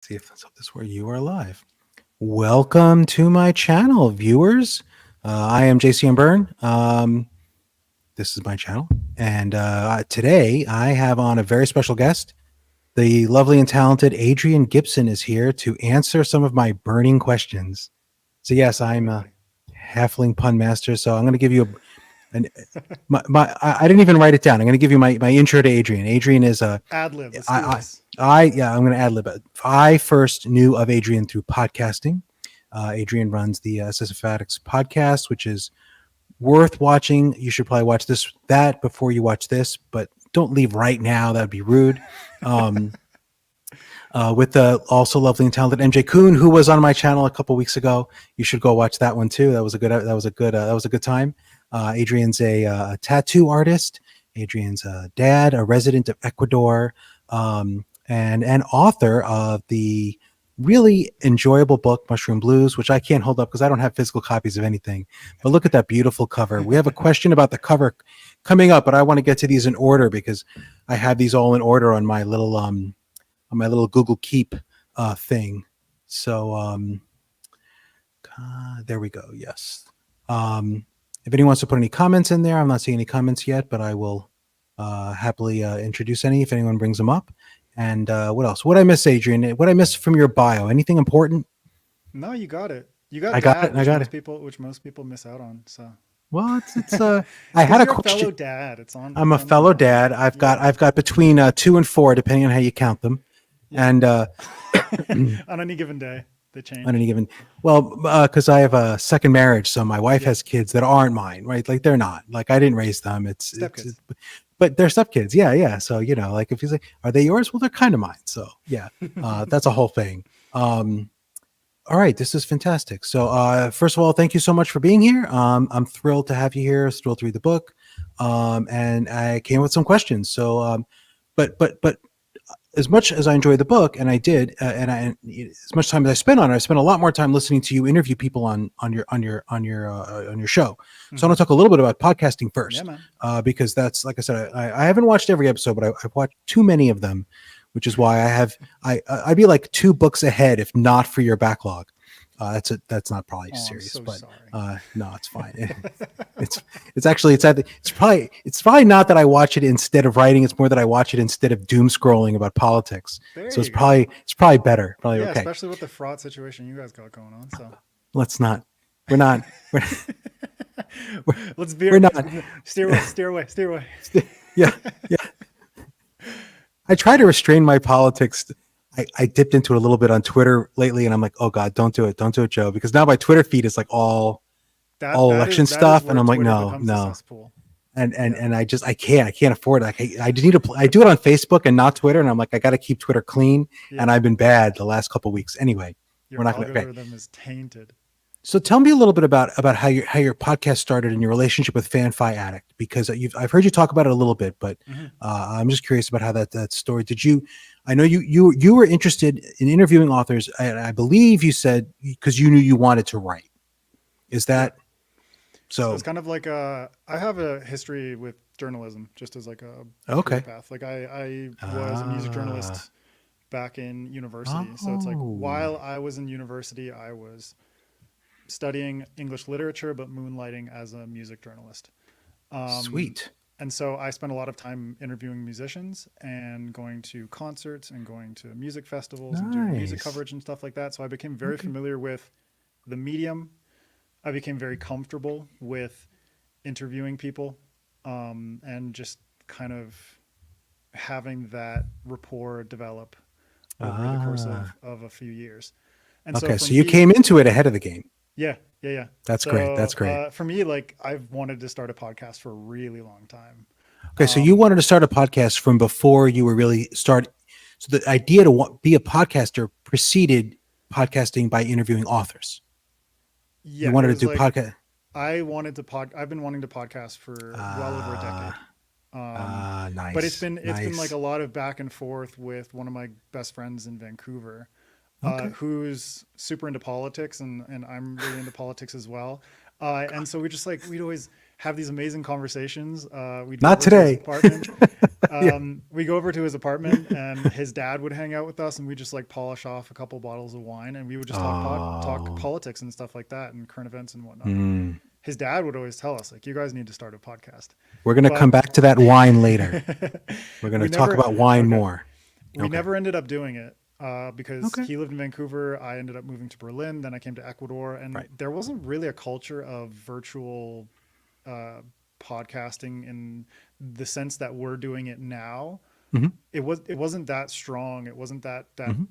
See if that's this where you are live. Welcome to my channel, viewers. I am JC Berne. This is my channel, and today I have on a very special guest. The lovely and talented Adrian Gibson is here to answer some of my burning questions. So yes, Hello, I'm a everybody. halfling pun master. So I'm going to give you an I didn't even write it down. I'm going to give you my intro to Adrian. Adrian is a Ad lib. Let's do I, this. yeah, I'm going to ad lib it. I first knew of Adrian through podcasting. Adrian runs the SFFAddicts podcast, which is worth watching. You should probably watch that before you watch this, but don't leave right now. That would be rude. Um, with the also lovely and talented MJ Kuhn, who was on my channel a couple weeks ago. You should go watch that one too. That was a good time. Adrian's a tattoo artist. Adrian's a dad, a resident of Ecuador, and an author of the really enjoyable book Mushroom Blues, which I can't hold up because I don't have physical copies of anything. But look at that beautiful cover. We have a question about the cover coming up, but I want to get to these in order because I have these all in order on my little Google Keep thing. So there we go. Yes. If anyone wants to put any comments in there, I'm not seeing any comments yet, but I will happily introduce any if anyone brings them up. And what else? What I miss, Adrian? What I miss from your bio? Anything important? No, you got it. You got I got it. dad, I got it. which most people miss out on. So Well, it's I it's had because a you're a fellow question. dad. It's on. I'm It's a on you fellow now. dad. Yeah. I've got between 2 and 4, depending on how you count them. Yeah. And On any given day, they on change. any given, well, because I have a second marriage, so my wife Yeah. has kids that aren't mine, right? Like they're not, like I didn't raise them. Stepkids. But they're stepkids. Yeah, yeah. So like if you say, are they yours? Well, they're kind of mine. So yeah, that's a whole thing. All right, this is fantastic. So first of all, thank you so much for being here. I'm thrilled to have you here. Thrilled to read the book, and I came with some questions. So but as much as I enjoyed the book, and I did, and as much time as I spent on it, I spent a lot more time listening to you interview people on your show. So I Hmm. want to talk a little bit about podcasting Yeah, first, man. because that's like I said, I haven't watched every episode, but I've watched too many of them, which is why I'd be like 2 books ahead if not for your backlog. That's not probably Oh, I'm serious, so but sorry. no, it's fine. it's it's probably not that I watch it instead of writing. It's more that I watch it instead of doom scrolling about politics. There So you go. it's probably better. Probably Yeah, okay. especially with the fraud situation you guys got going on. So Let's not. We're not. We're, we're, let's we're veer, not. steer away, steer away, steer away. Yeah, yeah. I try to restrain my politics. I dipped into it a little bit on Twitter lately, and I'm like, oh God, don't do it, Joe, because now my Twitter feed is like all election That is stuff, and where I'm like, Twitter no, becomes a no, cesspool. and Yeah. and I can't afford it. Like I need to I do it on Facebook and not Twitter, and I'm like I got to keep Twitter clean, and Yeah. I've been bad the last couple of weeks. Anyway, we're Your not gonna. Okay, algorithm is tainted. so tell me a little bit about how your podcast started and your relationship with FanFi Addict, because I've heard you talk about it a little bit, but Hmm. I'm just curious about how that story. Did you? I know you were interested in interviewing authors. I believe you said because you knew you wanted to write. Is Yeah. that So so? it's kind of like I have a history with journalism just as like a career Okay. path. Like I was a music Ah. journalist back in university. So it's like Oh. while I was in university, I was studying English literature, but moonlighting as a music journalist. Um, Sweet. and so I spent a lot of time interviewing musicians and going to concerts and going to music festivals and doing music Nice. coverage and stuff like that. So I became very Okay. familiar with the medium. I became very comfortable with interviewing people, and just kind of having that rapport develop over the course Ah. of a few years. And so Okay. for So you me, came into it ahead of the game. yeah, yeah, yeah. That's great. So That's great. for me, like I've wanted to start a podcast for a really long time. Okay. So you Um, wanted to start a podcast from before you were really start. So the idea to be a podcaster preceded podcasting by interviewing authors. You yeah, it wanted to was do like podcast. I've been wanting to podcast for well over a decade. Ah, But nice, it's been like nice. a lot of back and forth with one of my best friends in Vancouver, Okay. who's super into politics, and I'm really into politics as well. And so we just like we'd always have these amazing conversations. We'd go Not over to his today. apartment. Yeah. We go over to his apartment, and his dad would hang out with us, and we just like polish off a couple bottles of wine, and we would just talk Oh. politics and stuff like that, and current events and whatnot. Mm. His dad would always tell us like, "You guys need to start a podcast." We're gonna come But back to that wine later. We're gonna we talk never about wine okay. more. We Okay. never ended up doing it because Okay. he lived in Vancouver. I ended up moving to Berlin. Then I came to Ecuador, and Right. there wasn't really a culture of virtual uh, podcasting in the sense that we're doing it now. Mm-hmm. It wasn't that strong. It wasn't that Mm-hmm.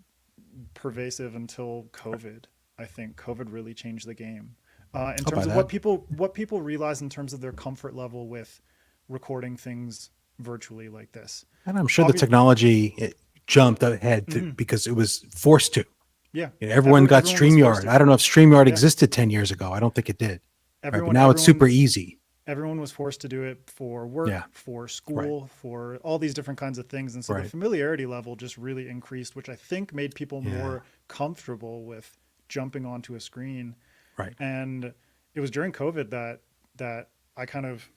pervasive until COVID. I think COVID really changed the game in I'll terms buy of that. what people realize in terms of their comfort level with recording things virtually like this. And I'm sure the Obvi- technology it jumped ahead Mhm. because it was forced to. Yeah, You know, everyone got everyone was forced StreamYard. to. I don't know if StreamYard Yeah, existed 10 years ago. I don't think it did. Right. But everyone now it's super everyone easy. everyone was forced to do it for work, Yeah. for Right. school, for all these different kinds of things. And so the Right. familiarity level just really increased, which I think made people Yeah. more comfortable with jumping onto a screen. Right. And it was during COVID that I kind of,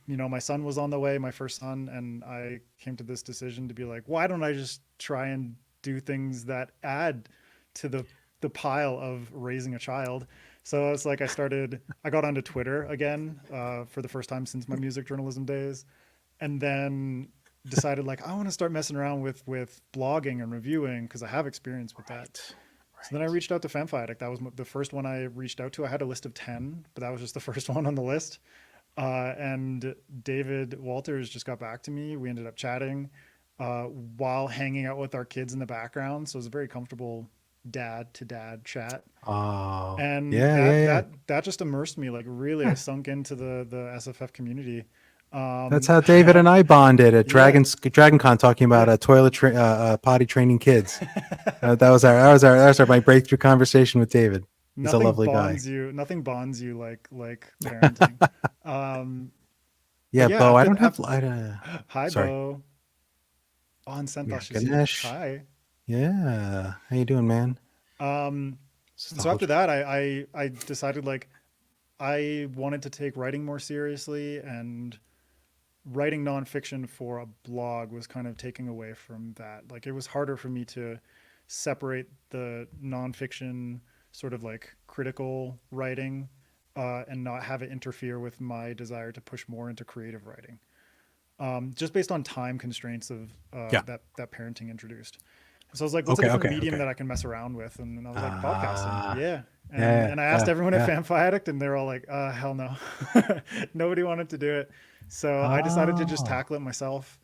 my son was on the way, my first son, and I came to this decision to be like, why don't I just try and do things that add to the pile of raising a child? So it's like I got onto Twitter again for the first time since my music journalism days, and then decided like I want to start messing around with blogging and reviewing because I have experience with that. So then I reached out to FFFAddicts. That was the first one I reached out to. I had a list of 10, but that was just the first one on the list. And David Walters just got back to me. We ended up chatting while hanging out with our kids in the background. So it was a very comfortable dad to dad chat. Oh, And yeah. that just immersed me. Like really, I sunk into the SFF community. That's how David and I bonded at Yeah, DragonCon, talking about yeah. potty training kids. That was my breakthrough conversation with David. He's a lovely guy. Nothing bonds you like parenting. Um, Yeah, but yeah, Bo. I after don't have. hi Sorry. Bo. On Yeah, Santa Ganesh. Hi. Yeah, how you doing, man? Um, This is the so whole after that, I decided like I wanted to take writing more seriously, and writing nonfiction for a blog was kind of taking away from that. Like it was harder for me to separate the nonfiction sort of like critical writing and not have it interfere with my desire to push more into creative writing. Just based on time constraints of Yeah. that parenting introduced. So I was like, what's a Okay. different Okay. medium Okay. that I can mess around with? And I was like, podcasting. Yeah. Yeah. And I asked everyone at Yeah. FFFAddicts, and they're all like, hell no. Nobody wanted to do it. So I decided to just Oh. tackle it myself.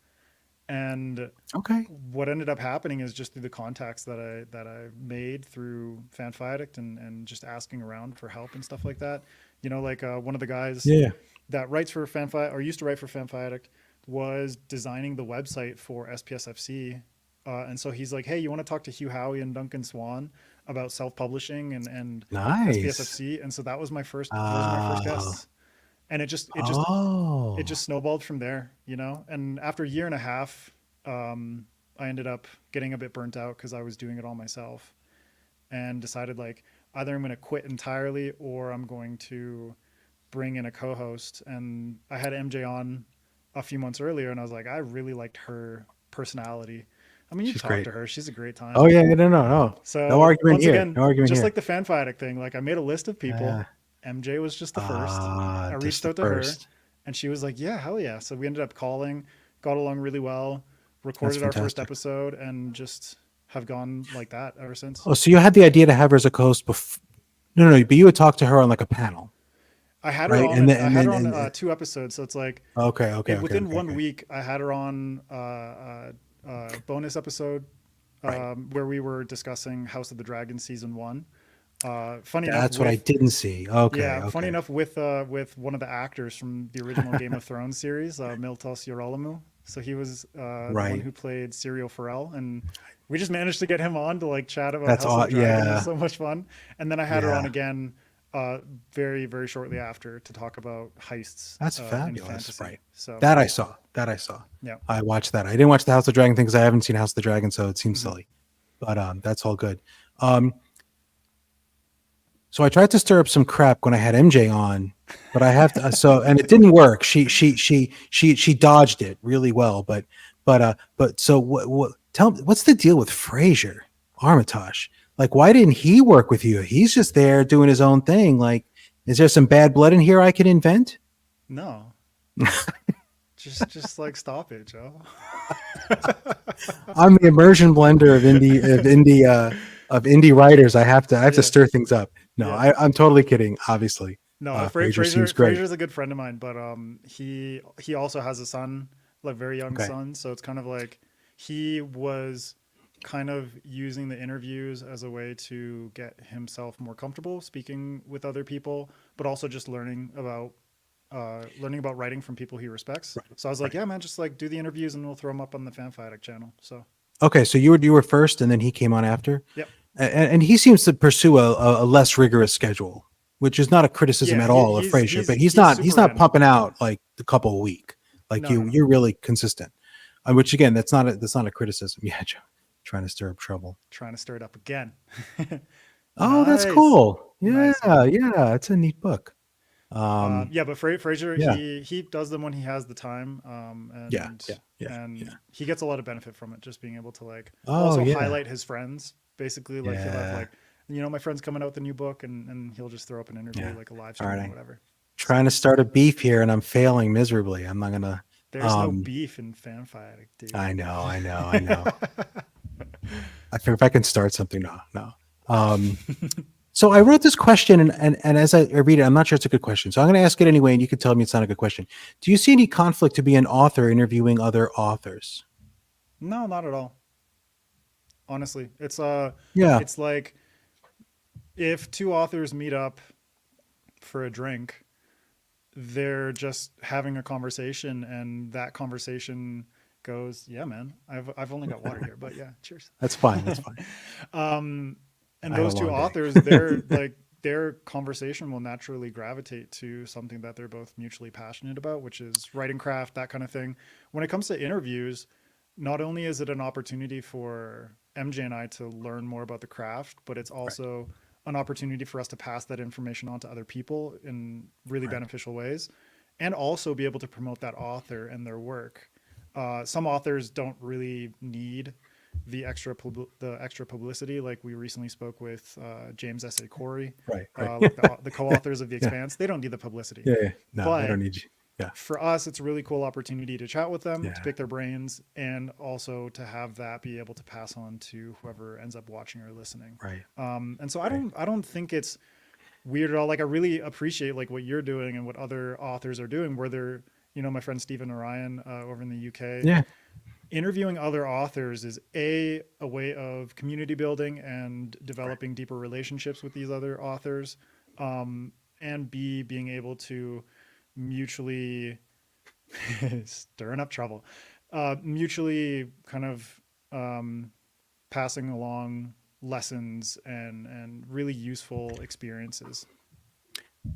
And Okay. what ended up happening is just through the contacts that I made through FFFAddicts and just asking around for help and stuff like that. Like one of the guys Yeah. that writes for FFFAddicts or used to write for FFFAddicts was designing the website for SPSFC. And so he's like, hey, you want to talk to Hugh Howey and Duncan Swan about self-publishing and Nice. SPSFC? And so that was those were my first Oh. guests. And it just Oh. snowballed from there, And after a year and a half, I ended up getting a bit burnt out because I was doing it all myself, and decided like either I'm going to quit entirely or I'm going to bring in a co-host. And I had MJ on a few months earlier, and I was like, I really liked her personality. I mean, you've She's talked great. to her; she's a great time. Oh yeah. No. So No argument once here. again, No argument just here. like the FFFAddicts thing, like I made a list of people. MJ was just the first. I Just reached the out to her, first. and she was like, yeah, hell yeah. So we ended up calling, got along really well, recorded our first fantastic. episode, and just have gone like that ever since. Oh, so you had the idea to have her as a co-host before? No, but you would talk to her on like a panel, I had her right? on, I had her on 2 episodes. So it's like, Okay. within 1 week, I had her on a bonus episode Right. where we were discussing House of the Dragon season 1. Funny enough, That's what I didn't see. Okay. funny enough with one of the actors from the original Game of Thrones series, Miltos Yorolamu. So he was the one who played Syrio Farrell, and we just managed to get him on to like chat about House of the Dragon. It was so much fun. And then I had her on again very, very shortly after to talk about heists. That's in fabulous, fantasy. right? So That I saw. yeah. I watched that. I didn't watch the House of the Dragon thing because I haven't seen House of the Dragon, so it seems Mhm. silly. But that's all good. So I tried to stir up some crap when I had MJ on but I have to. And it didn't work. She dodged it really well. But so what? Tell me, what's the deal with Fraser Armitage? Like, why didn't he work with you? He's just there doing his own thing. Like, is there some bad blood in here I can invent? No, just like stop it, Joe. I'm the immersion blender of indie writers. I have to Yeah, stir things up. No, yeah. I'm totally kidding. Obviously, No, Fraser seems great. Fraser's a good friend of mine, but he also has a son, like very young Okay, son. So it's kind of like he was kind of using the interviews as a way to get himself more comfortable speaking with other people, but also just learning about writing from people he respects. right, So I was like, right. yeah, man, just like do the interviews and we'll throw them up on the FanFi channel. So Okay, so you were first, and then he came on after, yep, and he seems to pursue a less rigorous schedule, which is not a criticism yeah, at all of Fraser, but he's he's super not random. pumping out like a couple a week. Like No, no, no. you're really consistent, which again, that's not a criticism. Yeah, Joe, trying to stir up trouble. Trying to stir it up again. Oh, that's Nice, cool. Yeah, nice, man. yeah, it's a neat book. Yeah, but Fraser, Yeah, he does them when he has the time, yeah, yeah, yeah, and yeah. he gets a lot of benefit from it, just being able to like Oh, also yeah, highlight his friends. Basically, like he'll have yeah, like, my friend's coming out with a new book, and he'll just throw up an interview, yeah. like a live All stream right, or I'm whatever. trying So to start a beef here, and I'm failing miserably. I'm not gonna. there's no Um, beef in FanFi, dude. I know, I know. I figure if I can start something, no, no. Um, so I wrote this question, and as I read it, I'm not sure it's a good question. So I'm going to ask it anyway, and you can tell me it's not a good question. Do you see any conflict to be an author interviewing other authors? No, not at all. Honestly, Yeah, it's like if two authors meet up for a drink, they're just having a conversation, and that conversation goes, yeah, man, I've only got water here, but yeah, cheers. that's fine. That's fine. And I had a those two long day. authors, they're like their conversation will naturally gravitate to something that they're both mutually passionate about, which is writing craft, that kind of thing. When it comes to interviews, not only is it an opportunity for MJ and I to learn more about the craft, but it's Right, also an opportunity for us to pass that information on to other people in really right, beneficial ways, and also be able to promote that author and their work. Some authors don't really need the extra publicity. Like we recently spoke with James S. A. Corey, right, right. like the co-authors of The Yeah, Expanse. They don't need the publicity, yeah, yeah. No, they don't but need you. Yeah, for us, it's a really cool opportunity to chat with them, to yeah, pick their brains, and also to have that be able to pass on to whoever ends up watching or listening. right, And so right. I don't think it's weird at all. Like I really appreciate like what you're doing and what other authors are doing, where they're, my friend Stephen Orion over in the UK, Yeah, interviewing other authors is a way of community building and right. developing deeper relationships with these other authors, and B, being able to mutually stirring up trouble, mutually kind of passing along lessons and really useful experiences.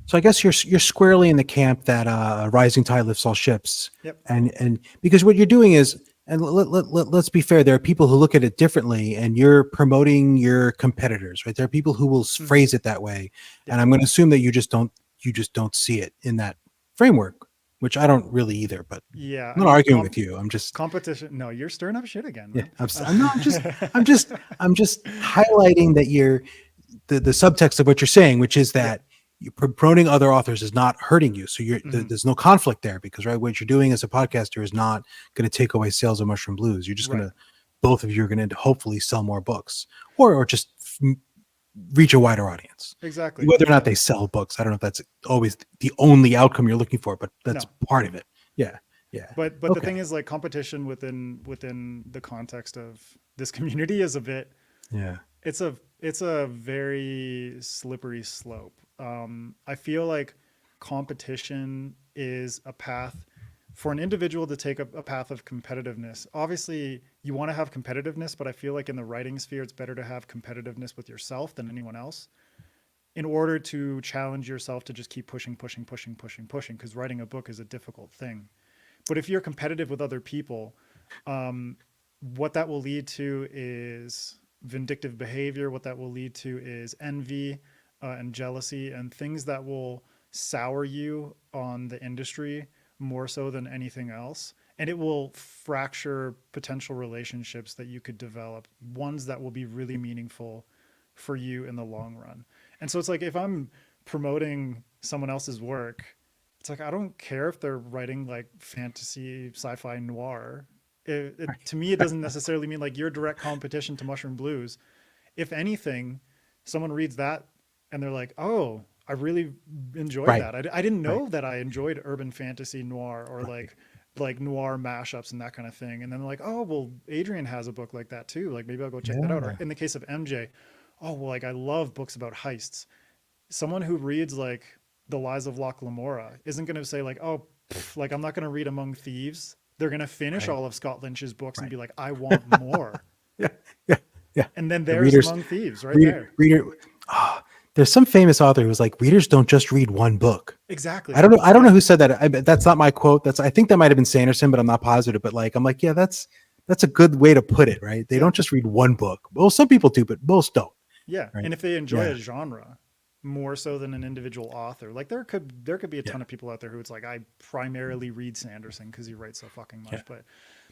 So I guess you're squarely in the camp that rising tide lifts all ships, Yep. and because what you're doing is, and let's be fair, there are people who look at it differently, and you're promoting your competitors, right? There are people who will Mm-hmm. phrase it that way, Yep. and I'm going to assume that you just don't see it in that framework, which I don't really either. But Yeah. I'm I not mean, arguing with you. I'm just competition. No, you're stirring up shit again, yeah. man. I'm not. I'm just highlighting that you're the subtext of what you're saying, which is Yep. that you promoting other authors is not hurting you. So Mm-hmm. there's no conflict there because right, what you're doing as a podcaster is not going to take away sales of Mushroom Blues. You're just going Right. to both of you are going to hopefully sell more books or just reach a wider audience. Exactly. Whether or not Yeah. they sell books, I don't know if that's always the only outcome you're looking for, but that's No. part of it. Yeah, yeah. But the thing Okay. is, like, competition within the context of this community is a bit. Yeah. It's a very slippery slope. I feel like competition is a path for an individual to take a path of competitiveness. Obviously, you want to have competitiveness, but I feel like in the writing sphere, it's better to have competitiveness with yourself than anyone else in order to challenge yourself to just keep pushing, pushing, pushing, pushing, pushing, because writing a book is a difficult thing. But if you're competitive with other people, um, what that will lead to is vindictive behavior. What that will lead to is envy and jealousy and things that will sour you on the industry more so than anything else. And it will fracture potential relationships that you could develop, ones that will be really meaningful for you in the long run. And so it's like if I'm promoting someone else's work, it's like I don't care if they're writing like fantasy, sci-fi, noir. To me, it doesn't necessarily mean like you're direct competition to Mushroom Blues. If anything, someone reads that and they're like, "Oh, I really enjoyed Right. that. I didn't Right. know that I enjoyed urban fantasy noir or Right. like noir mashups and that kind of thing." And then they're like, "Oh, well, Adrian has a book like that too. Like maybe I'll go check that out." Or Yeah. in the case of MJ, "Oh, well, like I love books about heists." Someone who reads like The Lies of Locke Lamora isn't going to say like, "Oh, pff, like I'm not going to read Among Thieves." They're going to finish Right. all of Scott Lynch's books and Right. be like, "I want more." Yeah. Yeah. Yeah. And then The there's readers, Among Thieves right reader, there. reader. ah, there's some famous author who was like, readers don't just read one book. I Exactly. don't know. I don't know Yeah. who said that. That's not my quote. I think that might have been Sanderson, but I'm not positive. But like, I'm like, yeah, that's a good way to put it, right? They Yeah. don't just read one book. Well, some people do, but most don't, Yeah. right? And if they enjoy Yeah. a genre more so than an individual author, like there could be a Yeah. ton of people out there who it's like I primarily read Sanderson because he writes so fucking Yeah. much. But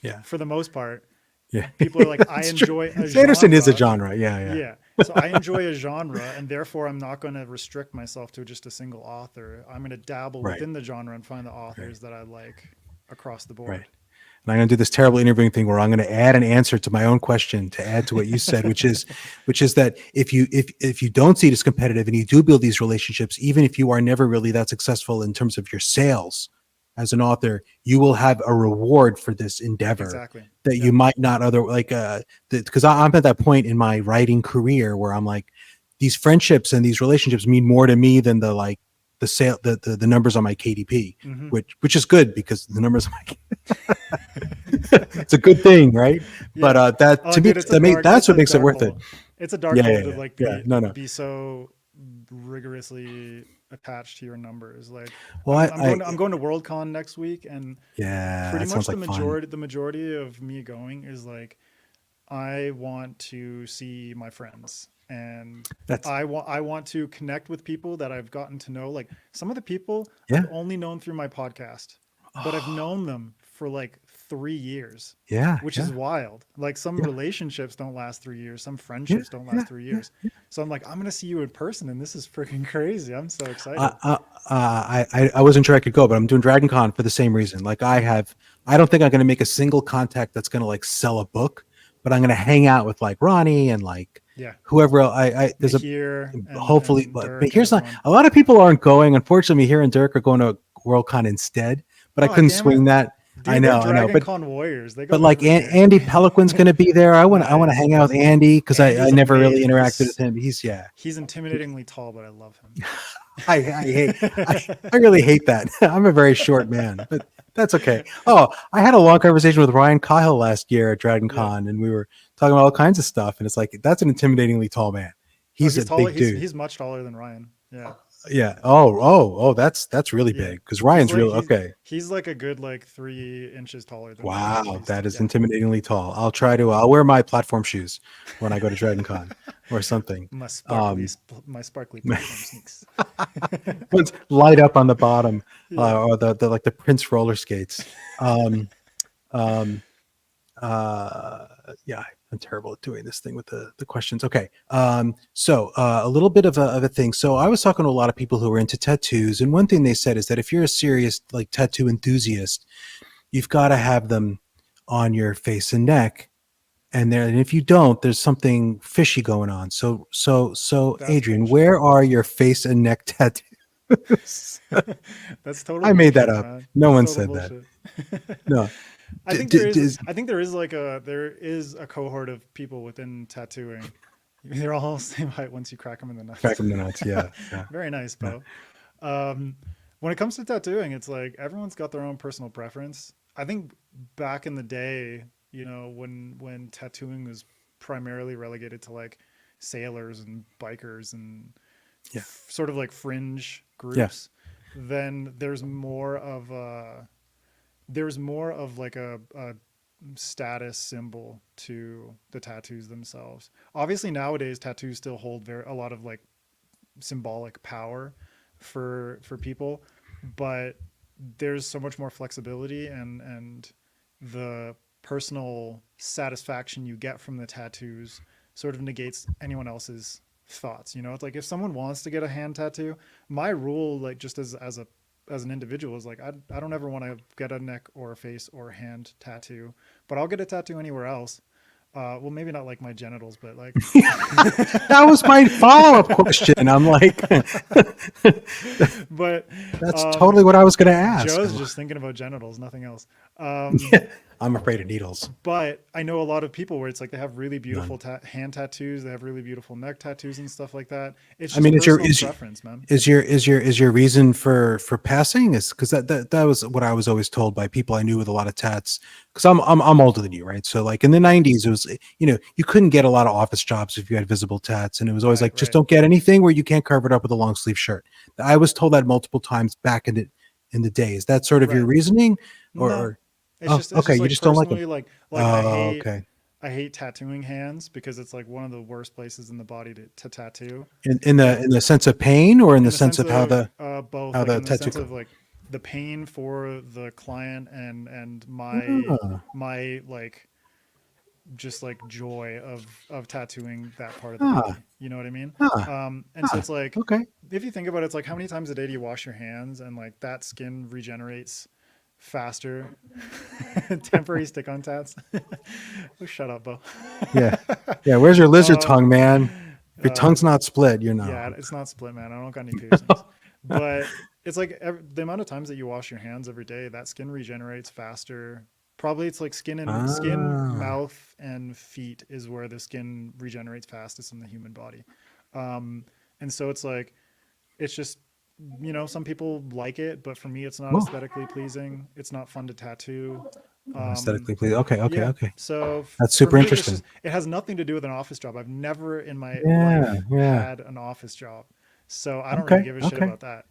Yeah. for the most part, Yeah. people are like, I It's true. enjoy a Sanderson is a genre. genre. Yeah. Yeah. Yeah. So I enjoy a genre and therefore I'm not going to restrict myself to just a single author. I'm going to dabble Right. within the genre and find the Right. authors that I like across the Right. board. And I'm going to do this terrible interviewing thing where I'm going to add an answer to my own question to add to what you said, which is that if you don't see it as competitive and you do build these relationships, even if you are never really that successful in terms of your sales as an author, you will have a reward for this endeavor Exactly. that Yeah. you might not other like because I'm at that point in my writing career where I'm like, these friendships and these relationships mean more to me than the like the sale the numbers on my KDP, Mm-hmm. which is good because the numbers on my it's a good thing, right? But Yeah. that Oh, to me, dude, it's a that dark, that's it's what a makes it dark worth it. hole. It's a dark Yeah, hole yeah, to yeah, like yeah. No, no. be so rigorously attached to your numbers. Like Well, I'm going to Worldcon next week, and yeah, pretty that much sounds like fun. the majority of me going is like I want to see my friends and That's I want to connect with people that I've gotten to know. Like some of the people I've yeah, only known through my podcast, but I've known them for like 3 years, yeah, which is yeah, wild. Like some yeah, relationships don't last 3 years, some yeah, friendships don't yeah, last three yeah. years. So I'm like, I'm gonna see you in person, and this is freaking crazy. I'm so Uh, excited. uh, I wasn't sure I could go, but I'm doing Dragon Con for the same reason. Like I don't think I'm going to make a single contact that's going to like sell a book, but I'm going to hang out with like Ronnie and like Yeah, whoever else. There's a Mahir hopefully, and but Dirk and here's not everyone. a lot of people aren't going. Unfortunately, here and Dirk are going to Worldcon instead, but I Oh couldn't damn it, swing that. dude! They're I know, Dragon Con warriors. They but go like every year. Andy Peliquin's going to be there. I want to Nice, hang out with nice. Andy because I Andy's never really amazing. interacted with him. He's yeah. He's intimidatingly tall, but I love him. I hate I really hate that. I'm a very short man, but that's okay. Oh, I had a long conversation with Ryan Kyle last year at Dragon Yeah. Con, and we were talking about all kinds of stuff. And it's like that's an intimidatingly tall man. Oh, He's he's a taller. big He's dude. he's much taller than Ryan. Yeah. Yeah. That's really Yeah. big because He's Ryan's like real okay. he's like a good like 3 inches taller than me. Wow, that is Yeah. intimidatingly tall. Yeah. I'll wear my platform shoes when I go to Dragon Con or something. Um, My sparkly platform sneaks. ones light up on the bottom, Yeah. or the like the Prince roller skates. Um, um, uh, yeah, I'm terrible at doing this thing with the questions. Okay. So a little bit of a thing. So I was talking to a lot of people who are into tattoos, and one thing they said is that if you're a serious like tattoo enthusiast, you've got to have them on your face and neck. And if you don't, there's something fishy going on. So That's Adrian, bullshit. where are your face and neck tattoos? That's total I made that bullshit, up. man. No That's one total said that. bullshit. No. I think there is like there is a cohort of people within tattooing. They're all the same height once you crack them in the Crack nuts. them the nuts. Yeah. Yeah. Very nice, Yeah. Bo. Um, when it comes to tattooing, it's like everyone's got their own personal preference. I think back in the day, when tattooing was primarily relegated to like sailors and bikers and Yeah. sort of like fringe Yeah. groups, then there's more of like a status symbol to the tattoos themselves. Obviously nowadays tattoos still hold a lot of like symbolic power, for people, but there's so much more flexibility, and the personal satisfaction you get from the tattoos sort of negates anyone else's thoughts. You know, it's like if someone wants to get a hand tattoo, my rule, like just as an individual, is like I don't ever want to get a neck or a face or a hand tattoo, but I'll get a tattoo anywhere else. Well, maybe not like my genitals, but like That was my follow-up question. I'm like, but that's totally what I was going to ask. Joe's just thinking about genitals, nothing else. I'm afraid of needles. But I know a lot of people where it's like they have really beautiful None. hand tattoos, they have really beautiful neck tattoos and stuff like that. It's I just mean, personal preference, man. is your reason for passing is because that was what I was always told by people I knew with a lot of tats. Because I'm older than you, right? So like in the '90s, it was, you know, you couldn't get a lot of office jobs if you had visible tats, and it was always Right, like, just right, don't get anything where you can't cover it up with a long sleeve shirt. I was told that multiple times back in the day. Is that sort of your right. reasoning, No, or it's oh, just okay, you like just don't like them? personally, like Oh, okay. I hate tattooing hands because it's like one of the worst places in the body to tattoo. In And the sense of pain, or in in the the sense sense of of how both, like the in the tattoo sense of like the pain for the client, and ah, my like just like joy of tattooing that part of the ah, body. You know what I mean? ah, And so ah, it's like, okay. if you think about it, it's like how many times a day do you wash your hands, and like that skin regenerates faster. Temporary stick on tats. Oh, shut up, Bo. Yeah. Yeah. Where's your lizard um, tongue, man? If your uh, tongue's not split, you're yeah, not. it's not split, man. I don't got any piercings, but it's like the amount of times that you wash your hands every day, that skin regenerates faster. Probably it's like skin, Ah. mouth, and feet is where the skin regenerates fastest in the human body. Um, and so it's like it's just, you know, some people like it, but for me it's not Well, aesthetically pleasing. It's not fun to tattoo. um aesthetically pleasing. Okay. Okay. yeah, Okay. so That's for super me it's just, interesting. it has nothing to do with an office job. I've never in my Yeah. life Yeah. had an office job, so I don't really Okay. give a shit Okay. about that.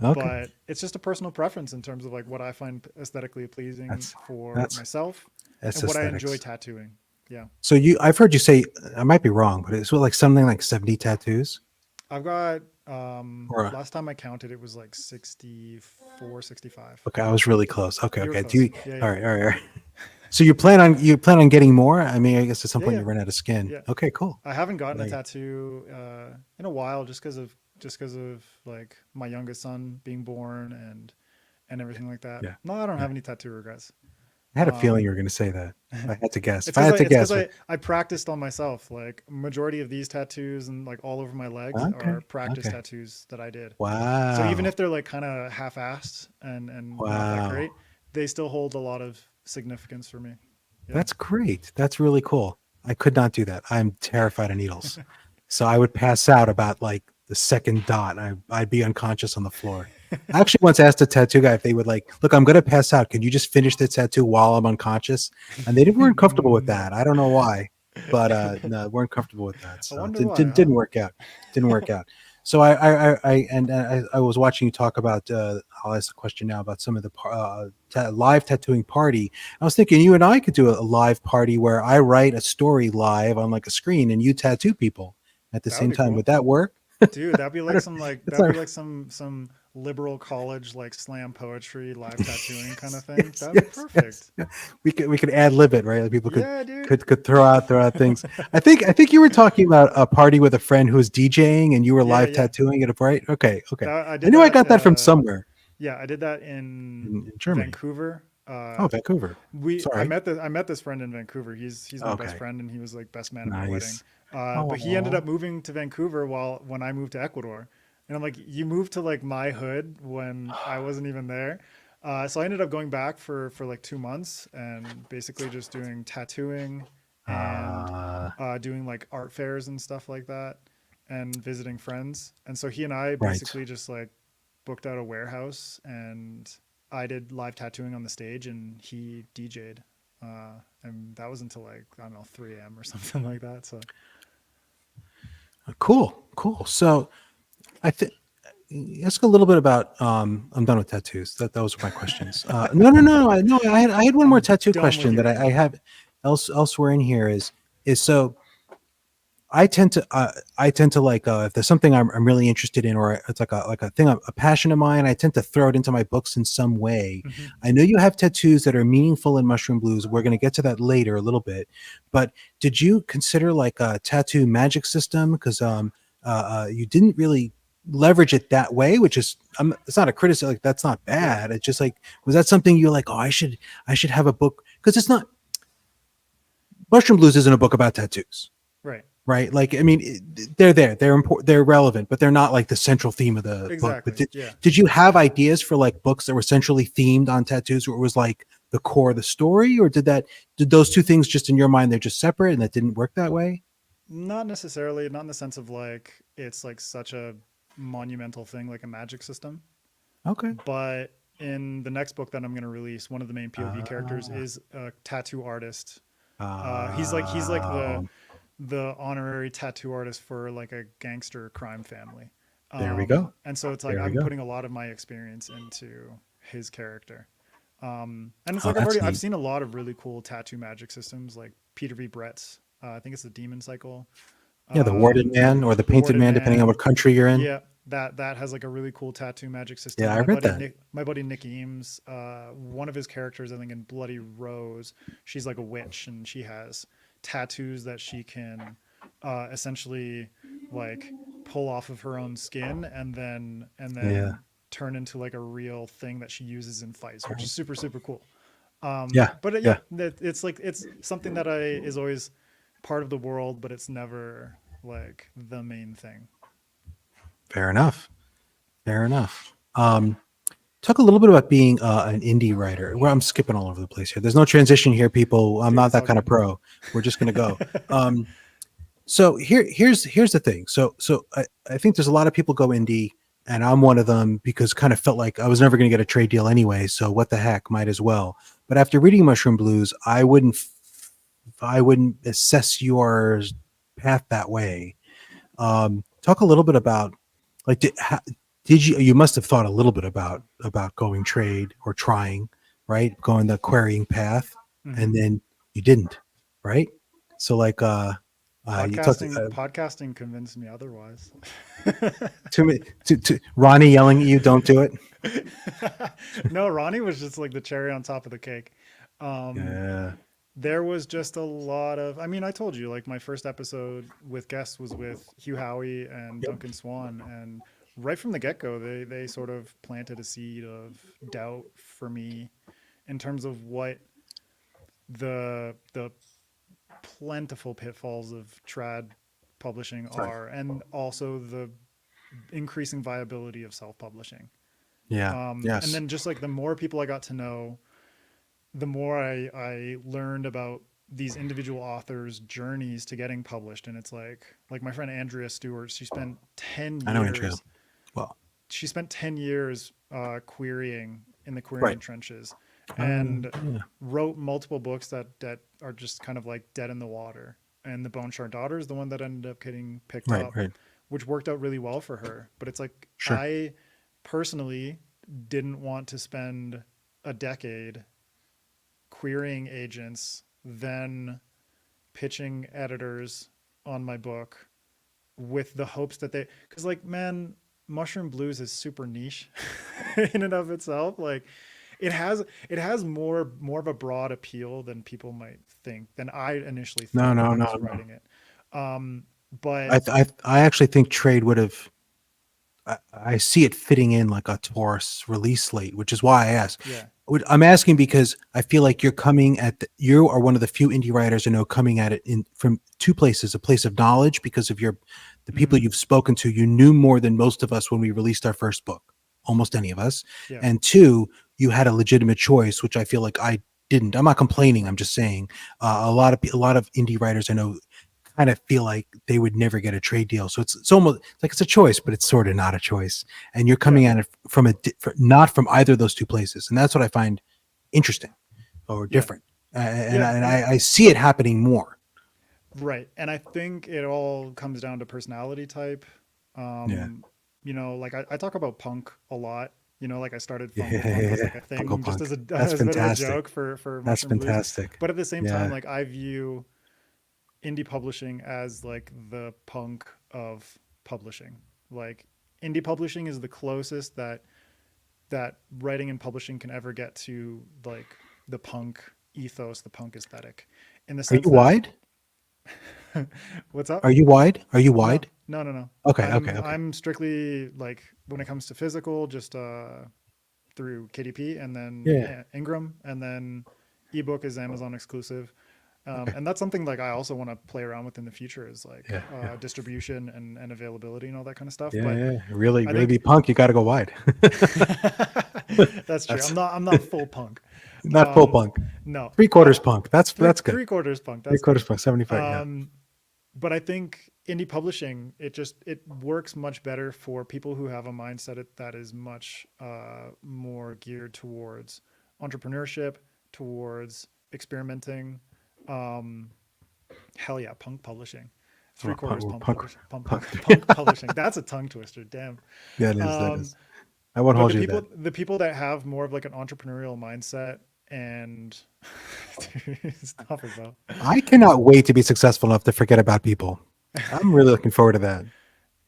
Okay. But it's just a personal preference in terms of like what I find aesthetically pleasing That's for that's myself that's and what I enjoy aesthetics. tattooing. Yeah, So I've heard you say, I might be wrong, but it's like something like 70 tattoos. I've got Or last time I counted it was like 64, 65. okay, I was really close. Okay. You were Okay. close. Yeah, All yeah, right. All right. All right. So you plan on getting more? I mean, I guess at some yeah, point yeah, you run out of skin. yeah. Okay. Cool. I haven't gotten a Like, tattoo in a while, just because of like my youngest son being born and everything like that. yeah. No, I don't Yeah. have any tattoo regrets. I had a feeling you were going to say that. If I had to guess. If I had to It's because guess. I practiced on myself. Like majority of these tattoos and like all over my legs Okay. are practice Okay. tattoos that I did. So even Wow. if they're like kind of half-assed and not that Wow. great, they still hold a lot of significance for me. Yeah. That's great. That's really cool. I could not do that. I'm terrified of needles. So I would pass out about like the second dot. I'd be unconscious on the floor. I actually once asked a tattoo guy if they would like, look, I'm going to pass out. Can you just finish the tattoo while I'm unconscious? And they weren't comfortable with No. that. I don't know why, but no, weren't comfortable with that. I So wonder why, huh? didn't work out. Didn't work out. So I was watching you talk about. I'll ask a question now about some of the live tattooing party. I was thinking you and I could do a live party where I write a story live on like a screen and you tattoo people at the That would same be time. cool. Would that work? Dude, I don't, it's that'd be not, like some liberal college like slam poetry live tattooing kind of thing. yes, That'd be yes, yes. perfect. Yeah. We could ad lib it, right? Like people Yeah, dude. could throw out things. I think you were talking about a party with a friend who was DJing and you were Yeah, live yeah. tattooing at a party. Okay, okay. That I I did knew I that. got that from somewhere Yeah, I did that in Germany. Vancouver. Oh, Vancouver. Sorry. I met this friend in Vancouver. He's my best Okay. friend, and he was like best man at my wedding. Nice. But he ended Oh. up moving to Vancouver when I moved to Ecuador, and I'm like, you moved to like my hood when I wasn't even there. So I ended up going back for like 2 months and basically just doing tattooing and Uh, doing like art fairs and stuff like that, and visiting friends. And so he and I right. basically just like booked out a warehouse, and I did live tattooing on the stage and he DJ'd. And that was until like, I don't know, 3 a.m. or something like that. So Cool. Cool. So I think ask a little bit about I'm done with tattoos. Those were my questions. No, I had one more I'm tattoo done with question you, that I Adrian. have elsewhere in here is so I tend to like if there's something I'm really interested in, or it's like a thing, a passion of mine, I tend to throw it into my books in some way. Hmm. I know you have tattoos that are meaningful in Mushroom Blues. We're going to get to that later a little bit, but did you consider like a tattoo magic system? Because you didn't really leverage it that way, which is it's not a criticism. Like that's not Yeah. bad. It's just like, was that something you're like, oh, I should have a book, because it's not, Mushroom Blues isn't a book about tattoos, Right. right? Like, I mean, they're there, they're important, they're relevant, but they're not like the central theme of the book. But Exactly. Yeah. did you have ideas for like books that were centrally themed on tattoos, where it was like the core of the story, or did those two things just in your mind they're just separate and that didn't work that way? Not necessarily, not in the sense of like it's like such a monumental thing like a magic system, Okay. but in the next book that I'm going to release, one of the main POV characters Ah, is a tattoo artist. He's like oh, the honorary tattoo artist for like a gangster crime family. there we go. And so it's like There we I'm go. putting a lot of my experience into his character. And it's Oh, like that's I've neat. seen a lot of really cool tattoo magic systems, like Peter V. Brett's. I think it's the Demon Cycle. Yeah, the Warded Um, Man or the the Painted Warded Man, depending on Man. what country you're in. Yeah, that has like a really cool tattoo magic Yeah, system. I read that. My buddy Nick Eames, one of his characters, I think in Bloody Rose, she's like a witch and she has tattoos that she can essentially like pull off of her own skin and Yeah. then turn into like a real thing that she uses in fights, which is super cool. Yeah. Yeah, Yeah. it's like it's something that I is always part of the world, but it's never like the main thing. Fair enough. Fair enough. Talk a little bit about being an indie writer. Well, I'm skipping all over the place here. There's no transition here, people. I'm Dude, not it's that all kind of good. pro. We're just going to go. Um, so here's the thing. So I think there's a lot of people go indie, and I'm one of them because kind of felt like I was never going to get a trade deal anyway. So what the heck, might as well. But after reading Mushroom Blues, I wouldn't assess your path that way. Talk a little bit about like did you must have thought a little bit about going trade or trying, right, going the querying path, Hmm. and then you didn't, right? So like you talked Podcasting convinced me otherwise. to me to Ronnie yelling at you, don't do it. No, Ronnie was just like the cherry on top of the cake. Um, Yeah. there was just a lot of, I mean, I told you, like my first episode with guests was with Hugh Howey and Yep. Duncan Swan, and right from the get-go, they sort of planted a seed of doubt for me in terms of what the plentiful pitfalls of trad publishing Sorry. are, and also the increasing viability of self-publishing. Yeah. And Yes. then just like the more people I got to know, the more I learned about these individual authors' journeys to getting published. And it's like my friend Andrea Stewart, I know, Andrea. Well, she spent 10 years querying in the querying right. trenches and Yeah. wrote multiple books that are just kind of like dead in the water. And the Bone Shard Daughter is the one that ended up getting picked Right. up, Right. which worked out really well for her. But it's like Sure. I personally didn't want to spend a decade querying agents, then pitching editors on my book with the hopes that because like, man, Mushroom Blues is super niche in and of itself. Like it has more of a broad appeal than people might think, than I initially No. thought when No. I was No. No. writing it. But I actually think trade would have. I see it fitting in like a Taurus release slate, which is why I ask. yeah. I'm asking because I feel like you are one of the few indie writers I know coming at it in from two places: a place of knowledge because of the people Hmm. you've spoken to. You knew more than most of us when we released our first book, almost any of us. Yeah. And two, you had a legitimate choice, which I feel like I didn't. I'm not complaining. I'm just saying a lot of indie writers I know kind of feel like they would never get a trade deal. So it's almost it's like it's a choice, but it's sort of not a choice. And you're Yeah. coming at it from not from either of those two places, and that's what I find interesting or Yeah. different. And Yeah. I see it happening more. Right. And I think it all comes down to personality type. Yeah, Um, like I talk about punk a lot. Like I started Funko Punk as yeah. like a Funko thing, just Punk. as a That's as a bit of a fantastic. joke for That's Mushroom Blues. fantastic. But at the same time, Yeah, like I view indie publishing as like the punk of publishing. Like indie publishing is the closest that writing and publishing can ever get to like the punk ethos, the punk aesthetic, in the Are you sense that wide? what's up? Are you wide? Are you No, wide? no, no, no. Okay, okay, I'm okay, I'm strictly like when it comes to physical, just through KDP and then yeah, Ingram, and then ebook is Amazon exclusive. okay, And that's something like I also want to play around with in the future is like yeah, yeah, distribution and availability and all that kind of stuff. yeah, But yeah. Really, I really think be punk. You got to go wide. that's true. I'm That's not I'm not full punk. not full punk. No, Three quarters punk. That's good. three quarters punk. Three That's quarters good. punk. 75. Yeah. Um, but I think indie publishing it works much better for people who have a mindset that is much more geared towards entrepreneurship, towards experimenting. Um, hell yeah, punk publishing. Three Oh, punk, quarters we're punk punk, publishing. Punk, punk. punk, punk publishing. That's a tongue twister. Damn. Yeah, it is. That Um, is. I won't but hold you to that. the people that have more of like an entrepreneurial mindset and stop it, bro. I cannot wait to be successful enough to forget about people. I'm really looking forward to that.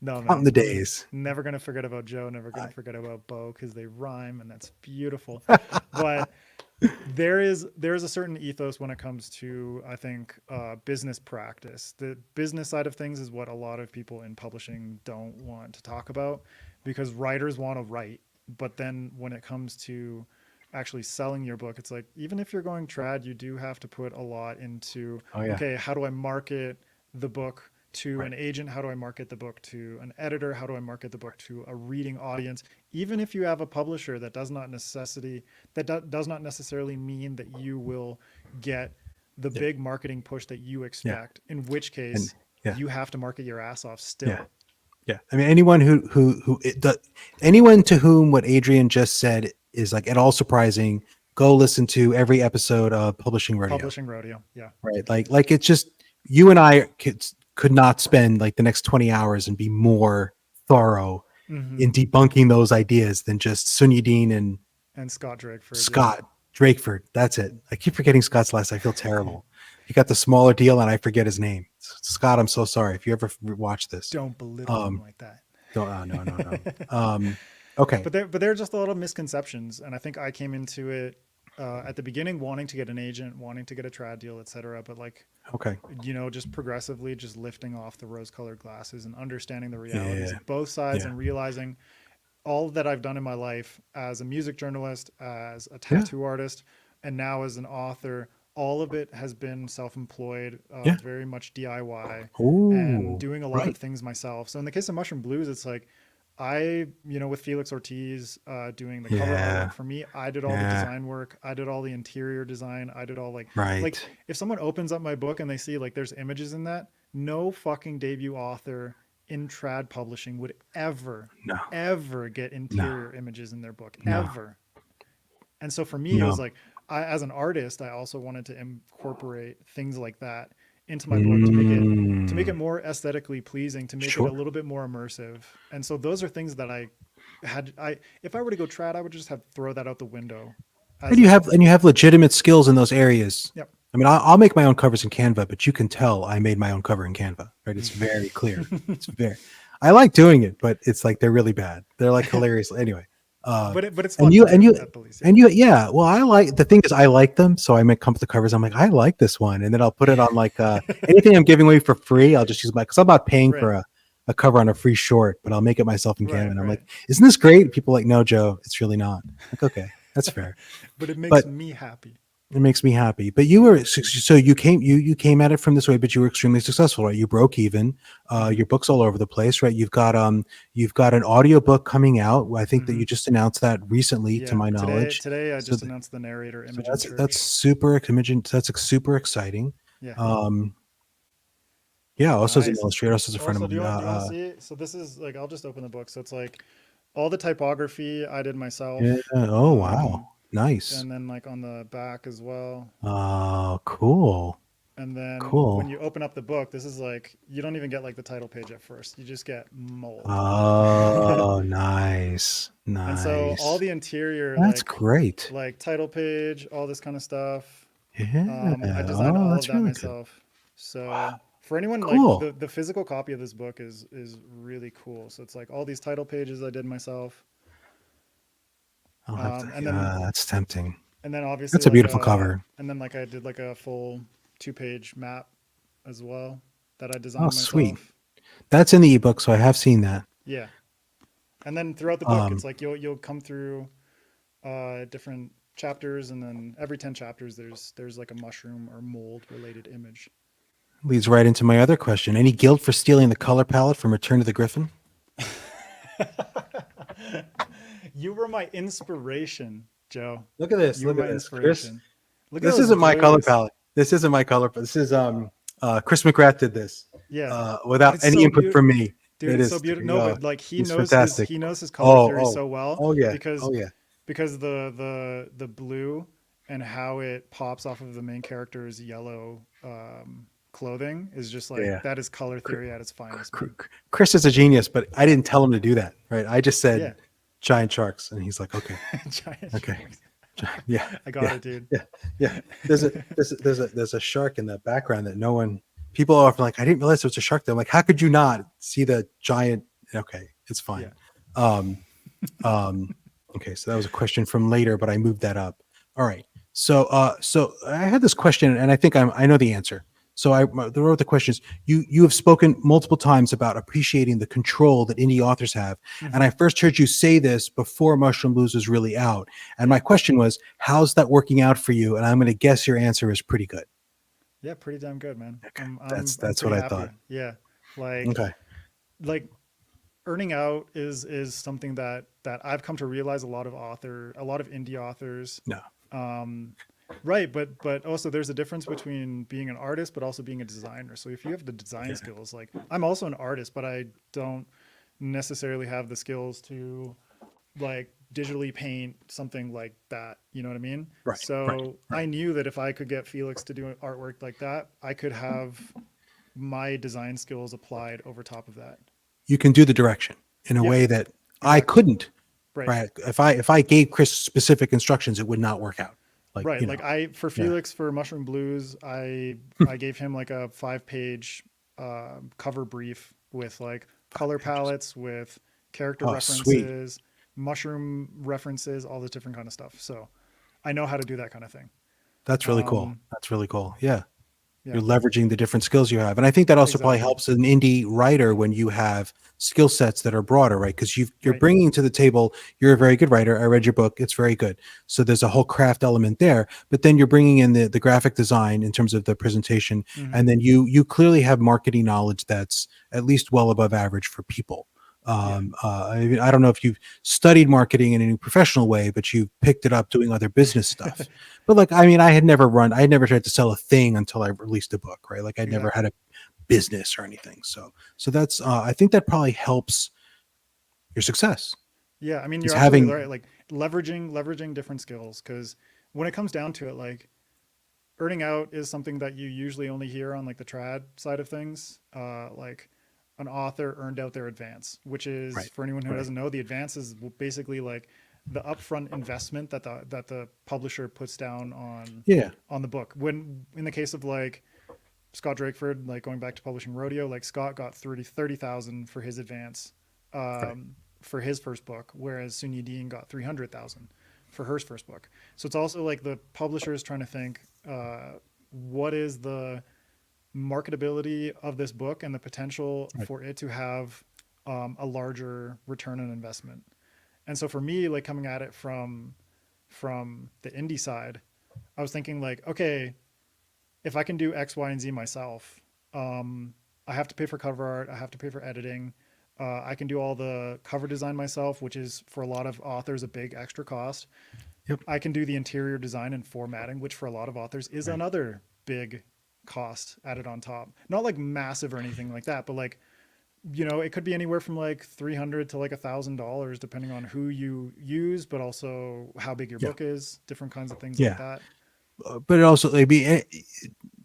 No, Counting the man, days. never gonna forget about Joe. Never gonna I, forget about Bo because they rhyme and that's beautiful. But there is a certain ethos when it comes to I think business practice. The business side of things is what a lot of people in publishing don't want to talk about because writers want to write, but then when it comes to actually selling your book, it's like even if you're going trad, you do have to put a lot into oh yeah. okay, how do I market the book to Right. an agent? How do I market the book to an editor? How do I market the book to a reading audience? Even if you have a publisher, that does not necessarily mean that you will get the Yeah. big marketing push that you Yeah. expect. In which And case, yeah. you have to market your ass off Yeah. still. Yeah. I mean, anyone anyone to whom what Adrian just said is like at all surprising, go listen to every episode of Publishing Rodeo. Publishing rodeo, yeah. Right. Like it's just you and I could not spend like the next 20 hours and be more thorough Hmm. in debunking those ideas than just Sunny Dean and And Scott Drakeford, yeah. Scott Drakeford. That's it. I keep forgetting Scott's last. I feel terrible. He got the smaller deal and I forget his name. Scott, I'm so sorry if you ever watch this. Don't belittle him Um, like that. don't, no, no, no. Okay. But there are just a lot of misconceptions, and I think I came into it at the beginning wanting to get an agent, wanting to get a trad deal, etc. But like Okay. just progressively just lifting off the rose-colored glasses and understanding the Yeah. realities Yeah. of both sides Yeah. and realizing all that I've done in my life as a music journalist, as a Yeah. tattoo artist, and now as an author. All of it has been self-employed, Yeah. very much DIY, and Ooh. doing a lot of Right. things myself. So in the case of Mushroom Blues, it's like I, with Felix Ortiz doing the cover Yeah. artwork for me, I did all the Yeah. design work. I did all the interior design. I did all like Right. if someone opens up my book and they see like there's images in that, no fucking debut author in trad publishing would No. ever get No. interior images in their book, No. ever. And so for me, it was No. like, as an artist, I also wanted to incorporate things like that into my book to make it Mm. more aesthetically pleasing, to make it a Sure. little bit more immersive. And so those are things that if I were to go trad, I would just have to throw that out the window. As And you have legitimate skills in those areas. Yep. I mean, I'll make my own covers in Canva, but you can tell I made my own cover in Canva, right? It's very clear. It's very. I like doing it, but it's like they're really bad. They're like hilarious. Anyway, but it's and fun you to and do you at the least. and you, yeah. Well, I like the thing is I like them, so I make come up with the covers. I'm like, I like this one, and then I'll put it on like anything I'm giving away for free. I'll just use my because I'm not paying for Right. a cover on a free short, but I'll make it myself in Canva. Right, And I'm right. like, isn't this great? People are like, no, Joe, it's really not. Like, okay, that's fair. But it makes But me happy. it makes me happy. But you were so you came at it from this way, but you were extremely successful, right? You broke even. Your book's all over the place, right? You've got an audiobook coming out. I think that Mhm. you just announced that recently, to Yeah. my knowledge. Today I So just th- announced the narrator, So Imogen that's Church. super Imogen. That's super exciting. Yeah. Yeah. Also as an Nice. illustrator, also as a friend Also, of do you mine. want to see? So this is like I'll just open the book. So it's like all the typography I did myself. Yeah. Oh Um, wow. Nice. and then like on the back as well. Oh, cool. And then Cool. when you open up the book, this is like you don't even get like the title page at first. You just get mold. Oh, nice. And so all Nice. the interior That's great. like title page, all this kind of stuff. Yeah. I designed Oh, all of that's that really good. myself. So for anyone, like Cool. the physical copy of this book is really cool. So it's like all these title pages I did myself. I'll have to. And Yeah, that's tempting. then obviously That's a like beautiful cover. and then like I did like a full 2-page map as well that I Oh, designed sweet. myself. That's in the ebook, so I have seen that. Yeah. And then throughout the book, Um, it's like you'll come through different chapters, and then every 10 chapters there's like a mushroom or mold related image. leads right into my other question. Any guilt for stealing the color palette from Return to the Griffin? You were my inspiration, Joe. Look at this. You were Look at my this, Chris. inspiration. Look at This those isn't my color blues. palette. This isn't my color. This is Chris McGrath did this Yeah. But without it's any so input beautiful. from me. Dude, It it's so is. beautiful. No, but like He's fantastic. he knows his color Oh, theory oh, so well oh yeah, because oh yeah. the blue and how it pops off of the main character's yellow clothing is just like Yeah. that is color theory at its finest, man. Chris is a genius, but I didn't tell him to do that. Right? I just said Yeah. giant sharks, and he's like, okay, Giant okay, sharks. yeah, I got it, dude. yeah. There's a shark in the background that no one. People are often like, I didn't realize there was a shark there. I'm like, how could you not see the giant? Okay, it's fine. Yeah. Okay, so that was a question from later, but I moved that up. All right. So I had this question, and I think I know the answer. So I wrote the questions. You have spoken multiple times about appreciating the control that indie authors have, and I first heard you say this before Mushroom Blues was really out. And my question was, how's that working out for you? And I'm going to guess your answer is pretty good. Yeah, pretty damn good, man. Okay, I'm that's I'm what pretty I happy. thought. Yeah. Like Okay. like earning out is something that I've come to realize a lot of indie authors. No. Right, but also there's a difference between being an artist but also being a designer. So if you have the design skills, like I'm also an artist, but I don't necessarily have the skills to like digitally paint something like that. You know what I mean? Right. So I knew that if I could get Felix to do artwork like that, I could have my design skills applied over top of that. You can do the direction in a Yeah, way that I exactly. couldn't. Right. Right. If I gave Chris specific instructions, it would not work out. Like, Right. you Like know. for Yeah. Felix for Mushroom Blues, I gave him like a 5-page cover brief with like color palettes, with character Oh, sweet. references, mushroom references, all this different kind of stuff. So I know how to do that kind of thing. That's really cool. Um, That's really cool. Yeah. yeah, You're leveraging the different skills you have. And I think that also probably exactly. helps an indie writer when you have skill sets that are broader, right? Because you're Right. bringing to the table, you're a very good writer. I read your book. It's very good. So there's a whole craft element there, but then you're bringing in the graphic design in terms of the presentation. Mhm. And then you clearly have marketing knowledge that's at least well above average for people. Yeah. I don't know if you've studied marketing in any professional way, but you picked it up doing other business stuff. But like, I mean, I had never tried to sell a thing until I released a book, right? Like I'd never had Exactly. a business or anything. So that's, I think that probably helps your success Yeah, I mean, is you're absolutely having, right. Like leveraging different skills, because when it comes down to it, like earning out is something that you usually only hear on like the trad side of things. Like an author earned out their advance, which is right, for anyone who right. doesn't know, the advance is basically like the upfront investment that the publisher puts down Yeah. on the book. When in the case of like Scott Drakeford, like going back to publishing Rodeo, like Scott got 30,000 for his advance Right. for his first book, whereas Sunyi Dean got 300,000 for her first book. So it's also like the publisher is trying to think, what is the marketability of this book and the potential Right. for it to have a larger return on investment. And so for me, like coming at it from the indie side, I was thinking like, okay, if I can do X, Y, and Z myself, I have to pay for cover art. I have to pay for editing. I can do all the cover design myself, which is for a lot of authors a big extra cost. Yep. I can do the interior design and formatting, which for a lot of authors is Right. another big cost added on top. Not like massive or anything like that, but like, you know, it could be anywhere from like $300 to like $1,000 depending on who you use, but also how big your Yeah. book is, different kinds of things like Yeah. that. But it also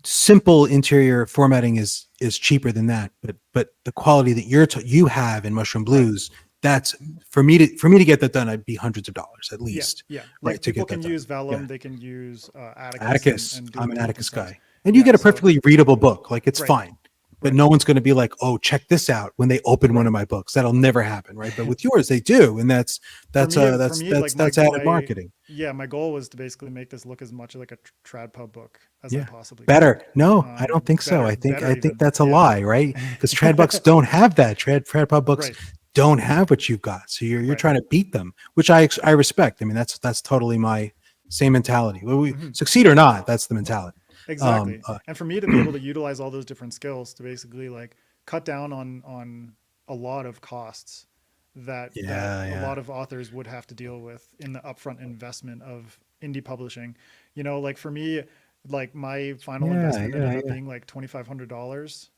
simple interior formatting is cheaper than that. But the quality that you have in Mushroom Right. Blues, that's for me to get that done, I'd be hundreds of dollars at Yeah, least. yeah. Right. Like To people get that can done. use Yeah. Vellum, they can use Atticus Atticus. and do I'm it an in different Atticus styles. guy. And you Yeah. get a So perfectly readable book. Like it's right, fine. But right. no one's going to be like, oh, check this out when they open one Right. of my books. That'll never happen, right? But with yours, they do, and that's For me, like that's added marketing. yeah, my goal was to basically make this look as much like a trad pub book as I Yeah. possibly could. Better. No, I don't think so. Better I think even. that's a Yeah. lie, right? Because trad books don't have that. Trad pub books Right. don't have what you've got. So you're Right. trying to beat them, which I respect. I mean, that's totally my same mentality. Well, we Hmm. succeed or not, that's the mentality. Exactly. And for me to be able to utilize all those different skills to basically like cut down on a lot of costs that Yeah, a yeah. lot of authors would have to deal with in the upfront investment of indie publishing. You know, like for me, like my final Yeah, investment ended yeah, up yeah. being like $2,500.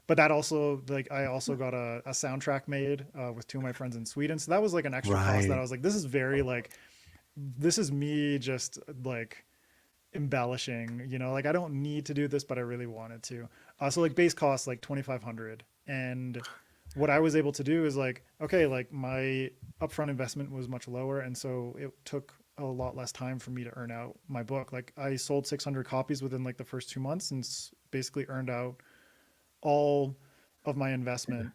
But that also like I also got a soundtrack made with two of my friends in Sweden. So that was like an extra cost that I Right. was like, this is very like this is me just like embellishing, you know, like I don't need to do this, but I really wanted to. So like base cost like 2,500, and what I was able to do is like, okay, like my upfront investment was much lower, and so it took a lot less time for me to earn out my book. Like I sold 600 copies within like the first 2 months and basically earned out all of my investment.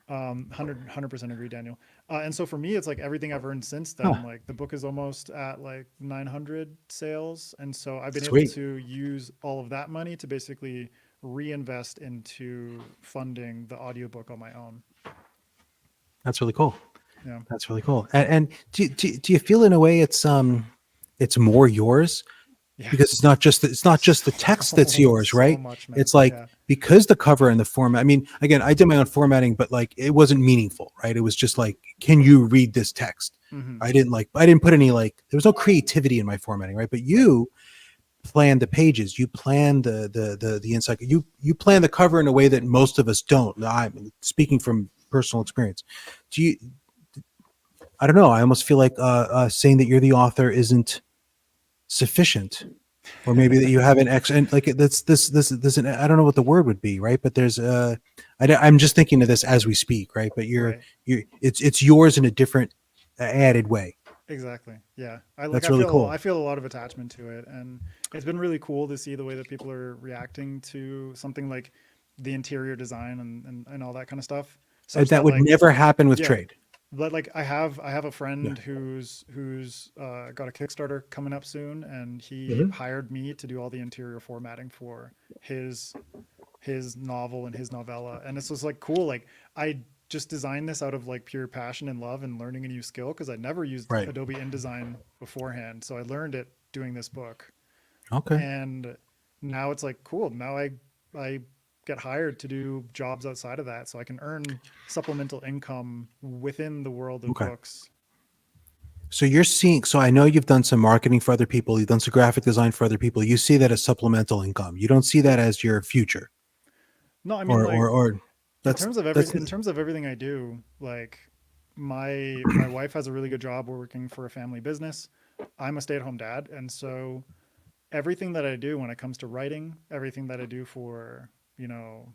100% agree, Daniel. And so for me, it's like everything I've earned since then. Huh. Like the book is almost at like 900 sales, and so I've been able Sweet. to use all of that money to basically reinvest into funding the audiobook on my own. That's really cool. Yeah. That's really cool. And do you feel in a way it's more yours Yeah. because it's not just the text that's So yours, so right? much, man. It's like Yeah. because the cover and the format. I mean, again, I did my own formatting, but like it wasn't meaningful, right? It was just like, can you read this text? Hmm. I didn't put any like there was no creativity in my formatting, right? But Right. you plan the pages, you plan the inside, you plan the cover in a way that most of us don't. I'm speaking from personal experience. Do you? I don't know. I almost feel like saying that you're the author isn't sufficient, or maybe that you have an ex and like this. I don't know what the word would be, right? But there's I'm just thinking of this as we speak, right? But Right. it's yours in a different added way. Exactly. Yeah. That's really I cool. feel a lot of attachment to it, and it's been really cool to see the way that people are reacting to something like the interior design and all that kind of stuff. Such That that would like never happen with yeah, trade. but like I have a Yeah. friend who's got a Kickstarter coming up soon, and he Mhm. hired me to do all the interior formatting for his his novel and his novella. And it's just like cool. Like I just designed this out of like pure passion and love and learning a new skill because I never used Right. Adobe InDesign beforehand. So I learned it doing this book. Okay. And now it's like cool. Now I get hired to do jobs outside of that so I can earn supplemental income within the world of Okay. books. So you're seeing. So I know you've done some marketing for other people. You've done some graphic design for other people. You see that as supplemental income. You don't see that Yeah. as your future, No, I mean like or that's in terms of everything I do, like my wife has a really good job working for a family business. I'm a stay-at-home dad, and so everything that I do when it comes to writing, everything that I do for, you know,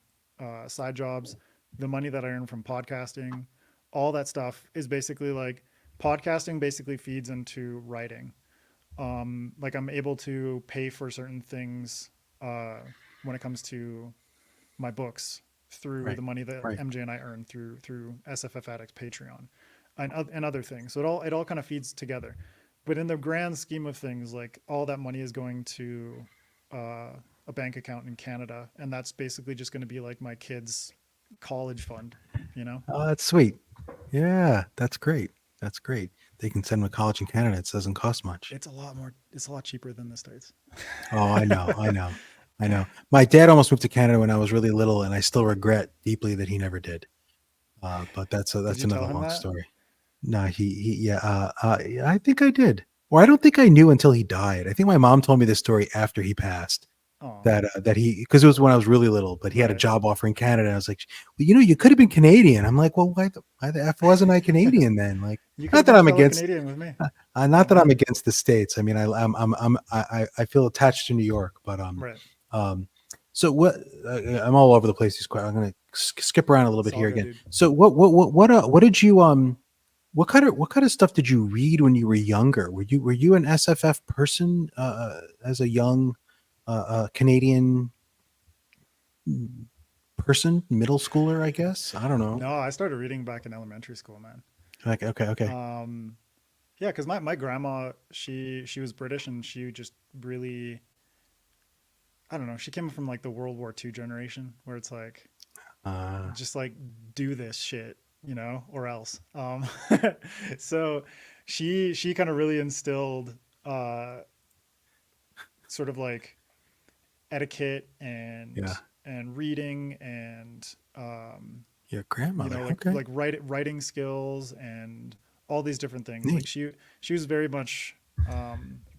side jobs, the money that I earn from podcasting, all that stuff is basically like podcasting basically feeds into writing. Like I'm able to pay for certain things uh, when it comes to my books through right. the money that Right. MJ and I earn through SFFAddicts Patreon and other things. So it all kind of feeds together. But in the grand scheme of things, like all that money is going to uh, a bank account in Canada, and that's basically just going to be like my kids' college fund. You know, Oh, that's sweet. Yeah, that's great. That's great. They can send them to college in Canada. It doesn't cost much. it's a lot more. It's a lot cheaper than the states. Oh, I know. I know. I know. My dad almost moved to Canada when I was really little, and I still regret deeply that he never did. But Did that's you another tell him long that? story. No, he yeah. Yeah, I think I did, or I don't think I knew until he died. I think my mom told me this story after he passed. Oh, That he because it was when I was really little, but he had a right. job offer in Canada. And I was like, well, you could have been Canadian. I'm like, well, why the f wasn't I Canadian then? Like, You could not have that been a I'm fellow against, Canadian with me. not Yeah. that I'm against the states. I mean, I feel attached to New York, but Right. um, so what? I'm all over the place. I'm going to skip around a little It's bit all here good, again. dude. So what did you what kind of stuff did you read when you were younger? Were you an SFF person as a young a Canadian person, middle schooler, I guess. I don't know. No, I started reading back in elementary school, man. Like, okay. Um, yeah, because my grandma, she was British, and she just really, I don't know, she came from like the World War II generation, where it's like, Uh, just like do this shit, or else. So she kind of really instilled uh sort of like etiquette yeah, and reading and your grandmother. like Okay, writing skills and all these different things. Like neat. she was very much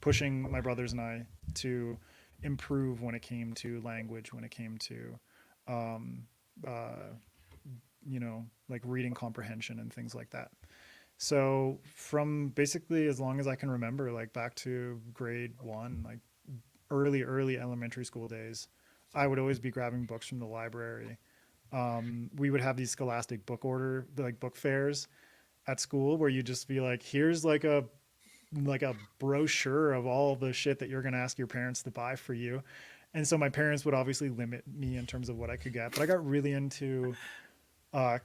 pushing my brothers and I to improve when it came to language, when it came to um, uh, like reading comprehension and things like that. So from basically as long as I can remember, like back to grade one, like early elementary school days, I would always be grabbing books from the library. We would have these scholastic book order, like book fairs at school, where you just be like, here's like a brochure of all the shit that you're going to ask your parents to buy for you. And so my parents would obviously limit me in terms of what I could get, but I got really into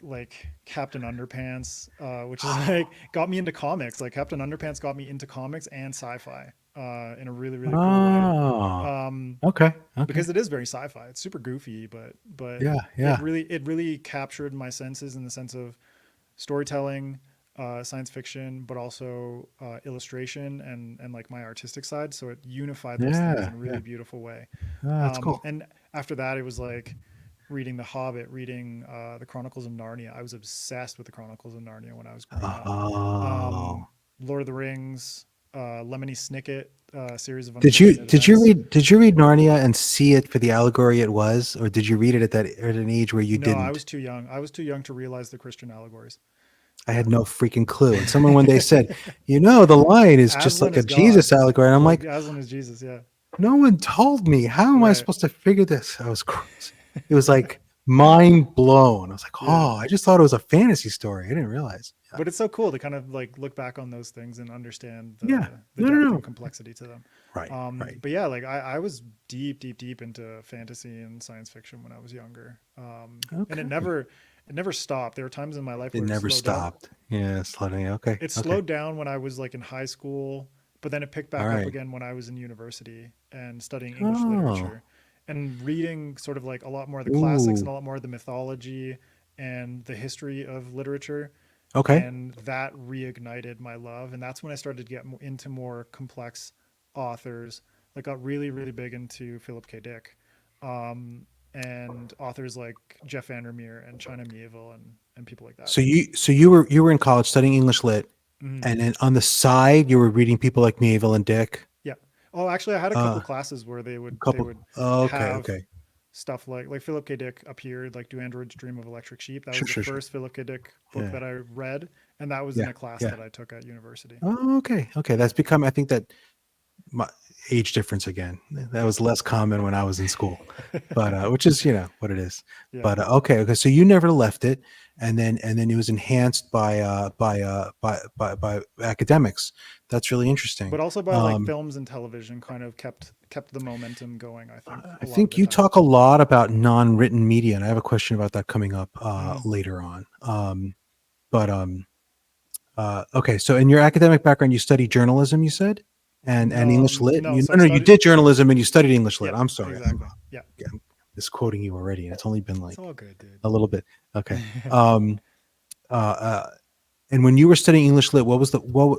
like Captain Underpants, which is like got me into comics. Like Captain Underpants got me into comics and sci-fi in a really cool way. Oh, Um, okay. because it is very sci-fi. It's super goofy, but Yeah. it really captured my senses in the sense of storytelling, science fiction, but also illustration and like my artistic side. So it unified those things Yeah, in a yeah. really beautiful way. That's cool. And after that, it was like reading The Hobbit, reading the Chronicles of Narnia. I was obsessed with the Chronicles of Narnia when I was growing up. Oh. Lord of the Rings, Lemony Snicket, series of unfortunate Did you events. read Narnia and see it for the allegory it was, or did you read it at an age where you No, I didn't? was too young. I was too young to realize the Christian allegories. I Yeah. had no freaking clue. And someone when they said, the lion is just Aslan like a is God. Jesus allegory, and I'm Like like, Aslan is Jesus. Yeah. no one told me. How am I Right. supposed to figure this? It was like mind blown. I was like, Yeah. oh, I just thought it was a fantasy story. I didn't realize. Yeah. But it's so cool to kind of like look back on those things and understand Yeah. the No, no, depth no. and complexity to them. Right. But yeah, like I was deep into fantasy and science fiction when I was younger. And Okay. it never stopped. There were times in my life It where it never slowed down. stopped. Yeah, slowing. Okay. It Okay. slowed down when I was like in high school, but then it picked All back up right. again when I was in university and studying English Oh. literature and reading sort of like a lot more of the classics and Ooh. a lot more of the mythology and the history of literature. Okay. And that reignited my love. And that's when I started to get into more complex authors. Like got really big into Philip K. Dick, and authors like Jeff Vandermeer and China Miéville and people like that. So you were in college studying English lit, Mhm. and then on the side you were reading people like Mieville and Dick. Yeah. Oh, actually, I had a couple Uh, classes where a they couple. would Oh, okay. have Okay. stuff like Philip K. Dick appeared, like Do Androids Dream of Electric Sheep. That was Sure. the Sure. first Philip K. Dick book Yeah. that I read, and that was in Yeah. a class Yeah. that I took at university. Oh, okay. Okay. That's become. I think that my age difference again. That was less common when I was in school, but which is what it is. Yeah. But okay. So you never left it, and then it was enhanced by academics. That's really interesting. But also by like Um, films and television kind of kept the momentum going, I think, I a lot of think the you time. talk a lot about non-written media, and I have a question about that coming up Hmm. later on. But okay, so in your academic background, you studied journalism, you said, and English lit. No, so I No, you studied. did journalism and you studied English lit. Yep, I'm sorry, exactly. Yeah, I'm misquoting you already, and it's only been it's like all good, dude. a little bit. Okay. Um, and when you were studying English lit, what was the what?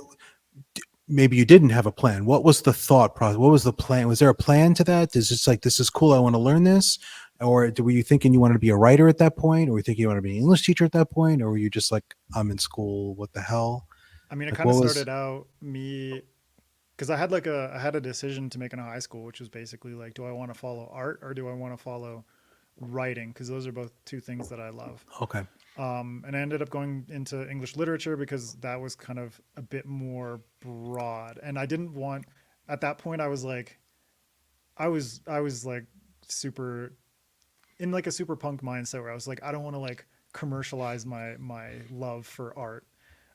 Maybe you didn't have a plan. What was the thought process? What was the plan? Was there a plan to that? Is just like, this is cool, I want to learn this? Or were you thinking you wanted to be a writer at that point? Or were you thinking you wanted to be an English teacher at that point? Or were you just like, I'm in school, what the hell? I mean, it Like, kind of what was, started out me because I had a decision to make in high school, which was basically like, do I want to follow art or do I want to follow writing? Because those are both two things that I love. okay. And I ended up going into English literature because that was kind of a bit more broad. And I didn't want at that point I was like I was like super in like a super punk mindset where I was like, I don't want to like commercialize my love for art.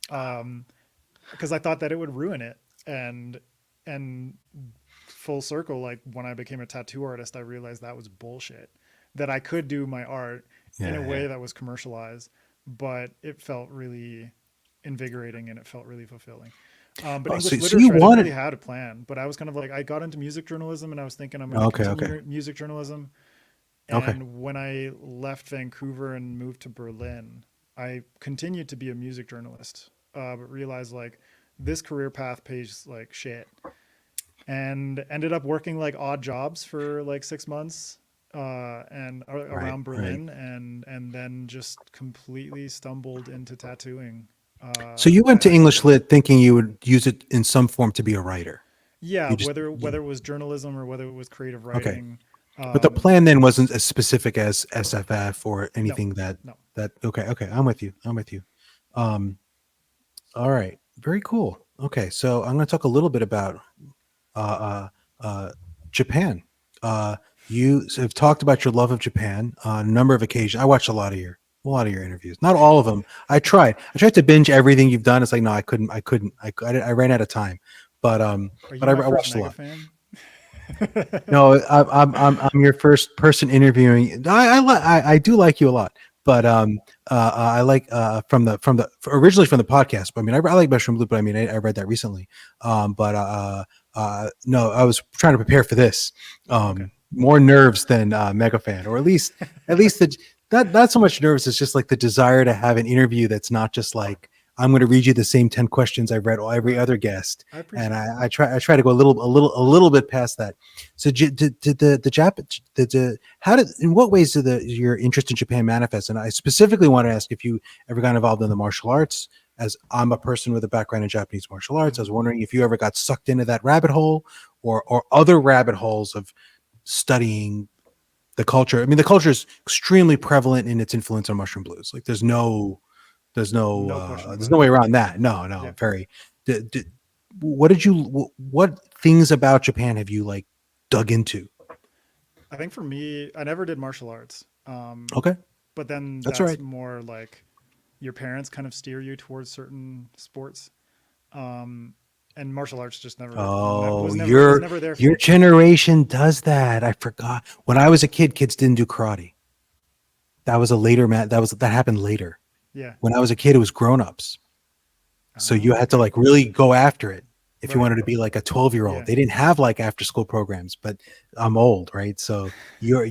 Um, because I thought that it would ruin it. And full circle, like when I became a tattoo artist, I realized that was bullshit. That I could do my art in a Yeah, way yeah. that was commercialized, but it felt really invigorating and it felt really fulfilling. But Oh, so English so you literature, I didn't really wanted. have a plan, but I was kind of like, I got into music journalism and I was thinking I'm going to Okay, okay, continue music journalism. okay. And when I left Vancouver and moved to Berlin, I continued to be a music journalist, but realized like this career path pays like shit, and ended up working like odd jobs for like 6 months and Right, around right. Berlin, and then just completely stumbled into tattooing. So you went By to English accident. Lit thinking you would use it in some form to be a writer. Yeah, You just whether it was journalism or whether it was creative okay. writing. But the Um, plan then wasn't as specific as SFF or no, anything that no. that okay, okay. I'm with you. I'm with you. Um, all right. Very cool. Okay, so I'm going to talk a little bit about uh, uh, Japan. You have talked about your love of Japan on a number of occasions. I watched a lot of your interviews. Not all of them. I tried. I tried to binge everything you've done. It's like no, I couldn't. I couldn't. I ran out of time. But Are you but I, my I first watched a mega lot. fan? No, I'm your first person interviewing. I do like you a lot, but I like from the originally from the podcast. But I mean, I like Mushroom Loop, but I mean, I read that recently. But no, I was trying to prepare for this. Okay. More nerves than mega fan, or at least the not so much nerves. It's just like the desire to have an interview that's not just like I'm going to read you the same 10 questions I've read every Right. other guest, I and appreciate that. I try to go a little bit past that. So did the Jap how did in what ways did your interest in Japan manifest? And I specifically want to ask if you ever got involved in the martial arts. As I'm a person with a background in Japanese martial arts, I Hmm. was wondering if you ever got sucked into that rabbit hole, or other rabbit holes of studying the culture. I mean, the culture is extremely prevalent in its influence on mushroom blues. Like Yeah. No question there's about no it. way around that. No, no, Yeah. very. What did you what things about Japan have you like dug into? I think for me, I never did martial arts. Okay, But then that's all that's right. more like your parents kind of steer you towards certain sports. Um, and martial arts just Oh, was your never there for your me. generation does that. I forgot. When I was a kid, kids didn't do karate. That was a later man. That happened later. Yeah. When I was a kid, it was grown-ups. So you Oh, had to okay. like really go after it if you Right. wanted to be like a 12-year-old. Yeah. They didn't have like after school programs, but I'm old, right? So your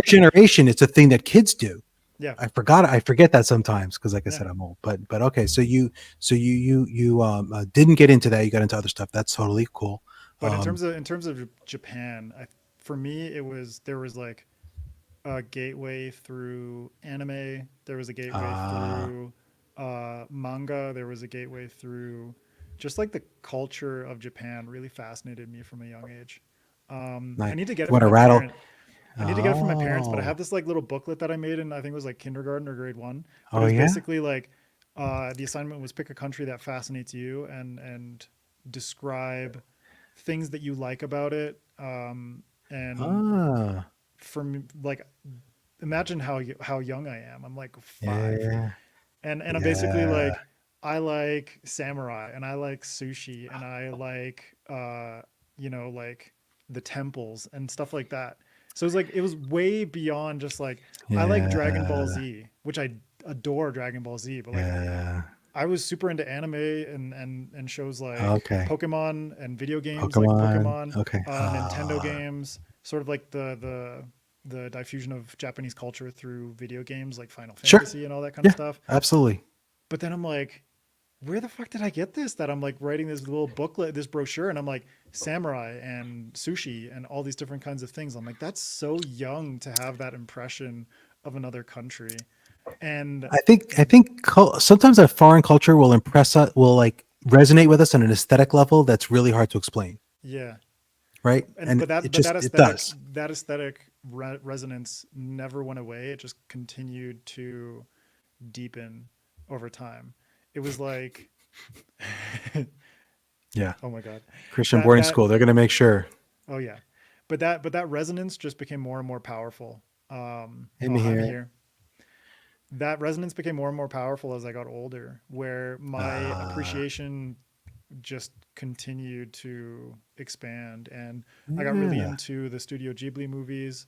generation, it's a thing that kids do. Yeah. I forget that sometimes because like I Yeah. said, I'm old. But okay, so you didn't get into that. You got into other stuff. That's totally cool. But Um, in terms of Japan, for me, there was like a gateway through anime. There was a gateway uh, through manga. There was a gateway through just like the culture of Japan really fascinated me from a young age. I like need to get you it from want to my rattle? parent. I need to get it from my parents, but I have Oh, this like little booklet that I made in I think it was like kindergarten or grade one. But it oh was yeah. basically like the assignment was pick a country that fascinates you and describe things that you like about it. And Ah, from like imagine how young I am. I'm like 5, yeah, and I'm basically yeah. like I like samurai and I like sushi and I like like the temples and stuff like that. So it was way beyond just like I like Dragon Ball Yeah, Z, which I adore Dragon Ball Z, but like yeah. I was super into anime and shows like Okay. Pokemon and video games like Pokemon. Pokemon, Okay. Nintendo games, sort of like the diffusion of Japanese culture through video games like Final Sure. Fantasy and all that kind of Yeah, stuff. absolutely. But then I'm like, where the fuck did I get this? That I'm like writing this little booklet, this brochure, and I'm like samurai and sushi and all these different kinds of things. I'm like, that's so young to have that impression of another country. And I think sometimes a foreign culture will impress us, will like resonate with us on an aesthetic level that's really hard to explain, yeah, right? and And but it just it aesthetic does. resonance never went away. It just continued to deepen over time. It was like, Yeah. oh my god, Christian that boarding that school, they're going to make sure. oh yeah, but that resonance just became more and more powerful. Let Oh, me I'm hear it. here. That resonance became more and more powerful as I got older, where my Uh, appreciation just continued to expand. And I got really Yeah. into the Studio Ghibli movies.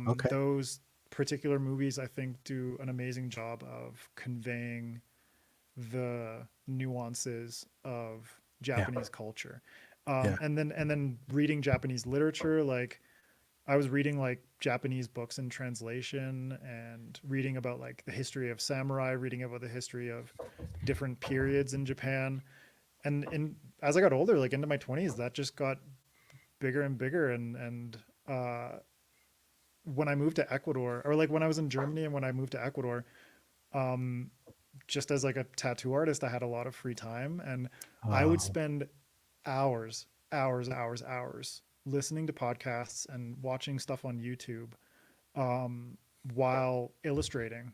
Okay. Those particular movies, I think, do an amazing job of conveying the nuances of Yeah. Japanese culture. Yeah. And then reading Japanese literature, like I was reading like Japanese books in translation and reading about like the history of samurai, reading about the history of different periods in Japan. And as I got older, like into my 20s, that just got bigger and bigger. And uh, when I moved to Ecuador, or like when I was in Germany and when I moved to Ecuador, um, just as like a tattoo artist, I had a lot of free time, and I would Oh, spend hours listening to podcasts and watching stuff on YouTube um, while illustrating.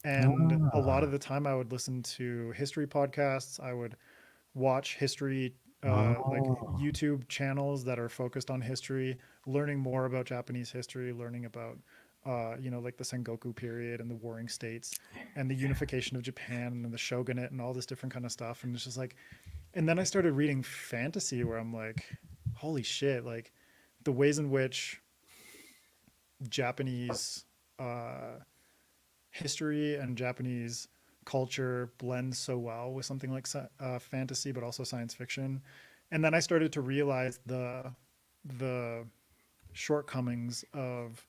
And a lot of ah, the time, I would listen to history podcasts. I would watch history, like oh, YouTube channels that are focused on history, learning more about Japanese history, learning about, like the Sengoku period and the Warring States and the unification of Japan and the shogunate and all this different kind of stuff. And it's just like, and then I started reading fantasy where I'm like, holy shit, like the ways in which Japanese uh, history and Japanese culture blends so well with something like fantasy, but also science fiction. And then I started to realize the shortcomings of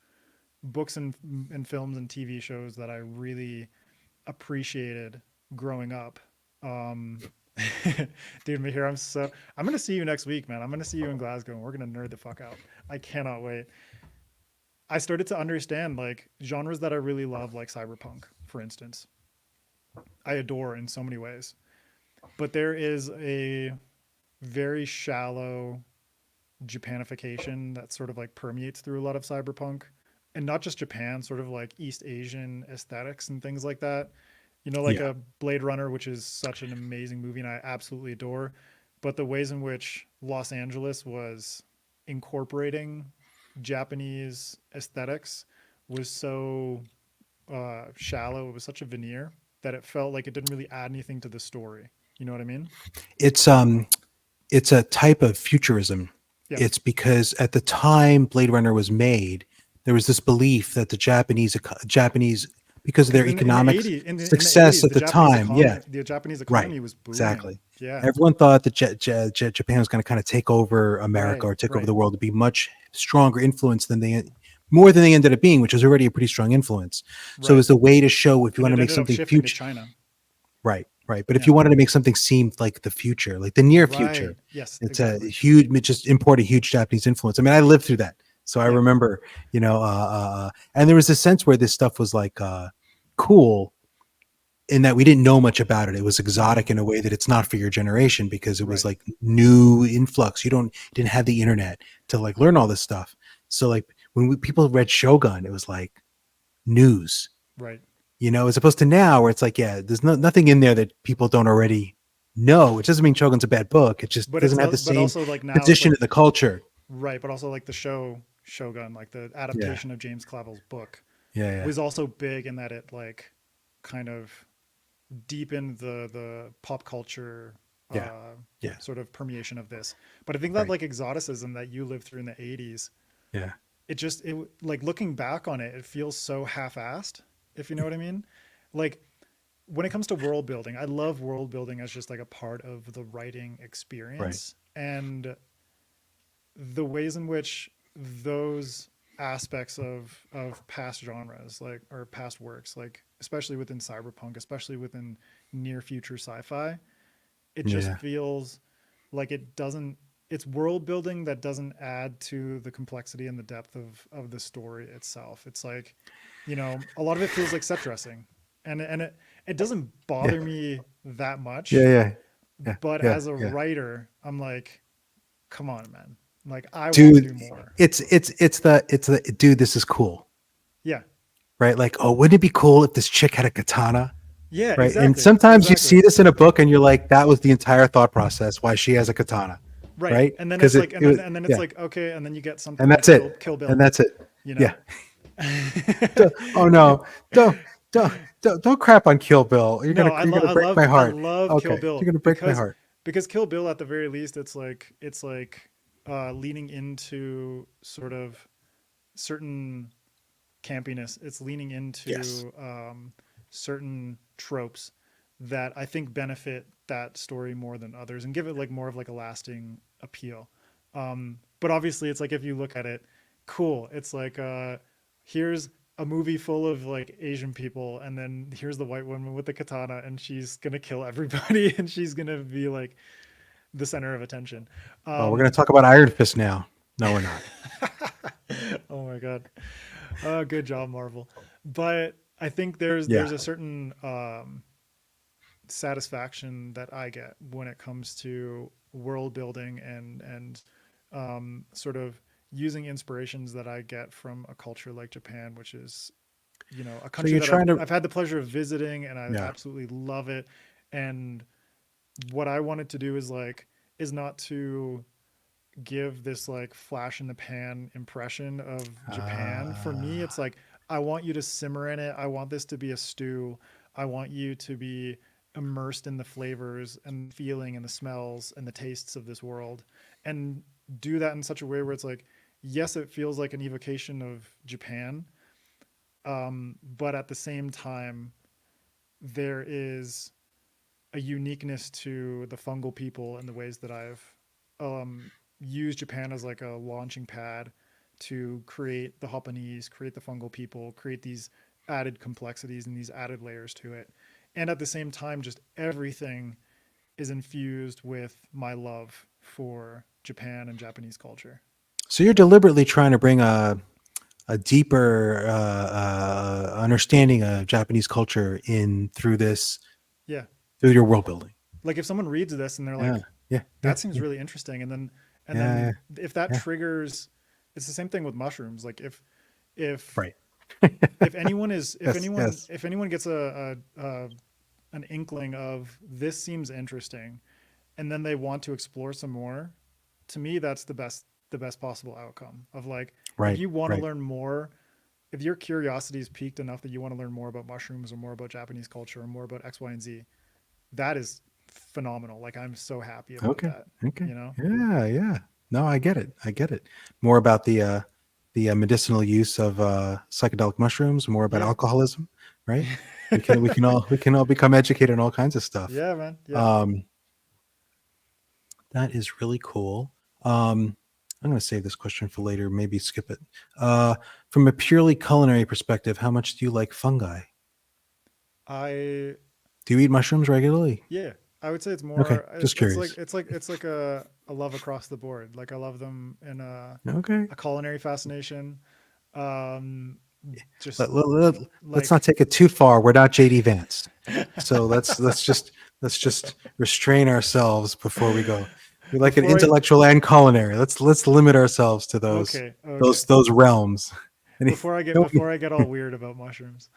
books and films and TV shows that I really appreciated growing up. Um, Dude, Mahir, I'm gonna see you next week, man. I'm gonna see you in Glasgow, and we're gonna nerd the fuck out. I cannot wait. I started to understand like genres that I really love, like cyberpunk, for instance. I adore in so many ways, but there is a very shallow Japanification that sort of like permeates through a lot of cyberpunk, and not just Japan, sort of like East Asian aesthetics and things like that. Like yeah. a Blade Runner, which is such an amazing movie and I absolutely adore, but the ways in which Los Angeles was incorporating Japanese aesthetics was so shallow. It was such a veneer that it felt like it didn't really add anything to the story. You know what I mean? It's um, it's a type of futurism. Yeah. It's because at the time Blade Runner was made, there was this belief that the Japanese, because of Because their in the economic 80s, in the success 80s, at the time, yeah, the Japanese right, economy was booming. exactly. Yeah. Everyone thought that Japan was going to kind of take over America Right. or take over Right. the world to be much stronger influence than more than they ended up being, which was already a pretty strong influence. So Right. it's a way to show if you And want to it make ended up something shifting to future, China. right, right. But if Yeah. you wanted to make something seem like the future, like the near future, Right. Yes, it's a exactly. huge, just import a huge Japanese influence. I mean, I lived through that, so I Yeah. remember, and there was a sense where this stuff was like cool in that we didn't know much about it. It was Hmm. exotic in a way that it's not for your generation because it was Right. like new influx. Didn't have the internet to like learn all this stuff. So like when people read Shogun, it was like news, Right. as opposed to now where it's like, yeah, there's nothing in there that people don't already know. Which doesn't mean Shogun's a bad book. It just doesn't have the But same also like now it's position like in the culture. right, but also like the show Shogun, like the Yeah, adaptation of James Clavell's book, yeah, yeah, was also big in that it like kind of deepened the pop culture yeah, yeah. sort of permeation of this. But I think that Right. like exoticism that you lived through in the 80s, Yeah, it like looking back on it, it feels so half-assed, if you know what I mean. Like when it comes to world building, I love world building as just like a part of the writing right. experience, and the ways in which those aspects of past genres, like, or past works, like especially within cyberpunk, especially within near future sci-fi, it just Yeah, feels like it's world building that doesn't add to the complexity and the depth of the story itself. It's like, a lot of it feels like set dressing, and it doesn't yeah, bother me that yeah, much, yeah, yeah, but yeah, as a yeah. writer, I'm like, come on, man. Like I want to Dude, do more. it's the dude. This is cool, Yeah. right? Like, oh, wouldn't it be cool if this chick had a katana? Yeah, Right. And exactly. sometimes you Exactly. see this in a book and you're like, that was the entire thought process why she has a katana. Right. Right. And then Because it's like it was, and then it's yeah. like okay, and then you get something And like that's it. Kill And Bill, that's it. you know? Yeah. Oh no. Don't, don't crap on Kill Bill. No, You're gonna I break my I heart. love Kill Okay. Bill You're gonna break my because heart. because Kill Bill at the very least, it's like leaning into sort of certain campiness. It's leaning Yes. into certain tropes that I think benefit that story more than others and give it like more of like a lasting appeal. But obviously, it's like if you look at it, cool. It's like here's a movie full of like Asian people, and then here's the white woman with the katana, and she's gonna kill everybody, and she's gonna be like the center of attention. Oh, we're going to Um, talk about Iron Fist now. No, we're not. oh my god, good job, Marvel. But I think Yeah. there's a certain satisfaction that I get when it comes to world building and sort of using inspirations that I get from a culture like Japan, which is, you know, a So country you're that trying to, I've had the pleasure of visiting and I yeah. absolutely love it. And what I wanted to do is not to give this like flash in the pan impression of Japan. For me, Uh, it's like I want you to simmer in it. I want this to be a stew. I want you to be immersed in the flavors and feeling and the smells and the tastes of this world and do that in such a way where it's like yes, it feels like an evocation of Japan, but at the same time there is a uniqueness to the fungal people and the ways that I've used Japan as like a launching pad to create the Japanese, create the fungal people, create these added complexities and these added layers to it. And at the same time, just everything is infused with my love for Japan and Japanese culture. so you're deliberately trying to bring a deeper understanding of Japanese culture in through this, Yeah. through your world building. Like if someone reads this and they're Yeah. like, Yeah. Yeah. that seems Yeah. really interesting. And Yeah. then if that Yeah. triggers, it's the same thing with mushrooms. Like if, Right. Yes. Yes. if anyone gets a an inkling of this seems interesting and then they want to explore some more, to me that's the best possible outcome of like if Right. you want to Right. learn more, if your curiosity is piqued enough that you want to learn more about mushrooms or more about Japanese culture or more about X, Y, and Z, that is phenomenal. Like I'm so happy about Okay. that, Okay. you know? Yeah. Yeah. No, I get it. I get it. More about the medicinal use of psychedelic mushrooms. More about Yeah. alcoholism. Right. We can all become educated on all kinds of stuff. Yeah, man. Yeah. Um, that is really cool. I'm going to save this question for later. Maybe skip it. From a purely culinary perspective, how much do you like fungi? I Do you eat mushrooms regularly? Yeah, I would say it's Okay, more. just curious. It's like a love across the board. Like I love them in Okay. a culinary fascination. Um, just Let, let, let, us not like take it too far. We're not JD Vance. So let's just restrain ourselves before we go. We like an before I intellectual and culinary. Let's limit ourselves to okay those realms. Any, no, before I get all weird about mushrooms.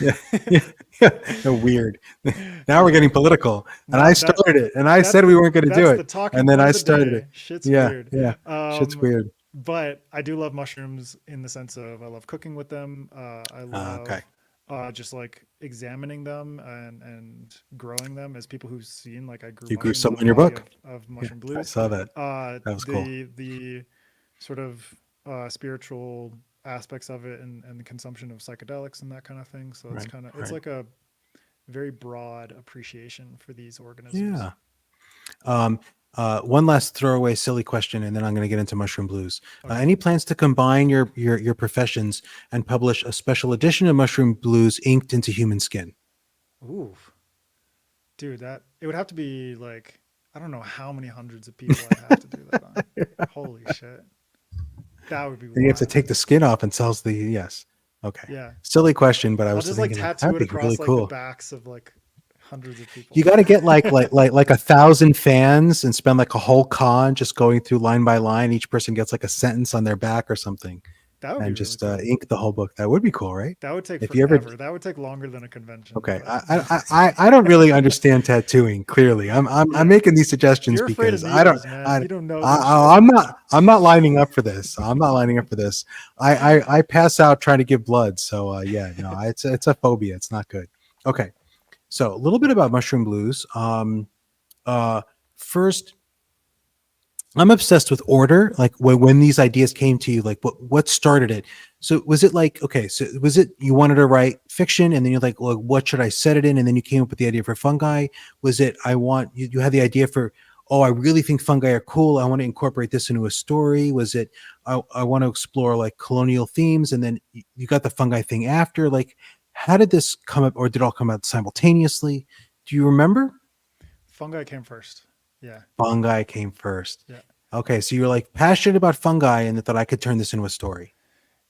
yeah, yeah, yeah. No, weird. Now we're getting political, and I No, started it, and I said that's we weren't going to do that's it, the talking and then point I of the started it. day. Shit's Yeah, weird. yeah. Shit's weird. But I do love mushrooms in the sense of I love cooking with them. I Okay. love just like examining them and growing them as people who've seen like I grew You grew mushrooms some on a in your hobby book. of Yeah, mushroom I blues. saw that. That was cool. The sort of spiritual aspects of it and the consumption of psychedelics and that kind of thing. So Right. it's Right. like a very broad appreciation for these organisms. Yeah. Um, one last throwaway silly question, and then I'm going to get into mushroom blues. Okay. Any plans to combine your professions and publish a special edition of Mushroom Blues inked into human skin? Ooh, dude, that it would have to be like I don't know how many hundreds of people I'd have to do that on. Holy shit. That would be And you have to wild. take the skin off and tells the yes. Okay. Yeah. Silly question, but I I'll was just like thinking like tattoo that'd it be really across like the cool. backs of like hundreds of people. You got to get like 1,000 fans and spend like a whole con just going through line by line. Each person gets like a sentence on their back or something, That would be and really just cool. ink the whole book. That would be cool, right? That would take If you ever forever. That would take longer than a convention, okay, but I don't really understand tattooing. Clearly, I'm yeah. making these suggestions You're afraid of because I don't needles, man. I, You don't know this I shit. I'm not lining up for this. I'm not lining up for this. I pass out trying to give blood. So yeah, no, it's a phobia. It's not good. Okay, so a little bit about mushroom blues. Uh, first, I'm obsessed with order. Like when these ideas came to you, like what started it? So was it like, okay, so was it you wanted to write fiction and then you're like, well, what should I set it in? And then you came up with the idea for fungi. Was it you had the idea for, oh, I really think fungi are cool. I want to incorporate this into a story. Was it I want to explore like colonial themes, and then you got the fungi thing after? Like, how did this come up, or did it all come out simultaneously? Do you remember? Fungi came first. Yeah. Fungi came first. Yeah. Okay, so you're like passionate about fungi and thought I could turn this into a story.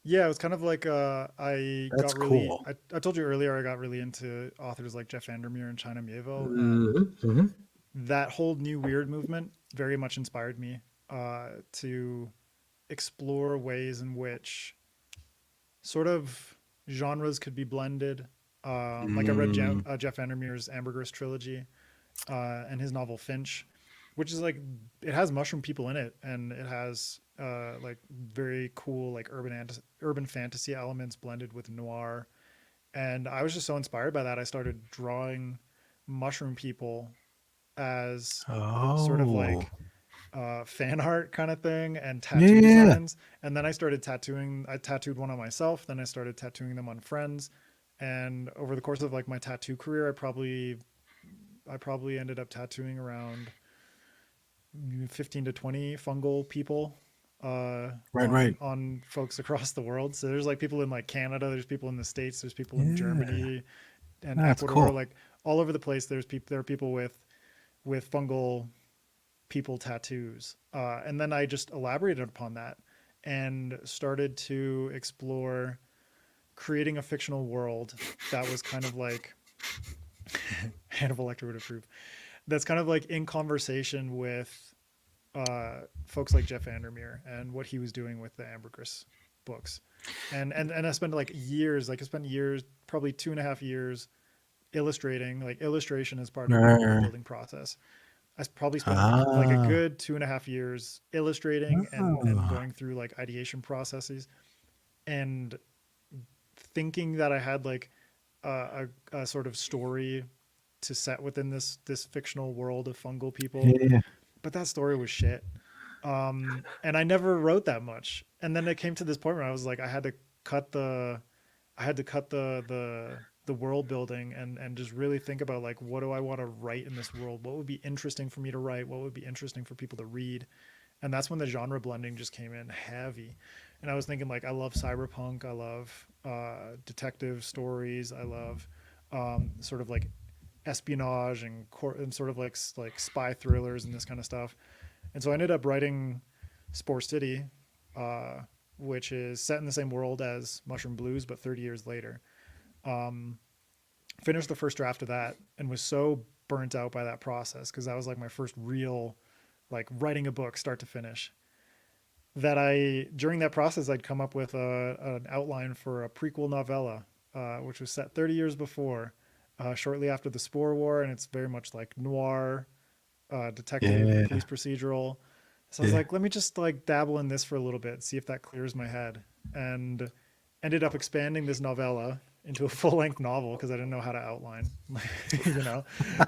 Yeah, it was kind of like That's cool. I told you earlier I got really into authors like Jeff Vandermeer and China Miéville, and Hmm. that whole new weird movement very much inspired me to explore ways in which sort of genres could be blended. Like I read Mm, Jeff Vandermeer's Ambergris trilogy and his novel Finch, which is like it has mushroom people in it, and it has like very cool like urban fantasy elements blended with noir. And I was just so inspired by that. I started drawing mushroom people as sort of oh, like fan art kind of thing and tattoo yeah. designs. And then I started tattooing. I tattooed one on myself. Then I started tattooing them on friends. And over the course of like my tattoo career, I probably ended up tattooing around 15 to 20 fungal people Right, right. on folks across the world. So there's like people in like Canada, there's people in the States, there's people in Yeah, Germany and that's Ecuador, cool. like all over the place. There are people with fungal people tattoos. And then I just elaborated upon that and started to explore creating a fictional world that was kind of like Hannibal Lecter would approve. That's kind of like in conversation with folks like Jeff Vandermeer and what he was doing with the Ambergris books. And I spent like years, like I spent years, probably 2.5 years illustrating, like illustration as part of my world Uh, building process. I probably spent like a ah, good 2.5 years illustrating and ah, going through like ideation processes and thinking that I had like a sort of story to set within this fictional world of fungal people, yeah. but that story was shit. And I never wrote that much. And then it came to this point where I was like, cut the, I had to cut the world building and just really think about like, what do I want to write in this world? What would be interesting for me to write? What would be interesting for people to read? And that's when the genre blending just came in heavy. And I was thinking like, I love cyberpunk. I love detective stories. I love sort of like espionage and sort of like spy thrillers and this kind of stuff. And so I ended up writing Spore City, uh, which is set in the same world as Mushroom Blues, but 30 years later. Um, Finished the first draft of that and was so burnt out by that process because that was like my first real, like writing a book start to finish. That during that process, I'd come up with an outline for a prequel novella, which was set 30 years before, shortly after the Spore War. And it's very much like noir, detective, Yeah, police procedural. So I was yeah. like, let me just like dabble in this for a little bit, see if that clears my head. And ended up expanding this novella into a full length novel because I didn't know how to outline. you know,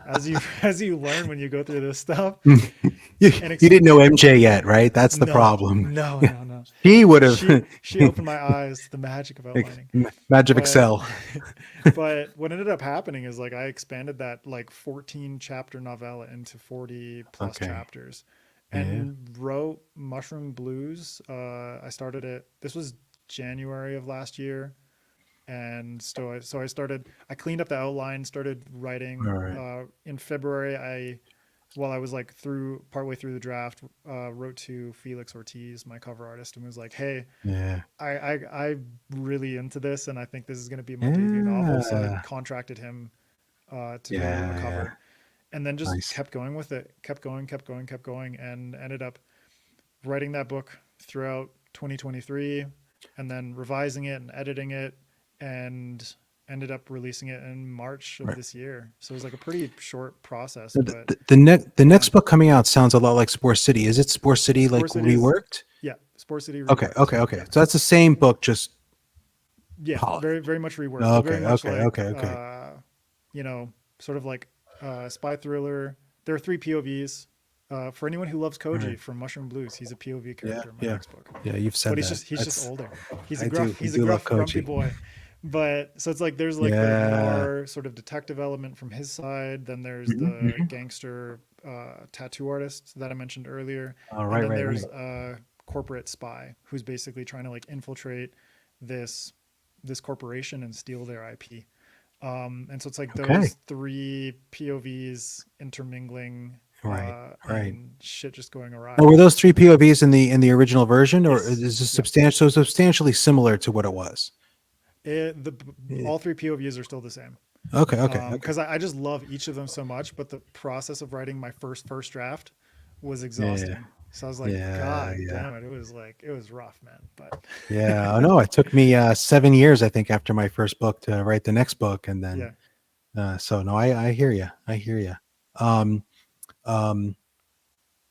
as you learn when you go through this stuff. you, And you didn't know MJ yet, right? That's the no, problem. no, no, no. He would have. She opened my eyes to the magic of outlining. Magic of But Excel. but what ended up happening is like I expanded that like 14 chapter novella into 40 plus Okay. chapters Yeah. and wrote Mushroom Blues. I started it. This was January of last year. And so I started, I cleaned up the outline, started writing, All right. in February. While I was like partway through the draft, wrote to Felix Ortiz, my cover artist, and was like, "Hey, Yeah. I'm really into this, and I think this is going to be my debut novel." So I Yeah. contracted him to do a Yeah. Yeah. cover, and then just Nice. kept going with it, kept going, and ended up writing that book throughout 2023, and then revising it and editing it, and ended up releasing it in March of Right. this year. So it was like a pretty short process, The, but the yeah. next book coming out sounds a lot like Spore City. Is it Spore City like Spore City is reworked? yeah, Spore City Okay. reworked. Okay. Okay. Yeah. So that's the same book, just Yeah, polished. very very much reworked, but very Okay. much Okay. like Okay. Okay. you know, sort of like spy thriller. There are three POVs For anyone who loves All Koji right. from Mushroom Blues, he's a POV Yeah. character in my Yeah. next book. Yeah. You've But said that. he's just That's older. I do. I He's a do love gruff, grumpy Koji. boy. But so it's like there's like the Yeah. noir sort of detective element from his side. Then there's Mm-hmm, the mm-hmm. gangster tattoo artist that I mentioned earlier, Oh, and right. then Right. there's Right. a corporate spy who's basically trying to like infiltrate this this corporation and steal their IP. And so it's like Okay. those three POVs intermingling Right. Right. and shit just going Now, awry. were those three POVs in the original version, or is Yes. this Yep. substantially similar to what it was? The Yeah. all three POVs are still the same. Okay. Okay. Okay. Because I just love each of them so much, but the process of writing my first draft was Yeah. exhausting. So I was like, Yeah. God Yeah. damn it, it was rough, man. But Yeah. Oh no, it took me 7 years, I think, after my first book to write the next book, and then yeah, so no, I hear you. I hear you. Um, um,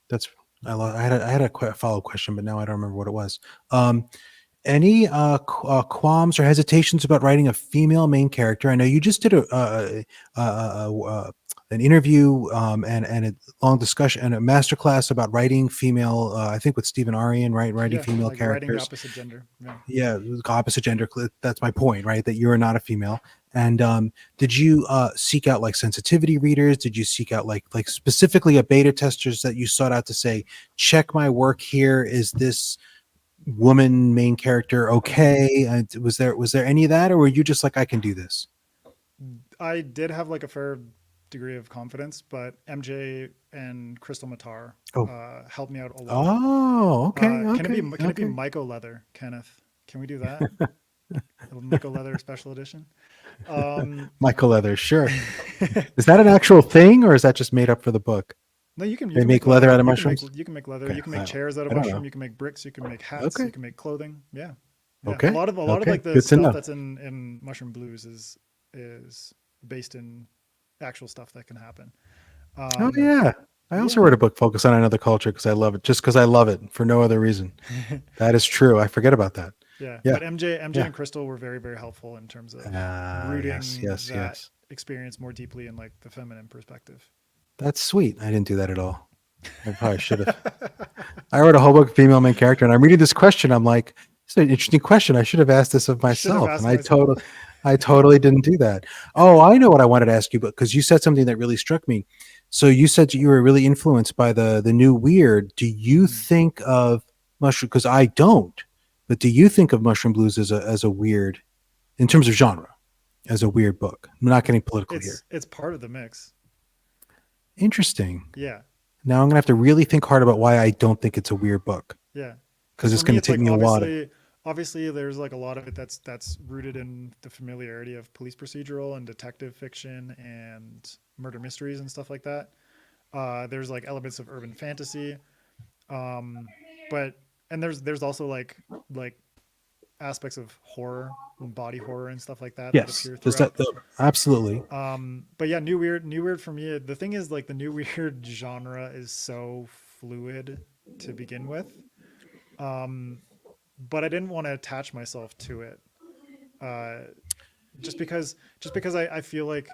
that's I had a follow up question, but now I don't remember what it was. Um, any qualms or hesitations about writing a female main character? I know you just did an interview and a long discussion and a masterclass about writing female. I think with Stephen Arian, right? Writing yeah, female like writing the characters. opposite gender. Yeah. Yeah, opposite gender. That's my point, right? That you're not a female. And did you seek out like sensitivity readers? Did you seek out like specifically a beta testers that you sought out to say, check my work here? Is this woman main character okay? Was there any of that, or were you just like, I can do this? I did have like a fair degree of confidence, but MJ and Crystal Matar Oh, helped me out a lot. oh, okay, Can it be okay. Myco Leather, Kenneth? Can we do that? A Myco Leather special edition. Michael Leather, sure. Is that an actual thing, or is that just made up for the book? No, you They can make make leather leather. out of mushrooms. You can make leather. Okay, You can make chairs out of I don't know. mushroom. You can make bricks. You can make hats. You Okay, can make clothing. Yeah, yeah. okay, A lot of okay. like the Good to stuff know. that's in Mushroom Blues is based in actual stuff that can happen. Oh Um, yeah. I also yeah, wrote a book focused on another culture because I love it, just because I love it for no other reason. That is true. I forget about that. yeah. Yeah, But MJ yeah. and Crystal were very helpful in terms of Yes, rooting yes, that yes. experience more deeply in like the feminine perspective. That's sweet. I didn't do that at all. I probably should have. I wrote a whole book of female main character, and I'm reading this question. I'm like, it's an interesting question. I should have asked this of Should have myself, and asked myself. I totally didn't do that. Oh, I know what I wanted to ask you, but because you said something that really struck me. So you said you were really influenced by the new weird. Do you Mm. think of mushroom? Because I don't. But do you think of Mushroom Blues as a weird, in terms of genre, as a weird book? I'm not getting political here. It's part of the mix. Interesting. Yeah, Now I'm gonna have to really think hard about why I don't think it's a weird book, yeah. Because because for it's me, gonna it's take like me a while to. obviously there's like a lot of it that's rooted in the familiarity of police procedural and detective fiction and murder mysteries and stuff like that. There's like elements of urban fantasy, um, but and there's also like aspects of horror and body horror and stuff like that Yes, appear there's throughout. absolutely. But yeah, new weird for me. The thing is, like, the new weird genre is so fluid to begin with. Um, but I didn't want to attach myself to it. Uh, just because I feel like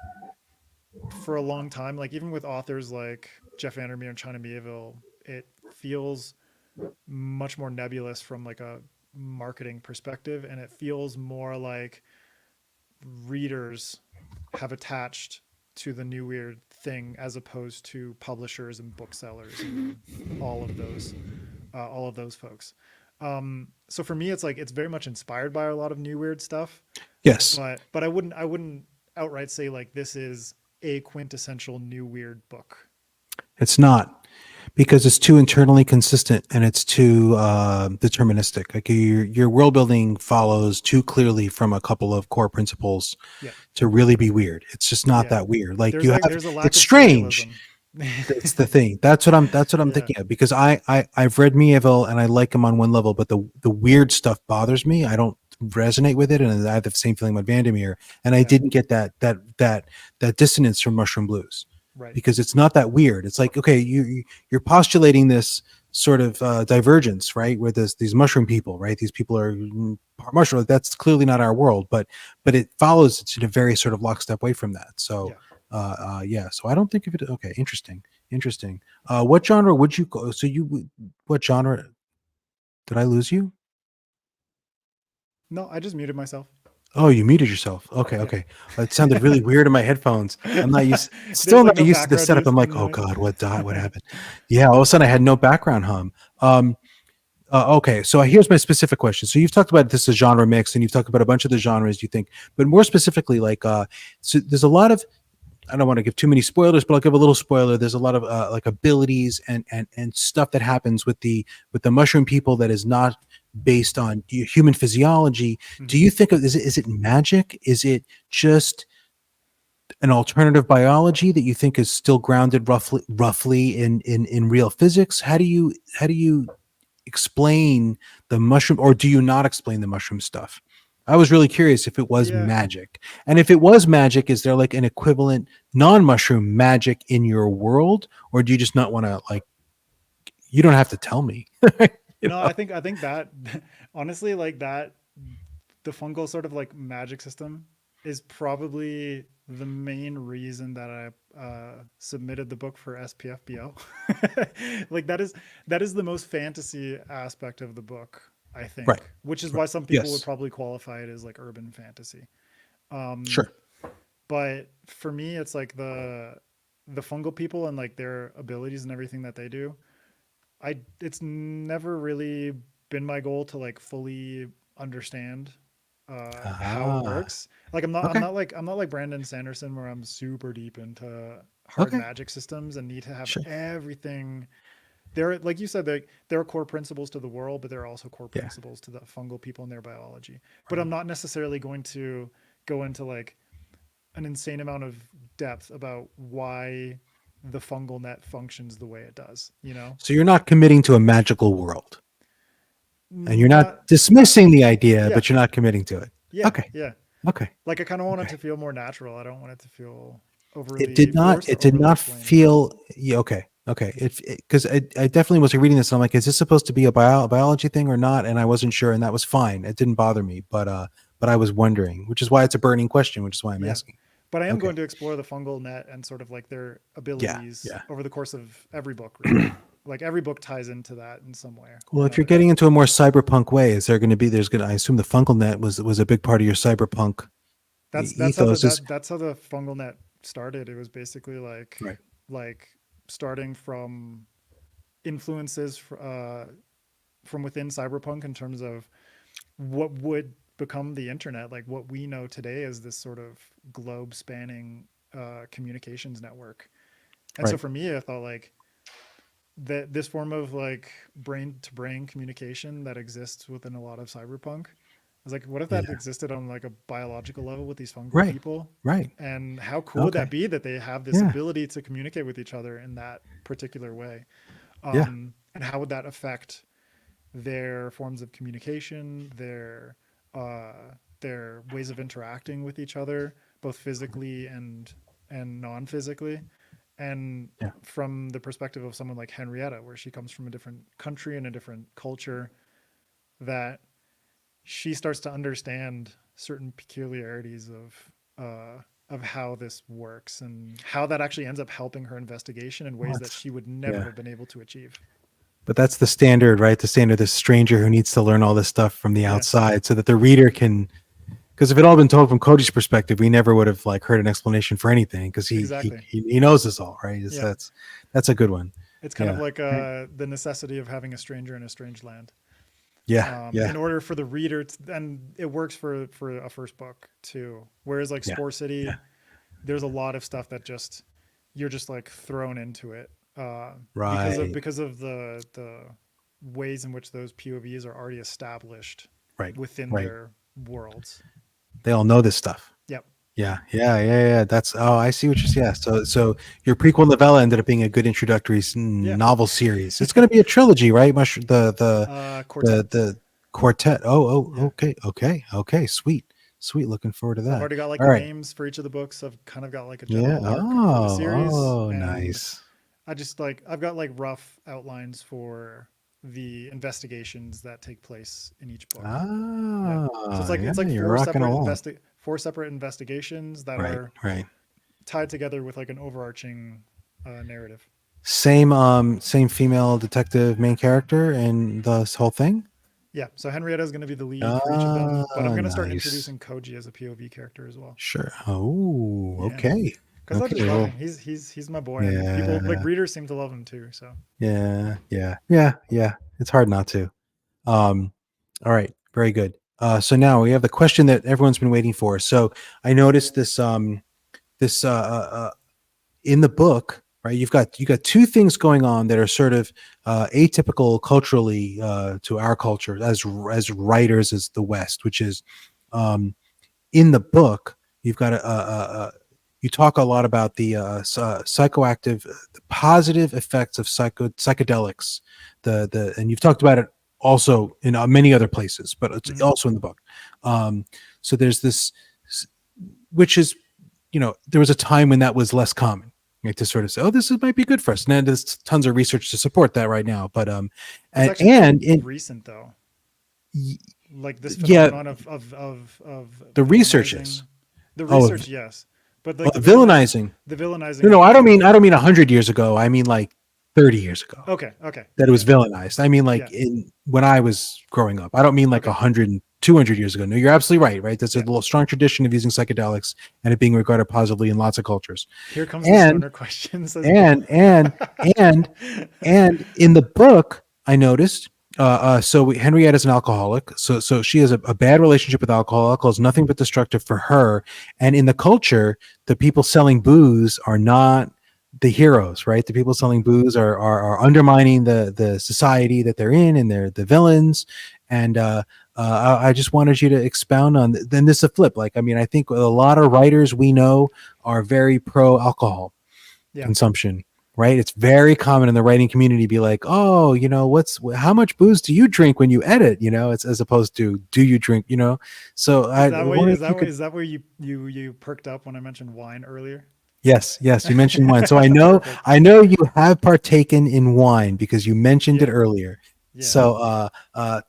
for a long time, like even with authors like Jeff Vandermeer and China Mieville, it feels much more nebulous from like a marketing perspective, and it feels more like readers have attached to the new weird thing as opposed to publishers and booksellers and all of those folks. So for me, it's like it's very much inspired by a lot of new weird stuff, Yes, but I wouldn't outright say like this is a quintessential new weird book. it's not, because it's too internally consistent and it's too deterministic. Like your world building follows too clearly from a couple of core principles Yeah, to really be weird. It's just not yeah. that weird. Like you have, There's a lack it's of strange. serialism. That's the thing. That's what I'm Yeah, thinking of, because I've read Mieville and I like him on one level, but the weird stuff bothers me. I don't resonate with it, and I have the same feeling with Vandermeer. And I yeah, didn't get that dissonance from Mushroom Blues, right. because it's not that weird. It's like, okay, you're postulating this sort of divergence, right? Where there's these mushroom people, right? These people are mushroom. That's clearly not our world, but it follows. It's in a very sort of lockstep way from that. So Yeah, Yeah. So I don't think of it. Okay. Interesting. Interesting. What genre would you go? So what genre did I lose you? No, I just muted myself. Oh, you muted yourself. Okay, Yeah. okay. It sounded really weird in my headphones. I'm not used, There's still like not no used to the background setup. I'm like, music oh noise. God, what died? What happened? Yeah, all of a sudden I had no background hum. Okay, so here's my specific question. So you've talked about this as genre mix, and you've talked about a bunch of the genres you think, but more specifically, like, so there's a lot of, I don't want to give too many spoilers, but I'll give a little spoiler. There's a lot of like abilities and stuff that happens with the mushroom people that is not based on human physiology. Do Mhm. you think of, is it magic? Is it just an alternative biology that you think is still grounded roughly in real physics? How do you explain the mushroom, or do you not explain the mushroom stuff? I was really curious if it was Yeah. magic. And if it was magic, is there like an equivalent non-mushroom magic in your world? Or do you just not want to, like, you don't have to tell me. you No, know? I think that honestly, like that, the fungal sort of like magic system is probably the main reason that I submitted the book for SPFBO. Like that is the most fantasy aspect of the book, I Right. think, which is Right. why some people would Yes. probably qualify it as like urban fantasy. Um, Sure. but for me, it's like the fungal people and like their abilities and everything that they do. It's never really been my goal to like fully understand how it Ah. works. Like I'm not I'm Okay. not like I'm not like Brandon Sanderson where I'm super deep into hard Okay. magic systems and need to have Sure. everything. There, like you said, there are core principles to the world, but there are also core Yeah. principles to the fungal people and their biology. But Right. I'm not necessarily going to go into like an insane amount of depth about why the fungal net functions the way it does, you know? So you're not committing to a magical world, and you're not Not dismissing the idea, yeah, but you're not committing to it. yeah, Okay. yeah. Okay. Like I kind of want it Okay. to feel more natural. I don't want it to feel It overly did not. forced It or did overly not explained. feel. Yeah, okay. Okay. Because I definitely was reading this and I'm like, is this supposed to be a biology thing or not? And I wasn't sure, and that was fine. It didn't bother me, but I was wondering, which is why it's a burning question, which is why I'm Yeah. asking. But I am Okay. going to explore the fungal net and sort of like their Yeah. abilities Yeah. over the course of every book, really. Like every book ties into that in some way or Well, if you're another. getting into a more cyberpunk way, is there going to be? There's going to. I assume the fungal net was a big part of your cyberpunk That's how ethos. Is that's how the fungal net started. It was basically right. like starting from influences from within cyberpunk in terms of what would become the internet, like what we know today as this sort of globe spanning communications network. And so Right. for me, I thought like that this form of like brain to brain communication that exists within a lot of cyberpunk. I was like, what if that Yeah. existed on like a biological level with these fungal Right. people? Right. And how cool would that Okay. be that they have this Yeah. ability to communicate with each other in that particular way? Yeah. And how would that affect their forms of communication, uh, their ways of interacting with each other, both physically and non-physically? And Yeah. from the perspective of someone like Henrietta, where she comes from a different country and a different culture, that she starts to understand certain peculiarities of how this works and how that actually ends up helping her investigation in ways that What? she would never Yeah. have been able to achieve. But that's the standard, right? The standard, the stranger who needs to learn all this stuff from the Yeah, outside so that the reader can, because if it all been told from Cody's perspective, we never would have like heard an explanation for anything because exactly. he knows this all, right? Yeah, That's a good one. it's kind of Yeah. like Right. the necessity of having a stranger in a strange land. Yeah. Yeah. In order for the reader to, and it works for a first book too. Whereas like Yeah. Spore Yeah. City, there's a lot of stuff that just you're just like thrown into it Right. because of the ways in which those POVs are already established Right. within Right. their worlds. They all know this stuff. Yep. Yeah. Yeah. Yeah. Yeah. That's, oh, I see what you're saying. Yeah. So your prequel novella ended up being a good introductory Yeah. novel series. It's going to be a trilogy, right? Quartet. The quartet. Oh, Yeah. okay. Okay. Okay. Sweet. Sweet. Looking forward to So I've that. already got like All the right. names for each of the books. I've kind of got like a Yeah. general arc for the series, Oh, and nice. I just like I've got like rough outlines for the investigations that take place in each book. Yeah. So Ah, yeah. it's like You're rocking along. four separate investigations that Right. are Right. tied together with like an overarching narrative. Same female detective main character and this whole thing. Yeah, so Henrietta is going to be the lead for each of them, but I'm Ah, going to start nice. introducing Koji as a POV character as well. Sure. Oh, Yeah, okay. because I Okay. just love Well, him. He's my boy, and people like yeah, readers seem to love him too. So yeah. It's hard not to. Um, all right. Very good. So now we have the question that everyone's been waiting for. So I noticed this in the book, right? You got two things going on that are sort of atypical culturally to our culture as writers as the West, which is um, in the book you've got you talk a lot about the psychoactive, the positive effects of psychedelics, the and you've talked about it also in many other places, but it's mhm. also in the book. Um, so there's this, which is, there was a time when that was less common, right, to sort of say, oh, might be good for us. And there's tons of research to support that right now. But It's and actually quite and in recent though. y- Like this yeah, phenomenon of the research villainizing is. the Oh, research, yes, but oh, like villainizing. the No, villainizing no, I don't of mean 100 years ago. I mean like 30 years ago okay, okay, that it was yeah, villainized. I mean like yeah, in when I was growing up. I don't mean like okay, 100 and 200 years ago. No, you're absolutely right. Right, there's a yeah. little strong tradition of using psychedelics and it being regarded positively in lots of cultures. Here comes the And stoner question, says Joe. and and and and in the book, I noticed. Henrietta's an alcoholic, so she has a bad relationship with alcohol. Alcohol is nothing but destructive for her. And in the culture, the people selling booze are not the heroes, right? The people selling booze are undermining the society that they're in, and they're the villains. And I just wanted you to expound on. Then this is a flip. Like, I mean, I think a lot of writers we know are very pro alcohol Yeah, consumption, right? It's very common in the writing community to be like, oh, how much booze do you drink when you edit? It's as opposed to do you drink, So is I that why? wonder if you could. Is that where you perked up when I mentioned wine earlier? Yes, you mentioned wine. So I know Perfect. I know you have partaken in wine because you mentioned it Yeah, earlier. yeah. So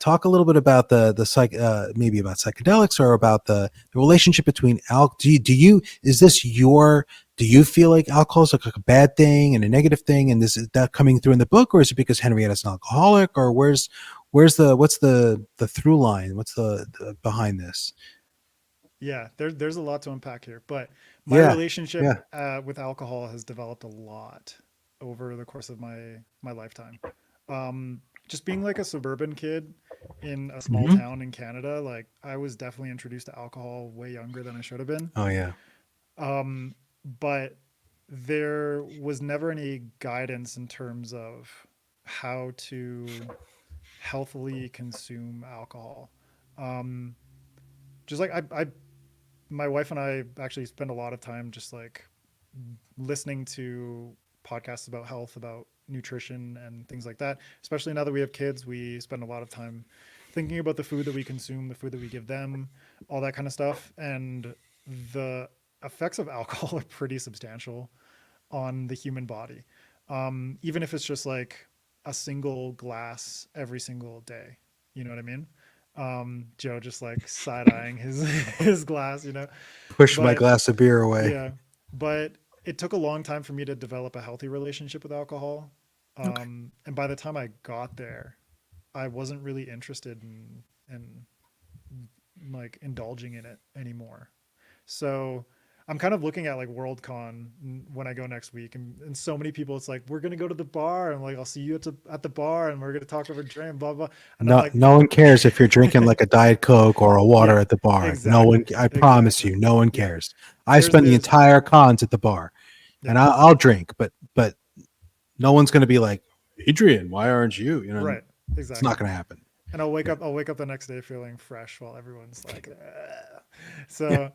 talk a little bit about the maybe about psychedelics or about the relationship between do you is this your do you feel like alcohol is like a bad thing and a negative thing, and this is that coming through in the book, or is it because Henrietta's an alcoholic, or where's what's the through line, what's the behind this? Yeah, there's a lot to unpack here, but my Yeah, relationship yeah. with alcohol has developed a lot over the course of my lifetime. Just being like a suburban kid in a small Hmm. town in Canada, like I was definitely introduced to alcohol way younger than I should have been. Oh yeah. Um, but there was never any guidance in terms of how to healthily consume alcohol. Um, just like I my wife and I actually spend a lot of time just like listening to podcasts about health, about nutrition, and things like that. Especially now that we have kids, we spend a lot of time thinking about the food that we consume, the food that we give them, all that kind of stuff. And the effects of alcohol are pretty substantial on the human body, even if it's just like a single glass every single day. You know what I mean? Joe just like side eyeing his his glass, Push my but glass of beer away. yeah, but it took a long time for me to develop a healthy relationship with alcohol. Okay. And by the time I got there, I wasn't really interested in like indulging in it anymore. So I'm kind of looking at like Worldcon when I go next week, and so many people, it's like we're gonna go to the bar, and like I'll see you at the bar, and we're gonna talk over drink, blah blah. And I'm like, No one cares if you're drinking like a Diet Coke or a water yeah, at the bar. No one, exactly, I promise exactly, you, no one yeah. cares. I There's spend the there's entire cons at the bar, yeah, and I'll drink, but no one's going to be like, Adrian, why aren't you? right, It's not exactly. going to happen. And Yeah. I'll wake up the next day feeling fresh while everyone's like, "Ugh." Yeah. So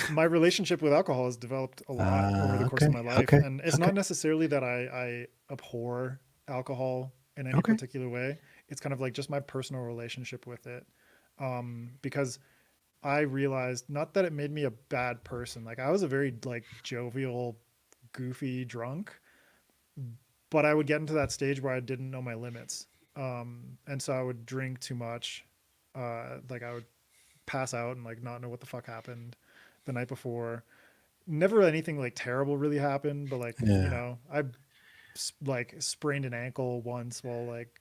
my relationship with alcohol has developed a lot over the course of my life, Okay. and it's Okay. not necessarily that I abhor alcohol in any Okay. particular way. It's kind of like just my personal relationship with it, because I realized not that it made me a bad person. Like I was a very like jovial, goofy drunk, but I would get into that stage where I didn't know my limits, and so I would drink too much. Like I would pass out and like not know what the fuck happened the night before. never anything like terrible really happened, but like, you Yeah. know, I like sprained an ankle once while like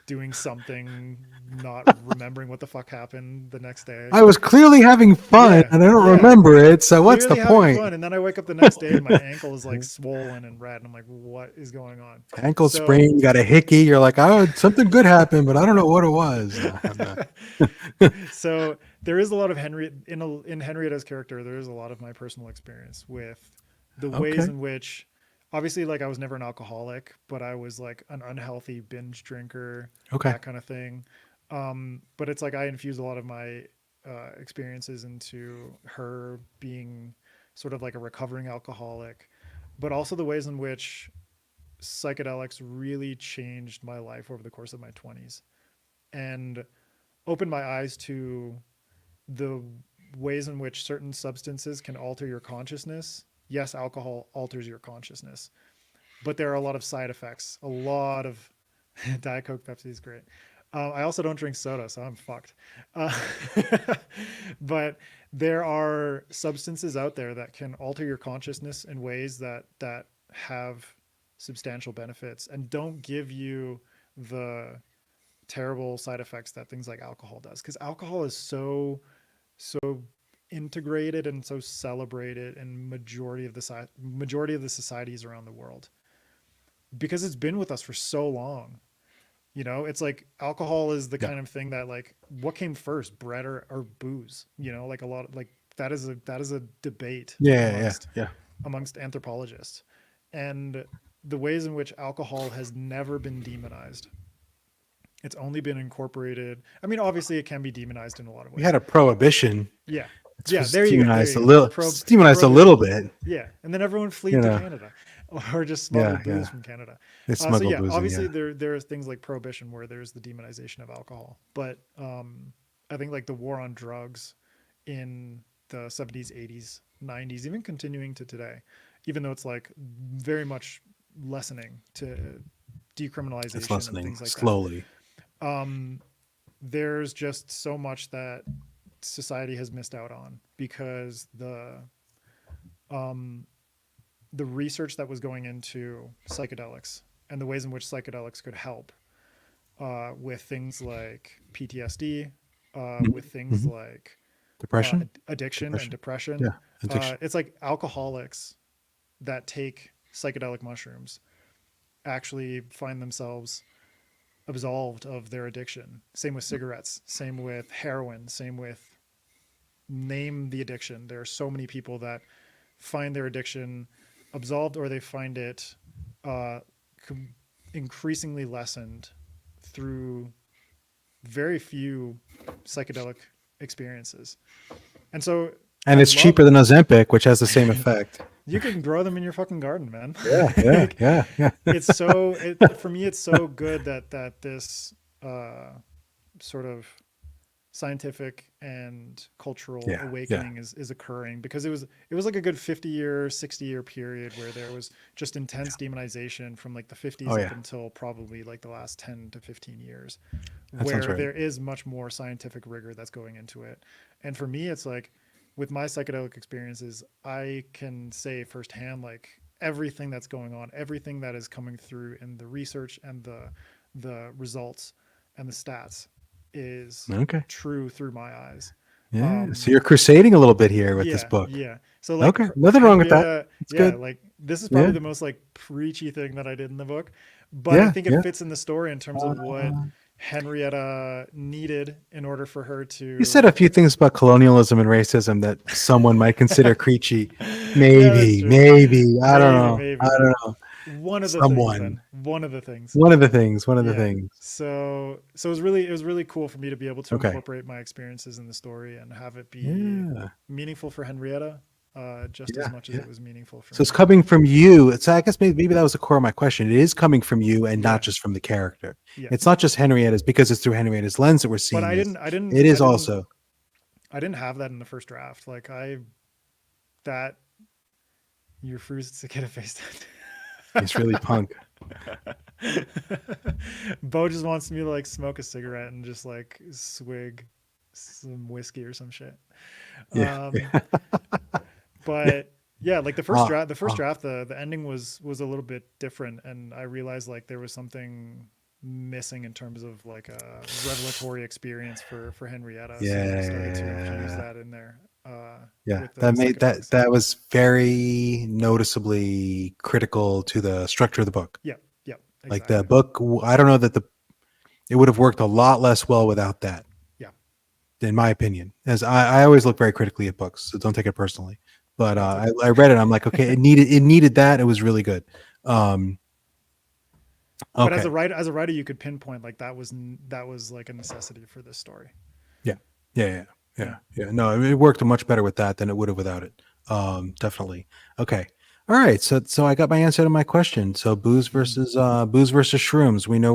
doing something, not remembering what the fuck happened the next day. I was clearly having fun Yeah, and I don't yeah, remember it. So what's the clearly having point? fun. And then I wake up the next day and my ankle is like swollen and red. And I'm like, what is going on? Ankle So, sprain, you got a hickey. You're like, oh, something good happened, but I don't know what it was. No. so there is a lot of in Henrietta's character. There is a lot of my personal experience with the ways Okay. in which, obviously, like I was never an alcoholic, but I was like an unhealthy binge drinker, Okay. that kind of thing. But it's like I infuse a lot of my experiences into her being sort of like a recovering alcoholic, but also the ways in which psychedelics really changed my life over the course of my 20s and opened my eyes to the ways in which certain substances can alter your consciousness. Yes, alcohol alters your consciousness, but there are a lot of side effects. A lot of Diet Coke, Pepsi is great. I also don't drink soda, so I'm fucked. Uh, but there are substances out there that can alter your consciousness in ways that have substantial benefits and don't give you the terrible side effects that things like alcohol does. Because alcohol is so integrated and so celebrated in majority of the societies around the world because it's been with us for so long. You know, it's like alcohol is the Yeah. kind of thing that like what came first, bread or booze? You know, like a lot of like that is a debate Yeah. Yeah. amongst Yeah. anthropologists. And the ways in which alcohol has never been demonized. It's only been incorporated. I mean, obviously it can be demonized in a lot of We had ways. a prohibition. Yeah. It's Yeah, was there you go. There demonized a you go. little, demonized a little Prohibition. bit. Yeah. And then everyone You fled to know. Canada or just Yeah. smuggled booze Yeah. from Canada. They So smuggled yeah, booze in. obviously Yeah. there's things like prohibition where there's the demonization of alcohol. But I think like the war on drugs in the 70s, 80s, 90s, even continuing to today, even though it's like very much lessening to It's decriminalization and lessening things like that. slowly. Um, there's just so much that society has missed out on because um, the research that was going into psychedelics and the ways in which psychedelics could help with things like PTSD, with things Mhm. like Depression. addiction and depression. Yeah. Addiction. It's like alcoholics that take psychedelic mushrooms actually find themselves absolved of their addiction. Same with cigarettes, same with heroin, same with name the addiction. There are so many people that find their addiction absolved or they find it uh, increasingly lessened through very few psychedelic experiences. And so And I it's love cheaper than Ozempic, which has the same effect. you can grow them in your fucking garden, man. Yeah. Yeah. Like, Yeah. Yeah. for me it's so good that this sort of scientific and cultural Yeah. Yeah. awakening is occurring because it was like a good 50-year 60-year period where there was just intense demonization from like the 50s Oh up yeah. until probably like the last 10 to 15 years That sounds where right. there is much more scientific rigor that's going into it. And for me it's like with my psychedelic experiences I can say firsthand like everything that's going on, everything that is coming through in the research and the results and the stats is Okay. true through my eyes. Yeah. So Um, you're crusading a little bit here with this yeah, book. yeah. So like Okay. Nothing wrong with that. Henrietta, It's yeah, good. like this is Yeah. probably the most like preachy thing that I did in the book, but I Yeah. think it Yeah. fits in the story in terms of what Uh, Henrietta needed in order for her you said to. a few things about colonialism and racism that someone might consider preachy. Yeah, that's Maybe. true. Maybe. I don't Maybe, know. I maybe. don't know. One of the things Someone. then. One of the things. One of the things. One of the Yeah. things. So it was really cool for me to be able to Okay. incorporate my experiences in the story and have it be Yeah. meaningful for Henrietta, just as Yeah. much as Yeah. it was meaningful for So it's me. coming from you. So I guess maybe that was the core of my question. It is coming from you and Yeah, not just from the character. yeah. It's not just Henrietta's because it's through Henrietta's lens that we're But seeing I this. didn't, I didn't, It I is didn't, also. I didn't have that in the first draft. Like that your fruits to get a face It's really punk. Bo just wants me to like smoke a cigarette and just like swig some whiskey or some shit. Yeah. Um, Yeah. but Yeah, like Uh, the first uh, draft, the ending was a little bit different, and I realized like there was something missing in terms of like a revelatory experience for Henrietta. So I started to infuse yeah, that in there yeah. with the That made second book. So that was very noticeably critical to the structure of the book. yeah, yeah, Like the exactly. book, I don't know that the it would have worked a lot less well without that, Yeah, in my opinion. As I always look very critically at books, so don't take it personally. But no, it's okay. I read it. I'm like, okay, it needed that. It was really good. Um, But okay, as a writer, you could pinpoint like that was like a necessity for this story. yeah, yeah, yeah, Yeah. yeah, yeah. No, it worked much better with that than it would have without it. Definitely. Okay. All right. So I got my answer to my question. So Mhm. booze versus shrooms. We know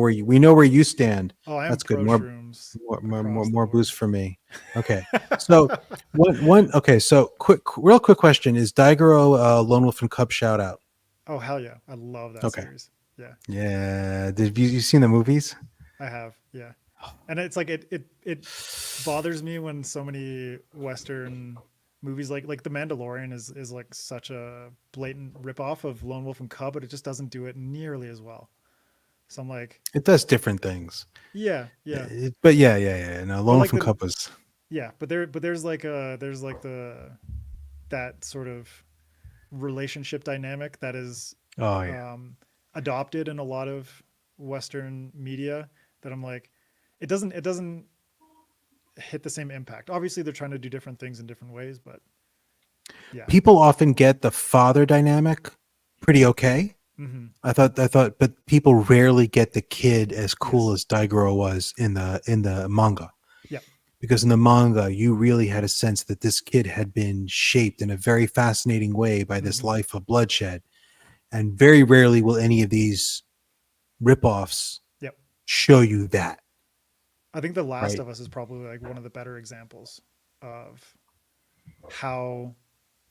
where you stand. Oh, I am That's good. pro shrooms across the More board. booze for me. Okay. So one. Okay. So real quick question: is Daigoro Lone Wolf and Cub shout out? Oh hell yeah, I love that Okay. series. Yeah, Yeah. Did you seen the movies? I have. Yeah, and it's like it bothers me when so many Western movies like The Mandalorian is like such a blatant ripoff of Lone Wolf and Cub, but it just doesn't do it nearly as well. So I'm like, It does different things. yeah, yeah, But yeah, yeah, yeah. No, but Lone like Wolf and the Cub was. yeah, but there's like the that sort of relationship dynamic that is Oh yeah. um, adopted in a lot of Western media that I'm like, it doesn't hit the same impact. Obviously, they're trying to do different things in different ways, but yeah. People often get the father dynamic pretty okay. Hmm. But people rarely get the kid as cool Yes. as Daigoro was in the manga. Yeah. Because in the manga, you really had a sense that this kid had been shaped in a very fascinating way by this Hmm. life of bloodshed. And very rarely will any of these ripoffs Yep. show you that, I think The Last right? of Us is probably like one of the better examples of how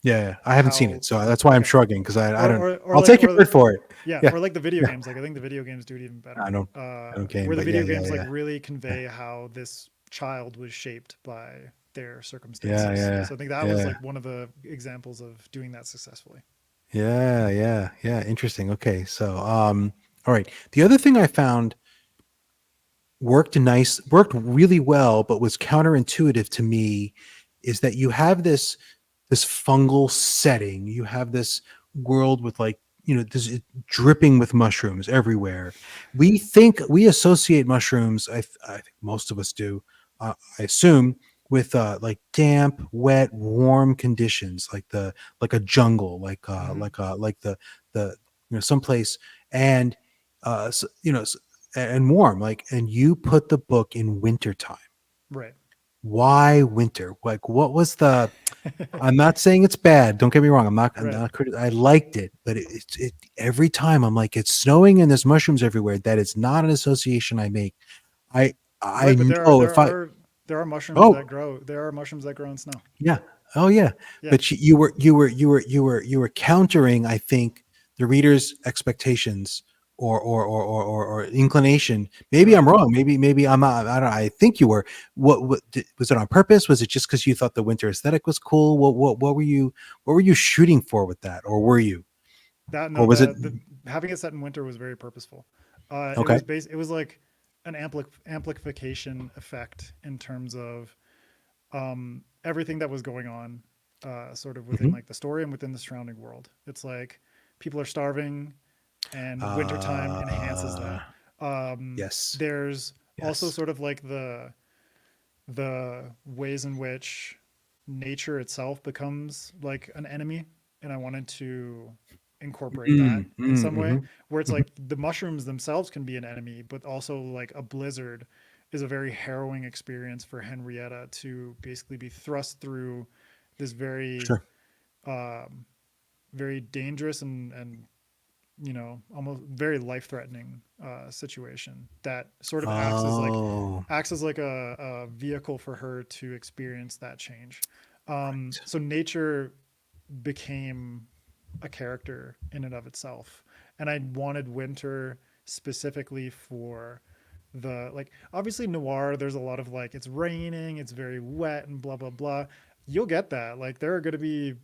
Yeah, I haven't seen how it, so that's why I'm okay, shrugging because I don't. or I'll like take your word for it. yeah, Yeah, or like the video yeah. games. Like I think the video games do it even better. I don't game, Where the but yeah, video yeah, games like yeah, really yeah, convey how this child was shaped by their yeah, circumstances. yeah, So I think that was yeah. like one of the examples of doing that successfully. Yeah, yeah, yeah. Interesting. Okay. So, all right. The other thing I found worked really well, but was counterintuitive to me is that you have this fungal setting. You have this world with like, this dripping with mushrooms everywhere. We associate mushrooms, I think most of us do, I assume, with like damp, wet, warm conditions, like a jungle, Hmm. like the someplace, and and warm, and you put the book in wintertime. Right. Why winter? Like, what was the I'm not saying it's bad. Don't get me wrong. I'm Right. not I liked it, but every time I'm like, it's snowing and there's mushrooms everywhere. That is not an association I make. I Right. I But know if I there are mushrooms oh that grow. There are mushrooms that grow in snow. yeah, oh yeah, Yeah. but you were countering, I think, the reader's expectations or inclination. Maybe I'm Right. wrong. Maybe I'm not. I don't. I think you were. Was it on purpose? Was it just because you thought the winter aesthetic was cool? What were you shooting for with that, or were you, That or no, was it the having it set in winter was very purposeful. okay? It was like an amplification effect in terms of everything that was going on, sort of within Hmm. like the story and within the surrounding world. It's like people are starving, and wintertime enhances Uh, that. yes, There's also yes. sort of like the ways in which nature itself becomes like an enemy, and I wanted to incorporate that Mm, in mm, some way, mhm, where it's mhm. like the mushrooms themselves can be an enemy, but also like a blizzard is a very harrowing experience for Henrietta to basically be thrust through this very Sure. um, very dangerous and almost very life threatening situation that sort of Oh, acts as like a vehicle for her to experience that change. right. So nature became a character in and of itself, and I wanted winter specifically for the like obviously noir. There's a lot of like it's raining, it's very wet, and blah blah blah. You'll get that. Like there are going to be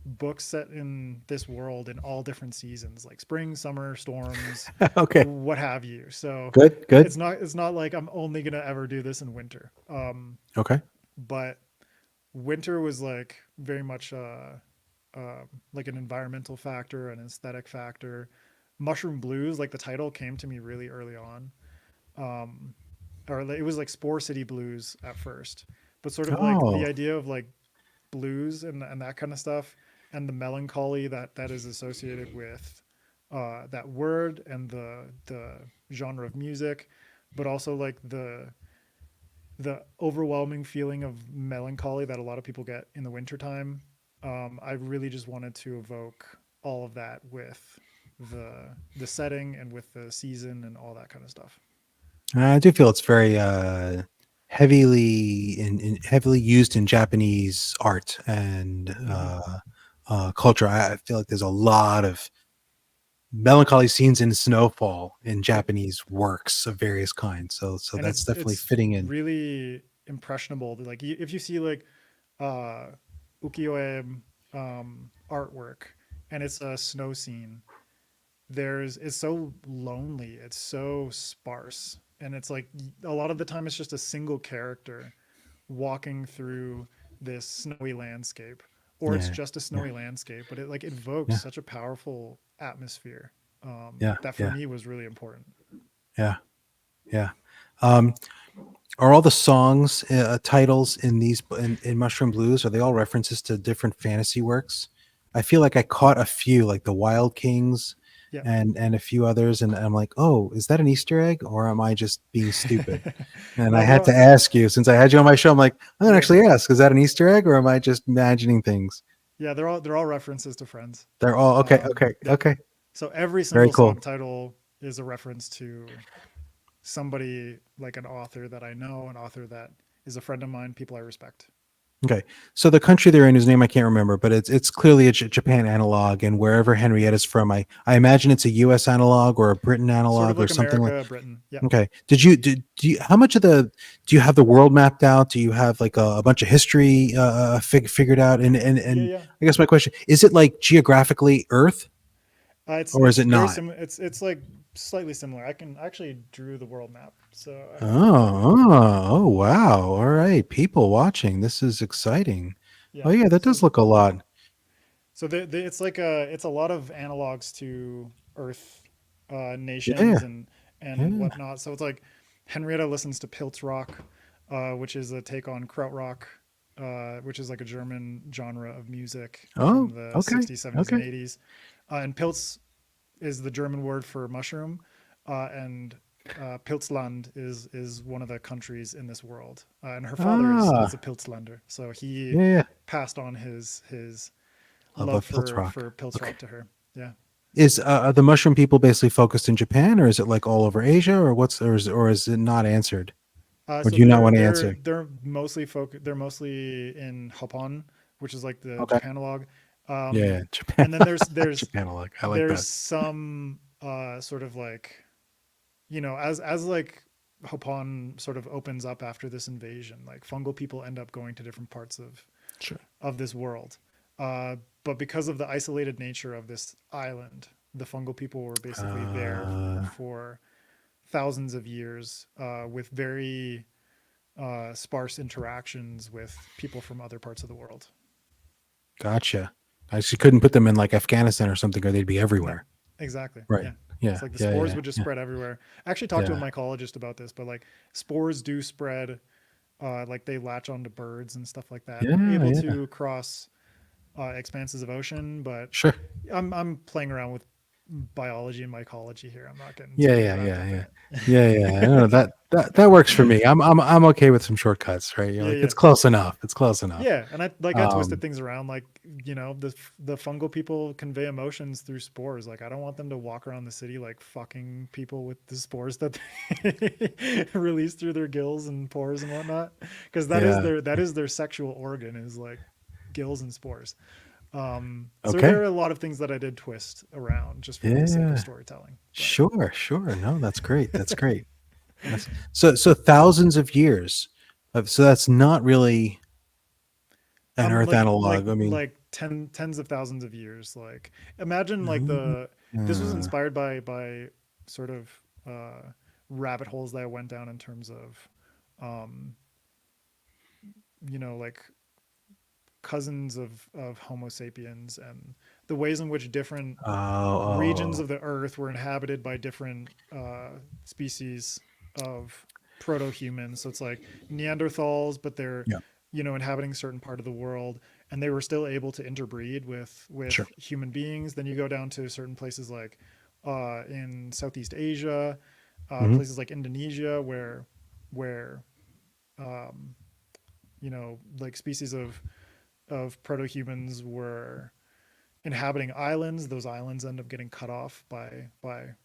books set in this world in all different seasons, like spring, summer, storms, Okay. what have you. So Good. Good. it's not like I'm only gonna ever do this in winter. Okay. But winter was like very much like an environmental factor, an aesthetic factor. Mushroom Blues, like the title, came to me really early on, or it was like Spore City Blues at first, but sort of like Oh. the idea of like blues and that kind of stuff, and the melancholy that is associated with that word and the genre of music, but also like the overwhelming feeling of melancholy that a lot of people get in the wintertime. I really just wanted to evoke all of that with the setting and with the season and all that kind of stuff. I do feel it's very heavily used in Japanese art and Mm-hmm. culture. I feel like there's a lot of melancholy scenes in snowfall in Yep. Japanese works of various kinds. So And that's definitely it's fitting in. really impressionable. Like if you see like uh, ukiyo-e artwork and it's a snow scene, there's it's so lonely, it's so sparse, and it's like a lot of the time it's just a single character walking through this snowy landscape, or it's Yeah, just a yeah, snowy landscape, but it like evokes yeah, such a powerful atmosphere yeah, that for yeah, me was really important. yeah, yeah. Um, are all the songs titles in these in Mushroom Blues, are they all references to different fantasy works? I feel like I caught a few, like the Wild Kings Yeah. and a few others, and I'm like, oh, is that an Easter egg, or am I just being stupid? And I No, they're had all, to ask you, since I had you on my show. I'm like, I'm gonna yeah, actually ask, is that an Easter egg, or am I just imagining things? yeah, they're all references to Friends. They're all okay, okay, Yeah. okay. So every Very single cool. song title is a reference to somebody, like an author that I know, an author that is a friend of mine, people I respect. Okay, so the country they're in, whose name I can't remember, but it's clearly a Japan analog, and wherever Yeah. Henrietta's from, I imagine it's a U.S. analog or a Britain Sort of analog or like something like. America, Britain. Yeah. Okay, do you how much of the do you have the world mapped out? Do you have like a bunch of history figured out? Yeah, And yeah. I guess my question is: it like geographically Earth, or is It's it very not? similar. It's like slightly similar. I can actually drew the world map, so I can flip it over. Oh, wow! All right, people watching, this is exciting. Oh Yeah. yeah, that So does look a lot. it's like it's a lot of analogs to Earth nations Yeah, and yeah. whatnot. So it's like Henrietta listens to Pilz rock, which is a take on krautrock, which is like a German genre of music from Oh, the okay, 60s, 70s, and okay. 80s. And Pilz is the German word for mushroom, and Pilzland is one of the countries in this world. And her father is a Ah, Pilzlander, so he yeah, yeah. passed on his Love love of Piltrock. for Okay. Pilzrock to her. Yeah. Is are the mushroom people basically focused in Japan, or is it like all over Asia, or or is it not answered, or So do you not want to answer? they're mostly in Hopon, which is like the Okay. Japanologue. Yeah, Japan. And then there's Japanologue. I like there's that. some sort of like, as like Hopon sort of opens up after this invasion, like fungal people end up going to different parts Sure. of this world. Uh, but because of the isolated nature of this island, the fungal people were basically there Uh, for thousands of years with very sparse interactions with people from other parts of the world. gotcha. I just couldn't put them in like Afghanistan or something, or they'd be No, everywhere. exactly. Right. Yeah. Yeah. It's like the Yeah. spores Yeah. would just Yeah. spread everywhere. I actually talked to a Yeah. mycologist about this, but like spores do spread, like they latch onto birds and stuff like that. They're Yeah. able Yeah. to cross expanses of ocean, but Sure. I'm playing around with biology and mycology here. I'm not getting Yeah, too yeah, wrapped yeah, up in yeah, it. yeah, yeah. I know that works for me. I'm okay with some shortcuts, right? You're Yeah, like, yeah. it's close enough. It's close enough. Yeah, and I twisted Um, things around, like, the fungal people convey emotions through spores. Like I don't want them to walk around the city like fucking people with the spores that they release through their gills and pores and whatnot, because yeah. that is their sexual organ, is like gills and spores. So there Okay. are a lot of things that I did twist around just for the sake of Yeah. storytelling. But Sure. Sure. No, that's great. That's great. That's so thousands of years of so that's not really an Earth like analog. I mean, like tens of thousands of years. Like imagine like Mm, this was uh, inspired by sort of rabbit holes that I went down in terms of um, like cousins of Homo sapiens and the ways in which different oh, regions of oh, the earth were inhabited by different species of proto-humans. So it's like Neanderthals, but they're yeah, inhabiting a certain part of the world, and they were still able to interbreed sure. with human beings. Then you go down to certain places like in Southeast Asia, Hmm. places like Indonesia, where um, like species of proto-humans were inhabiting islands. Those islands end up getting cut off by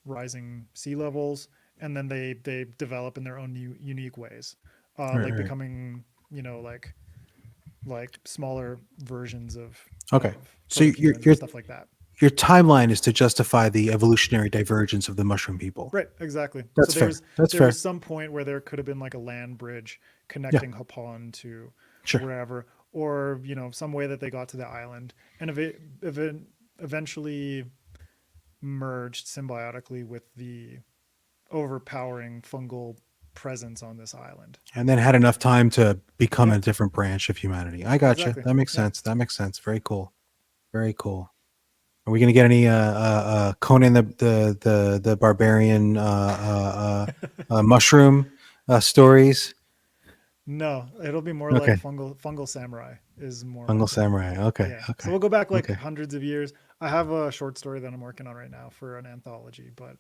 rising sea levels, and then they develop in their own unique ways, Right, like right. becoming like smaller versions Okay. of So proto-humans and stuff like that. your timeline is to justify the evolutionary divergence of the mushroom people. Right, exactly. So That's fair. That's there was fair. some point where there could have been like a land bridge Yeah, connecting Hapon to sure. wherever, or some way that they got to the island, and if it eventually merged symbiotically with the overpowering fungal presence on this island. And then had enough time to become Yeah, a different branch of humanity. I gotcha. exactly. That makes Yeah. sense. That makes sense. Very cool. Very cool. Are we going to get any Conan the barbarian mushroom stories? No, it'll be more like Okay, fungal samurai is more my Fungal thing. Samurai. Okay, Yeah. So okay, we'll go back like okay. hundreds of years. I have a short story that I'm working on right now for an anthology, but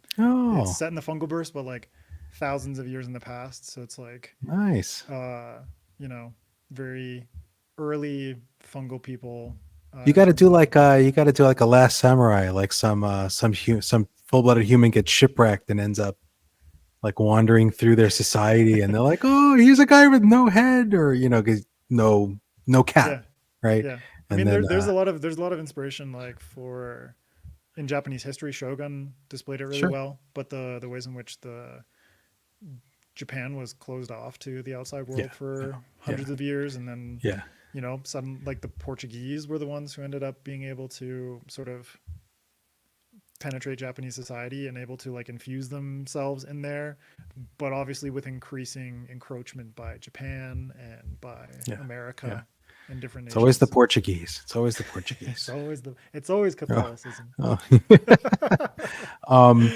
it's Oh, set in the fungal burst, but like thousands of years in the past. So it's like, nice. uh, you know, very early fungal people You in got to terms do of, like a Last Samurai, like some full blooded human gets shipwrecked and ends up like wandering through their society, and they're like, oh, he's a guy with no head, or 'cause no cap, yeah, right? yeah. I And mean, then there's a lot of inspiration like for in Japanese history. Shogun displayed it really sure, well, but the ways in which the Japan was closed off to the outside yeah, world for yeah, hundreds of years, and then yeah. some like the Portuguese were the ones who ended up being able to sort of penetrate Japanese society and able to like infuse themselves in there, but obviously with increasing encroachment by Japan and by Yeah, yeah. America and different It's always the nations. Portuguese. It's always the It's Portuguese. always Oh, Catholicism. oh. um,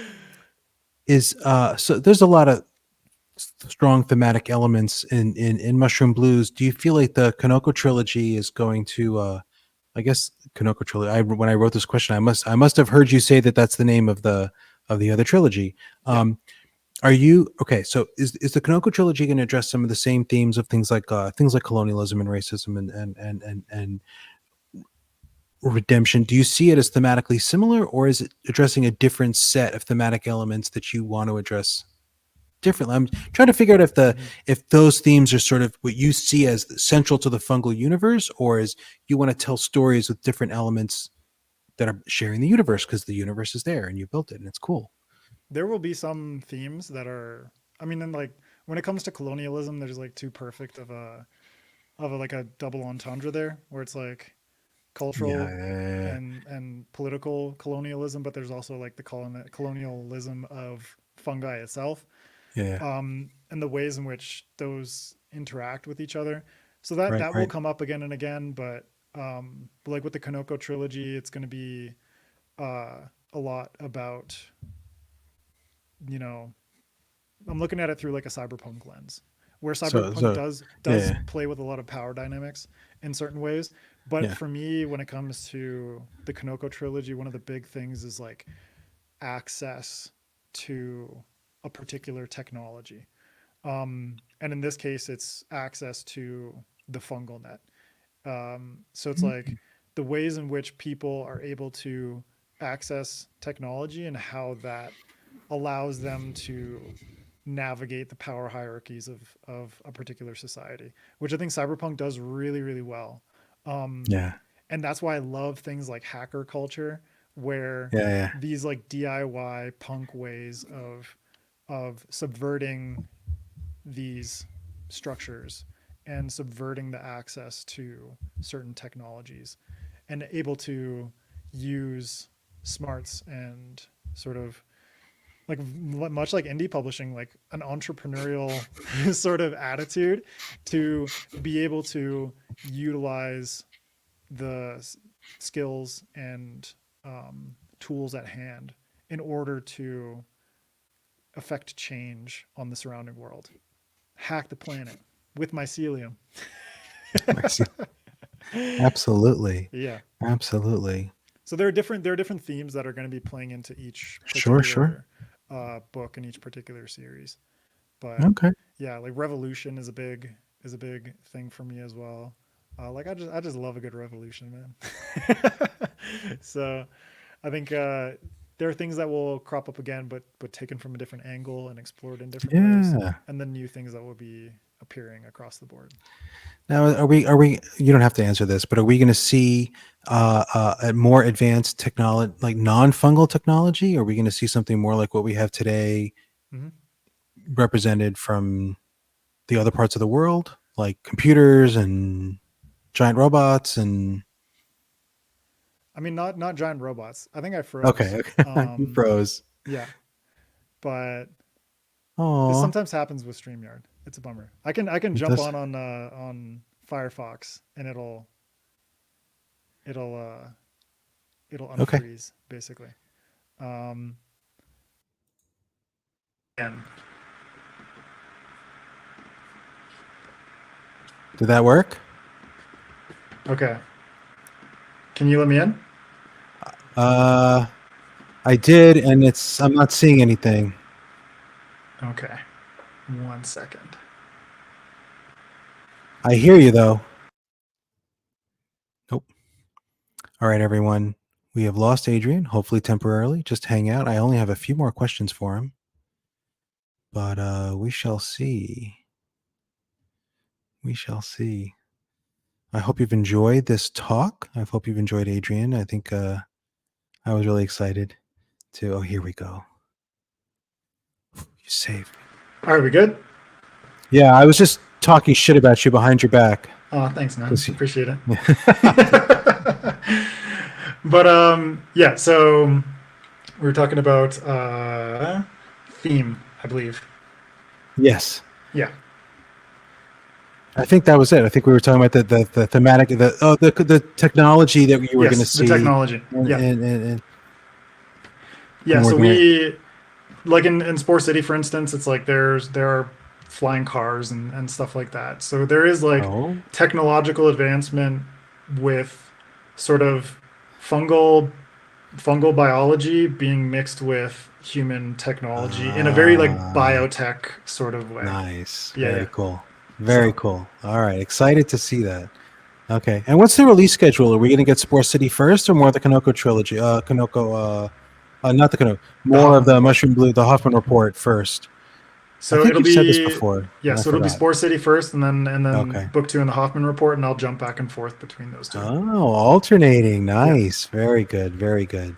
so there's a lot of strong thematic elements in Mushroom Blues. Do you feel like the Kanoko trilogy is going to? I guess Kanoko trilogy. When I wrote this question, I must have heard you say that that's the name of the other trilogy. Yeah. Um, are you okay? So is the Kanoko trilogy going to address some of the same themes of things like colonialism and racism and redemption? Do you see it as thematically similar, or is it addressing a different set of thematic elements that you want to address differently? I'm trying to figure out Mhm. if those themes are sort of what you see as central to the fungal universe, or is you want to tell stories with different elements that are sharing the universe because the universe is there and you built it and it's cool. There will be some themes that are, I mean, and like when it comes to colonialism, there's like too perfect of a like a double entendre there, where it's like cultural Yeah, and political colonialism, but there's also like the colonialism of fungi itself, yeah, and the ways in which those interact with each other. So right, that will right. come up again and again, but like with the Kanoko trilogy, it's going to be a lot about you know I'm looking at it through like a cyberpunk lens, where cyberpunk So does yeah, play with a lot of power dynamics in certain ways. But yeah, for me, when it comes to the Kanoko trilogy, one of the big things is like access to a particular technology. And in this case, it's access to the fungal net. So it's like the ways in which people are able to access technology and how that allows them to navigate the power hierarchies of a particular society, which I think Cyberpunk does really, really well. Um, yeah, and that's why I love things like hacker culture, where yeah, yeah. these like DIY punk ways of subverting these structures and subverting the access to certain technologies and able to use smarts and sort of like much like indie publishing, like an entrepreneurial sort of attitude to be able to utilize the skills and tools at hand in order to affect change on the surrounding world. Hack the planet with mycelium. Absolutely. Yeah. Absolutely. So there are different themes that are going to be playing into each Sure. particular book and each particular series. But Okay. yeah, like revolution is a big thing for me as well. Like I just love a good revolution, man. So I think there are things that will crop up again, but taken from a different angle and explored in different ways, Yeah. and then new things that will be appearing across the board. Now, are we, you don't have to answer this, but are we going to see a more advanced technology, like non-fungal technology? Are we going to see something more like what we have today, Mm-hmm. represented from the other parts of the world, like computers and giant robots? And I mean, not giant robots. I think I froze. okay, you froze. Yeah, but this Oh, sometimes happens with StreamYard. It's a bummer. I can jump on Firefox and it'll okay. unfreeze basically. And Did that work? okay, can you let me in? I did, and I'm not seeing anything. Okay, 1 second. I hear you though. Nope. All right, everyone. We have lost Adrian, hopefully temporarily. Just hang out. I only have a few more questions for him, but we shall see. We shall see. I hope you've enjoyed this talk. I hope you've enjoyed Adrian. I think I was really excited to. Oh, here we go. You saved me. All right, we good? Yeah, I was just talking shit about you behind your back. Oh, thanks, man. Appreciate it. Yeah. But yeah, so we were talking about theme, I believe. Yes. Yeah. I think that was it. I think we were talking about the thematic, the technology that you were going to see. The technology. Yeah. And yeah. So we, like in Spore City, for instance, it's like there are flying cars and stuff like that. So there is like technological advancement with sort of fungal biology being mixed with human technology in a very like biotech sort of way. Nice. Yeah, Very cool. Very cool. All right. Excited to see that. Okay. And what's the release schedule? Are we going to get Spore City first or more of the Kanoko trilogy? Not the Kanoko. More of the Mushroom Blue, the Hoffman Report first. So it'll be said this before. Yeah, so it'll be Spore City first, and then okay. book 2 in the Hoffman Report, and I'll jump back and forth between those two. Oh, alternating. Nice. Yeah. Very good. Very good.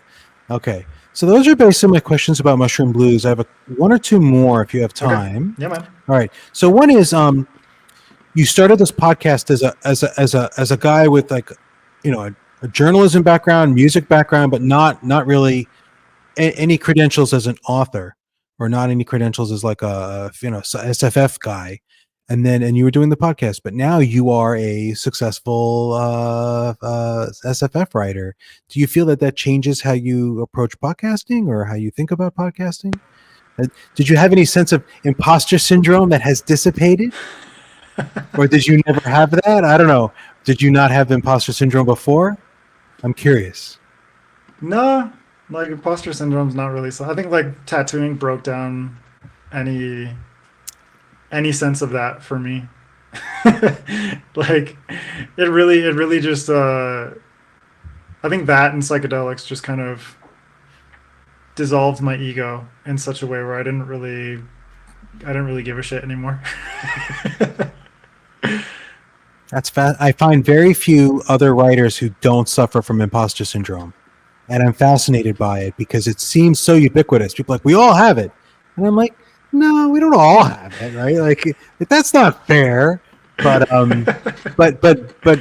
Okay. So those are basically my questions about Mushroom Blues. I have one or two more if you have time. Okay. Yeah, man. All right. So one is you started this podcast as a guy with like, you know, a journalism background, music background, but not really any credentials as an author, or not any credentials as like a SFF guy, and you were doing the podcast, but now you are a successful SFF writer. Do you feel that changes how you approach podcasting or how you think about podcasting? Did you have any sense of imposter syndrome that has dissipated? Or did you never have that? I don't know. Did you not have imposter syndrome before? I'm curious. No, like imposter syndrome's not really. So I think like tattooing broke down any sense of that for me. Like it really just I think that and psychedelics just kind of dissolved my ego in such a way where I didn't really give a shit anymore. That's I find very few other writers who don't suffer from imposter syndrome, and I'm fascinated by it because it seems so ubiquitous. People are like, we all have it, and I'm like, no, we don't all have it, right? Like that's not fair. But but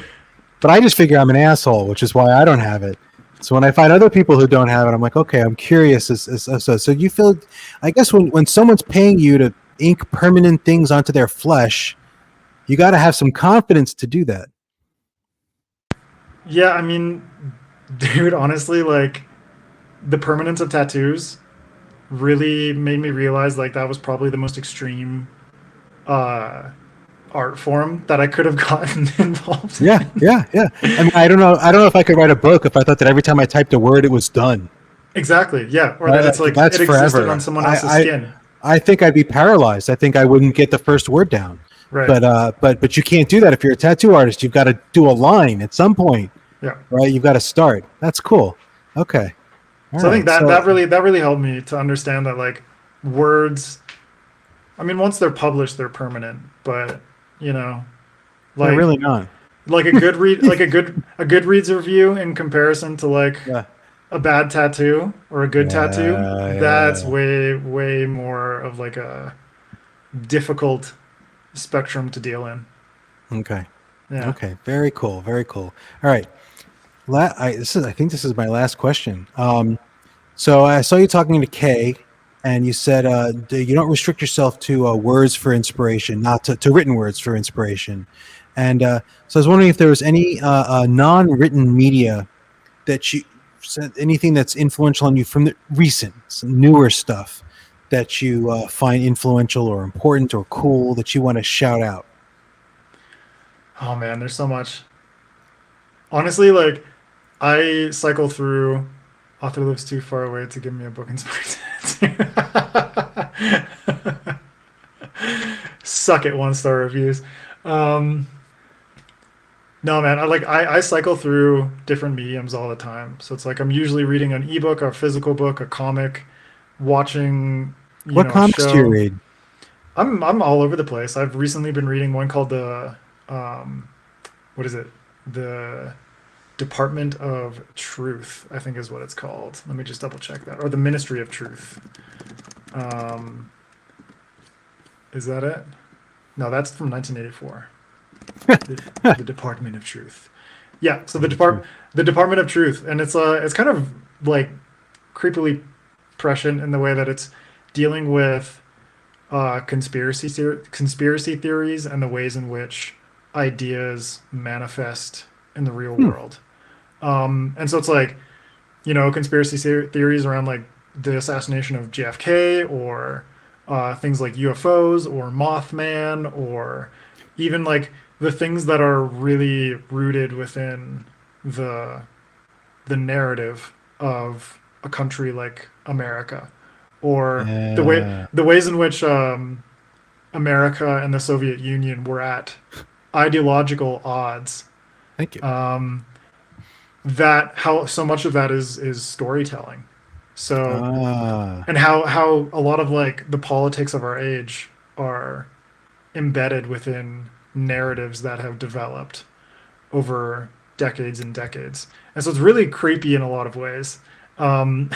But I just figure I'm an asshole, which is why I don't have it. So when I find other people who don't have it, I'm like, okay, I'm curious. So you feel, I guess when someone's paying you to ink permanent things onto their flesh, you got to have some confidence to do that. Yeah, I mean, dude, honestly, like the permanence of tattoos really made me realize like that was probably the most extreme uh art form that I could have gotten involved Yeah, in. yeah. I mean, I don't know if I could write a book if I thought that every time I typed a word, it was done. Exactly, yeah, or Right? that it's Like, like that's it existed on forever. someone else's skin. I think I'd be paralyzed. I think I wouldn't get the first word down. Right. But you can't do that if you're a tattoo artist. You've got to do a line at some point, Yeah. right? You've got to start. That's cool. Okay. All So I think right. that So that really helped me to understand that like words. I mean, once they're published, they're permanent. But you know, they're like really not. like a good read, like a Goodreads review in comparison to like Yeah. a bad tattoo or a good tattoo, that's Yeah. way more of like a difficult spectrum to deal in. Okay. Yeah. Okay. Very cool. Very cool. All right. I think this is my last question. So I saw you talking to Kay, and you said you don't restrict yourself to words for inspiration, not to written words for inspiration. And so I was wondering if there was any non-written media that you said, anything that's influential on you from the recent, some newer stuff that you find influential or important or cool that you want to shout out. Oh man, there's so much. Honestly, like I cycle through author lives too far away to give me a book inspired tattoo. Suck it, 1-star reviews. Um, no man, I cycle through different mediums all the time. So it's like I'm usually reading an ebook, a physical book, a comic, watching, What a comics do you show. read? I'm all over the place. I've recently been reading one called the um what is it? The Department of Truth, I think is what it's called. Let me just double check that. Or the Ministry of Truth. Um, is that it? No, that's from 1984. The Department of Truth. Yeah, so the Department of Truth, and it's kind of like creepily prescient in the way that it's dealing with conspiracy theories and the ways in which ideas manifest in the real Hmm. world. And so it's like, conspiracy theories around like the assassination of JFK or things like UFOs or Mothman or even like the things that are really rooted within the the narrative of a country like America or Yeah. the ways in which America and the Soviet Union were at ideological odds. Thank you. Um, that how so much of that is storytelling. So Ah. and how a lot of like the politics of our age are embedded within narratives that have developed over decades and decades. And so it's really creepy in a lot of ways. Um,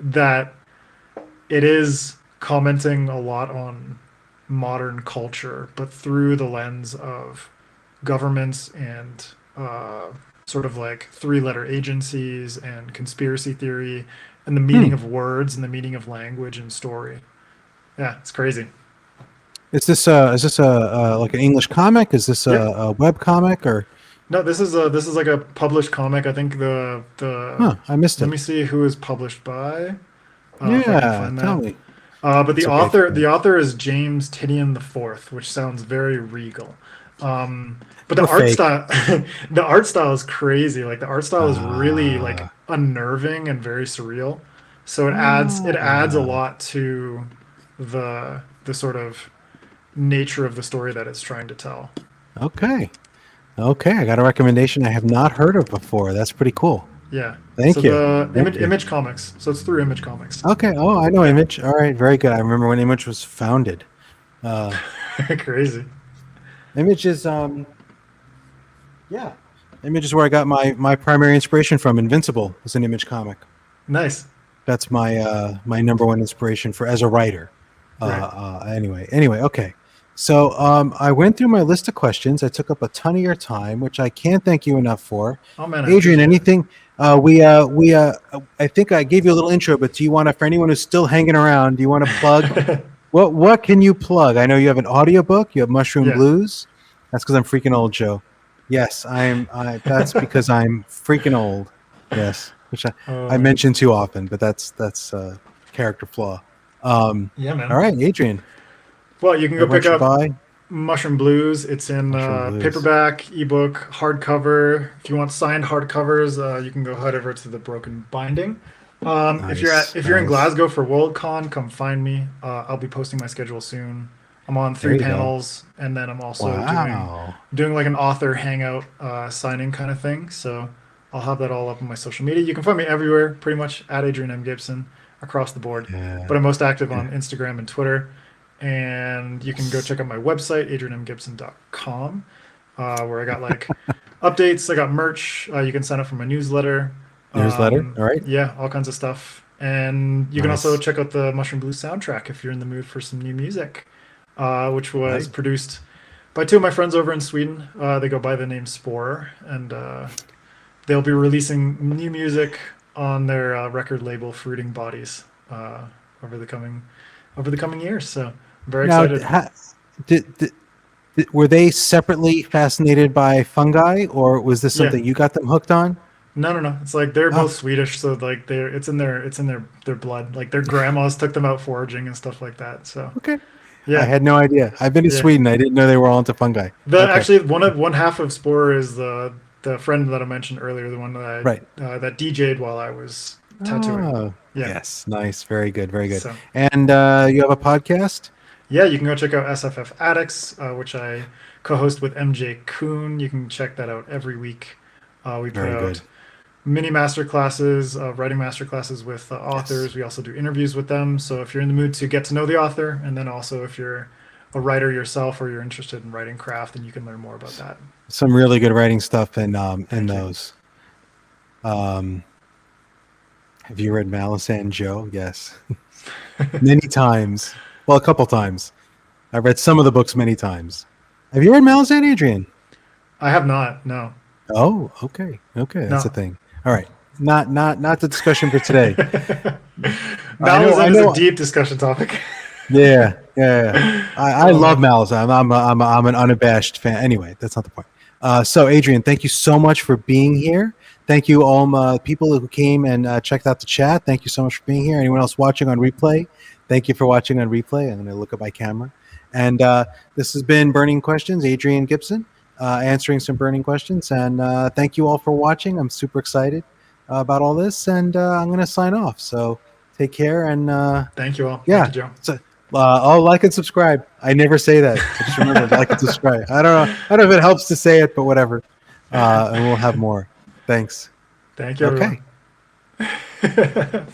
that it is commenting a lot on modern culture, but through the lens of governments and sort of like three-letter agencies and conspiracy theory and the Hmm. meaning of words and the meaning of language and story. Yeah, it's crazy. Is this a like an English comic? Is this Yep. a web comic or? No, this is like a published comic. I think the Huh, I missed let it. me see who is published by, if I can Yeah, find tell that. me. But the It's okay if you author don't. the author is James Tinian the Fourth, which sounds very regal. But the Or art fake. style the art style is crazy. Like the art style is really like Ah, unnerving and very surreal. So it adds a ah, lot to the sort of nature of the story that it's trying to tell. okay. Okay, I got a recommendation I have not heard of before. That's pretty cool. Yeah. So Thank you. the Thank you. Image Comics. So it's through Image Comics. Okay. Oh, I know Yeah. Image. All right, very good. I remember when Image was founded. Uh, Crazy. Image is yeah. Image is where I got my primary inspiration from. Invincible is an Image comic. Nice. That's my my number one inspiration for as a writer. Right. Anyway, okay. So I went through my list of questions. I took up a ton of your time, which I can't thank you enough for. Oh man, I Adrian, appreciate anything? I think I gave you a little intro, but do you want to, for anyone who's still hanging around, do you want to plug? it. What can you plug? I know you have an audiobook. You have Mushroom Yeah. Blues. That's because I'm freaking old, Joe. Yes, that's because I'm freaking old. Yes, which I Man. mention too often, but that's a character flaw. Yeah, All man. right, Adrian, Well, you can go everyone pick should up buy Mushroom Blues. It's in Mushroom Blues. paperback, ebook, hardcover. If you want signed hardcovers, you can go head over to the Broken Binding. Nice, If you're in nice. Glasgow for Worldcon, come find me. I'll be posting my schedule soon. I'm on There three you go. panels, and then I'm also Wow. doing like an author hangout signing kind of thing. So I'll have that all up on my social media. You can find me everywhere, pretty much at Adrian M Gibson across the board. Yeah. But I'm most active Yeah. on Instagram and Twitter. And you can go check out my website, adrianmgibson.com, where I got like updates. I got merch. You can sign up for my newsletter. Newsletter. All right. Yeah, all kinds of stuff. And you can also Nice. check out the Mushroom Blues soundtrack if you're in the mood for some new music, which was Right. produced by two of my friends over in Sweden. They go by the name Spore, and they'll be releasing new music on their record label, Fruiting Bodies, over the coming years. So I'm very Now, excited. were they separately fascinated by fungi, or was this Yeah. something you got them hooked on? No, no, no. It's like they're Oh, both Swedish, so like it's in their blood. Like their grandmas took them out foraging and stuff like that. So okay. I yeah, had no idea. I've been to yeah. Sweden. I didn't know they were all into fungi. The Okay. actually one half of Spore is the friend that I mentioned earlier, the one Right. that DJ'd while I was tattooing. Oh, Yeah. yes. Nice. Very good. Very good. So And you have a podcast? yeah, you can go check out SFF Addicts, which I co-host with MJ Kuhn. You can check that out every week. We put Very out good. mini master classes, writing master classes with Yes. authors. We also do interviews with them. So if you're in the mood to get to know the author, and then also if you're a writer yourself or you're interested in writing craft, then you can learn more about that. Some really good writing stuff in Thank you. those. Um, have you read Malice and Joe? Yes. Many times. Well, a couple times. I've read some of the books many times. Have you read Malice and Adrian? I have not. No. Oh, okay. Okay, that's a No. thing. All right. Not the discussion for today. I Malazan is a know. deep discussion topic. Yeah, yeah. Yeah. I Oh love man. Malice. I'm an unabashed fan. Anyway, that's not the point. So, Adrian, thank you so much for being here. Thank you, all people who came and checked out the chat. Thank you so much for being here. Anyone else watching on replay? Thank you for watching on replay. I'm going to look at my camera. And this has been Berne-ing Questions. Adrian Gibson answering some Berne-ing questions. And thank you all for watching. I'm super excited about all this. And I'm going to sign off. So take care. And Thank you all. Thank yeah. you, Joe. So, like and subscribe. I never say that. I just remember like and subscribe. I don't know. I don't know if it helps to say it, but whatever. And we'll have more. Thanks. Thank you, Okay. everyone.